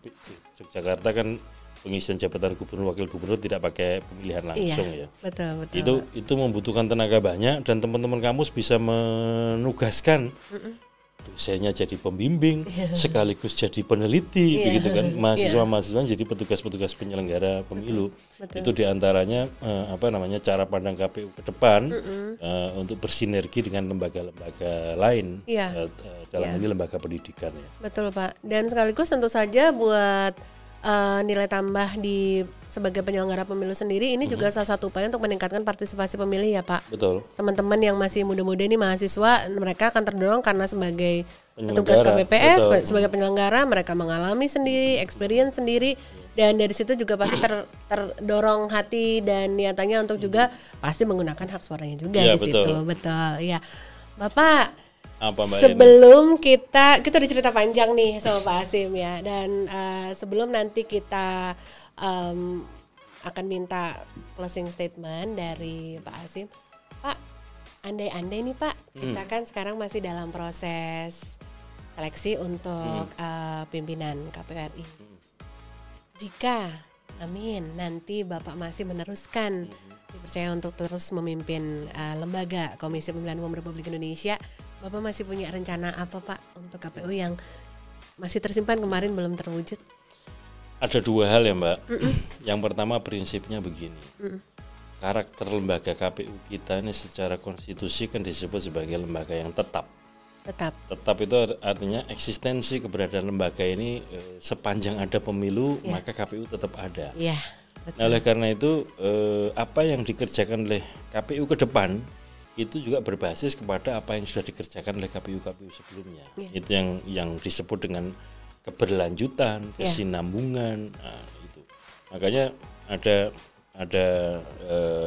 Yogyakarta kan pengisian jabatan gubernur wakil gubernur tidak pakai pemilihan langsung ya. Betul. Itu membutuhkan tenaga banyak dan teman-teman kampus bisa menugaskan dosennya jadi pembimbing, sekaligus jadi peneliti, begitu kan, mahasiswa-mahasiswa jadi petugas-petugas penyelenggara pemilu. Itu diantaranya cara pandang KPU ke depan untuk bersinergi dengan lembaga-lembaga lain dalam ini lembaga pendidikan ya. Betul Pak. Dan sekaligus tentu saja buat nilai tambah sebagai penyelenggara pemilu sendiri ini juga salah satu upaya untuk meningkatkan partisipasi pemilih ya Pak. Betul. Teman-teman yang masih muda-muda ini mahasiswa, mereka akan terdorong karena sebagai petugas KPPS, sebagai penyelenggara mereka mengalami sendiri, experience sendiri, dan dari situ juga pasti terdorong hati dan niatannya untuk juga pasti menggunakan hak suaranya juga di situ. Betul. Ya. Bapak, sebelum kita udah cerita panjang nih sama Pak Hasyim ya, dan sebelum nanti kita akan minta closing statement dari Pak Hasyim, Pak, andai-andai nih Pak, kita kan sekarang masih dalam proses seleksi untuk pimpinan KPU RI. Jika, amin, nanti Bapak masih meneruskan dipercaya untuk terus memimpin lembaga Komisi Pemilihan Umum Republik Indonesia, Bapak masih punya rencana apa Pak untuk KPU yang masih tersimpan kemarin belum terwujud? Ada dua hal ya Mbak. Yang pertama prinsipnya begini. Karakter lembaga KPU kita ini secara konstitusi kan disebut sebagai lembaga yang tetap. Tetap itu artinya eksistensi keberadaan lembaga ini sepanjang ada pemilu maka KPU tetap ada. Nah, oleh karena itu apa yang dikerjakan oleh KPU ke depan itu juga berbasis kepada apa yang sudah dikerjakan oleh KPU-KPU sebelumnya. Itu yang disebut dengan keberlanjutan, kesinambungan. Nah, itu. Makanya ada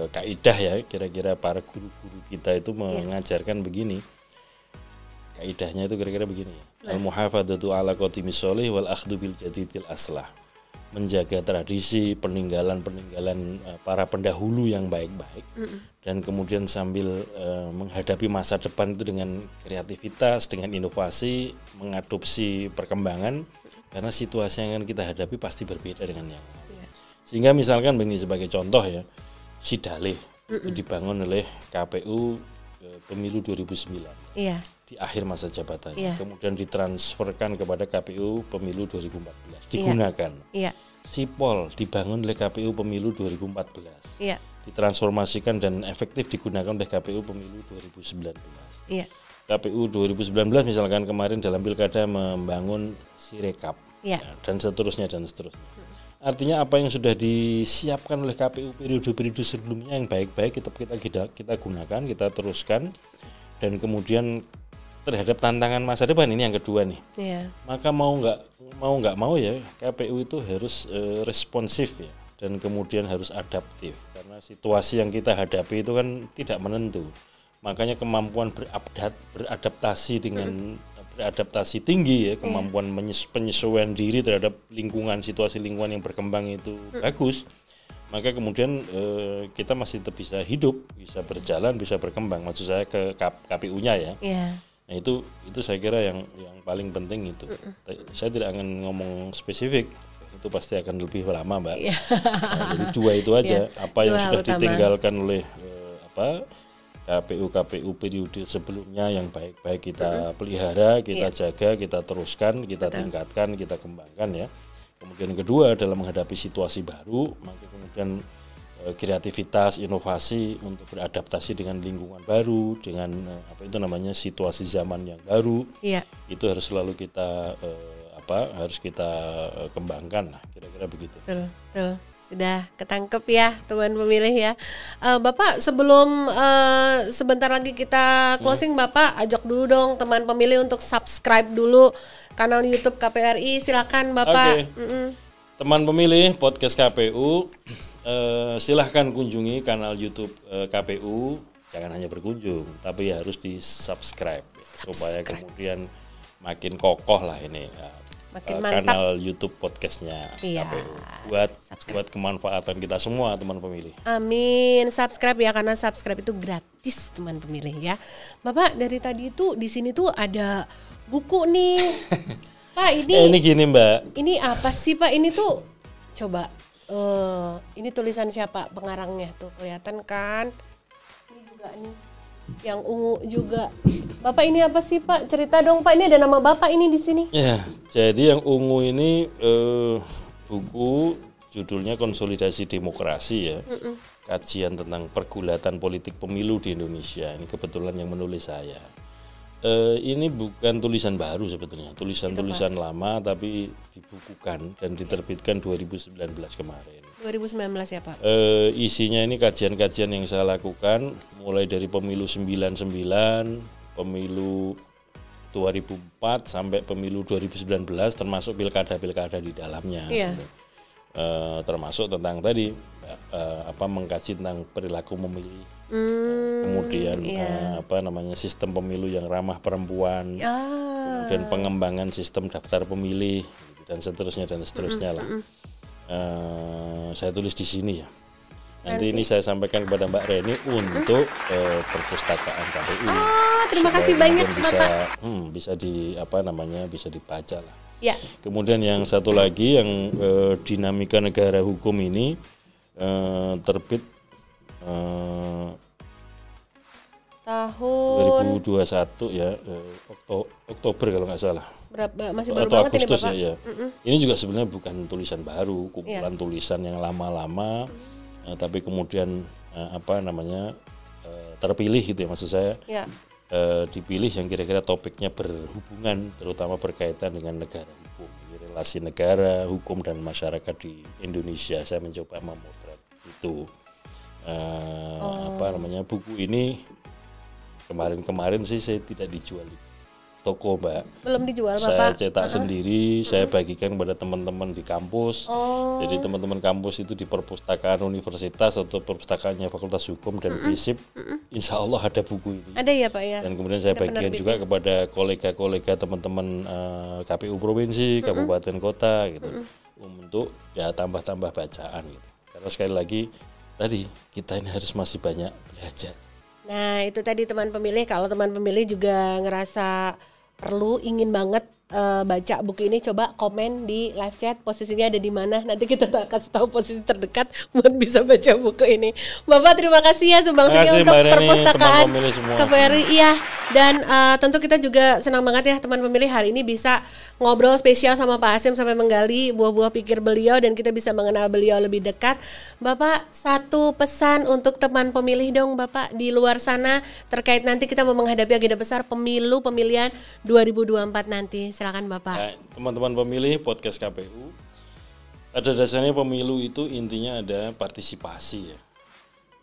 kaidah ya, kira-kira para guru-guru kita itu mengajarkan begini. Kaidahnya itu kira-kira begini ya. Al-muhafadzatu ala qadimis sholih wal akhdhu bil jadidil aslah. Menjaga tradisi, peninggalan para pendahulu yang baik-baik, dan kemudian sambil menghadapi masa depan itu dengan kreativitas, dengan inovasi, mengadopsi perkembangan, karena situasi yang akan kita hadapi pasti berbeda dengan yang lain. Sehingga misalkan begini sebagai contoh ya, Sidalih itu dibangun oleh KPU pemilu 2009 di akhir masa jabatannya, kemudian ditransferkan kepada KPU pemilu 2014 digunakan. Sipol dibangun oleh KPU pemilu 2014 ditransformasikan dan efektif digunakan oleh KPU pemilu 2019. KPU 2019 misalkan kemarin dalam pilkada membangun Sirekap dan seterusnya. Artinya apa yang sudah disiapkan oleh KPU periode-periode sebelumnya yang baik-baik kita gunakan, kita teruskan, dan kemudian terhadap tantangan masa depan ini yang kedua nih. Maka mau nggak mau ya KPU itu harus responsif ya, dan kemudian harus adaptif karena situasi yang kita hadapi itu kan tidak menentu. Makanya kemampuan beradaptasi tinggi ya, kemampuan penyesuaian diri terhadap situasi lingkungan yang berkembang itu bagus. Maka kemudian kita masih tetap bisa hidup, bisa berjalan, bisa berkembang. Maksud saya ke KPU-nya ya. Nah itu saya kira yang paling penting itu. Saya tidak akan ngomong spesifik, itu pasti akan lebih lama Mbak. Nah, jadi 2 itu aja, apa yang sudah ditinggalkan oleh KPU periode sebelumnya yang baik-baik kita pelihara, kita jaga, kita teruskan, kita tingkatkan, kita kembangkan ya. Kemudian kedua dalam menghadapi situasi baru, maka kemudian kreativitas, inovasi untuk beradaptasi dengan lingkungan baru, dengan situasi zaman yang baru, itu harus selalu kita kembangkan, kira-kira begitu. Betul. Sudah ketangkep ya teman pemilih ya. Bapak sebelum sebentar lagi kita closing, Bapak ajak dulu dong teman pemilih untuk subscribe dulu kanal YouTube KPRI. Silakan Bapak. Teman pemilih podcast KPU. Silahkan kunjungi kanal YouTube KPU, jangan hanya berkunjung, tapi harus di-subscribe supaya kemudian makin kokoh lah ini kanal YouTube podcastnya KPU buat kemanfaatan kita semua teman pemilih. Amin, subscribe ya, karena subscribe itu gratis teman pemilih ya. Bapak dari tadi itu di sini tuh ada buku nih, Pak ini gini Mbak. Ini apa sih Pak? Ini tuh coba. Ini tulisan siapa pengarangnya tuh, kelihatan kan? Ini juga nih, yang ungu juga. Bapak ini apa sih Pak? Cerita dong Pak. Ini ada nama Bapak ini di sini. Ya, jadi yang ungu ini buku judulnya Konsolidasi Demokrasi ya. Kajian tentang pergulatan politik pemilu di Indonesia. Ini kebetulan yang menulis saya. Ini bukan tulisan baru sebetulnya, tulisan lama tapi dibukukan dan diterbitkan 2019 kemarin. 2019 ya Pak? Isinya ini kajian-kajian yang saya lakukan mulai dari pemilu 99, pemilu 2004 sampai pemilu 2019 termasuk pilkada-pilkada di dalamnya. Gitu. Termasuk tentang tadi mengkaji tentang perilaku memilih. Kemudian sistem pemilu yang ramah perempuan, kemudian pengembangan sistem daftar pemilih dan seterusnya lah. Saya tulis di sini ya. Nanti ini saya sampaikan kepada Mbak Reni untuk perpustakaan KPU. Terima kasih banyak Bapak. Bisa bisa dibaca lah. Ya. Kemudian yang satu lagi yang dinamika negara hukum ini terbit tahun 2021 ya, Oktober kalau nggak salah. Masih baru atau banget Agustus ini Bapak. Ya. Ini juga sebenarnya bukan tulisan baru, kumpulan tulisan yang lama-lama, tapi kemudian terpilih gitu ya maksud saya. Dipilih yang kira-kira topiknya berhubungan, terutama berkaitan dengan negara hukum, relasi negara, hukum dan masyarakat di Indonesia. Saya mencoba memotret itu. Buku ini kemarin sih saya tidak dijual di toko Mbak. Belum dijual Saya Bapak? cetak sendiri, saya bagikan kepada teman-teman di kampus. Jadi teman-teman kampus itu di perpustakaan universitas atau perpustakaannya Fakultas Hukum dan FISIP, insya Allah ada buku ini. Ada ya Pak ya? Dan kemudian saya bagikan juga kepada kolega-kolega teman-teman KPU provinsi, kabupaten kota gitu, untuk ya tambah-tambah bacaan gitu. Karena sekali lagi tadi kita ini harus masih banyak belajar. Nah itu tadi teman pemilih, kalau teman pemilih juga ngerasa perlu, ingin banget baca buku ini, coba komen di live chat posisinya ada di mana, nanti kita kasih tahu posisi terdekat buat bisa baca buku ini. Bapak terima kasih ya sumbangsihnya untuk perpustakaan KPRI ya. Dan tentu kita juga senang banget ya teman pemilih hari ini bisa ngobrol spesial sama Pak Hasyim sampai menggali buah-buah pikir beliau dan kita bisa mengenal beliau lebih dekat. Bapak, satu pesan untuk teman pemilih dong Bapak di luar sana terkait nanti kita mau menghadapi agenda besar pemilihan 2024 nanti. Silakan Bapak. Ya, teman-teman pemilih podcast KPU, pada dasarnya pemilu itu intinya ada partisipasi ya.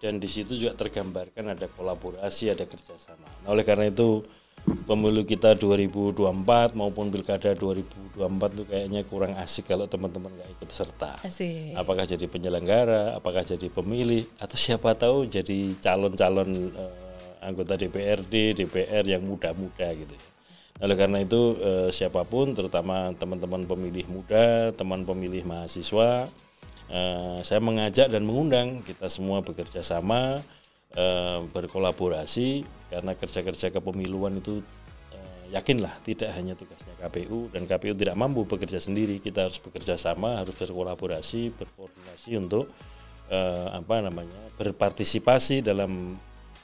Dan di situ juga tergambarkan ada kolaborasi, ada kerjasama. Nah, oleh karena itu pemilu kita 2024 maupun pilkada 2024 itu kayaknya kurang asik kalau teman-teman nggak ikut serta. Asik. Apakah jadi penyelenggara, apakah jadi pemilih, atau siapa tahu jadi calon-calon anggota DPRD, DPR yang muda-muda gitu ya. Oleh karena itu siapapun, terutama teman-teman pemilih muda, teman pemilih mahasiswa, saya mengajak dan mengundang kita semua bekerja sama, berkolaborasi, karena kerja-kerja kepemiluan itu yakinlah tidak hanya tugasnya KPU, dan KPU tidak mampu bekerja sendiri. Kita harus bekerja sama, harus berkolaborasi, berkoordinasi untuk berpartisipasi dalam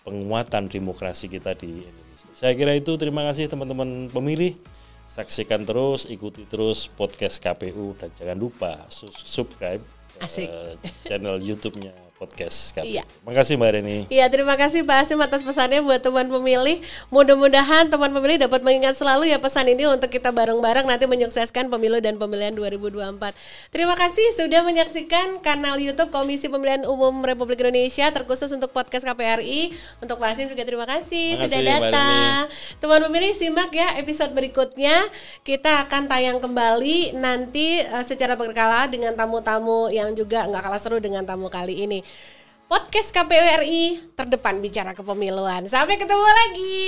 penguatan demokrasi kita di Indonesia. Saya kira itu. Terima kasih teman-teman pemilih. Saksikan terus, ikuti terus podcast KPU, dan jangan lupa subscribe channel YouTube-nya podcast KPU. Iya. Terima kasih Mbak Reni. Iya, terima kasih Pak Hasyim atas pesannya buat teman pemilih. Mudah-mudahan teman pemilih dapat mengingat selalu ya pesan ini untuk kita bareng-bareng nanti menyukseskan pemilu dan pemilihan 2024. Terima kasih sudah menyaksikan kanal YouTube Komisi Pemilihan Umum Republik Indonesia terkhusus untuk podcast KPRI. Untuk Pak Hasyim juga terima kasih sudah datang. Teman pemilih simak ya episode berikutnya. Kita akan tayang kembali nanti secara berkala dengan tamu-tamu yang juga nggak kalah seru dengan tamu kali ini. Podcast KPU RI terdepan bicara kepemiluan. Sampai ketemu lagi.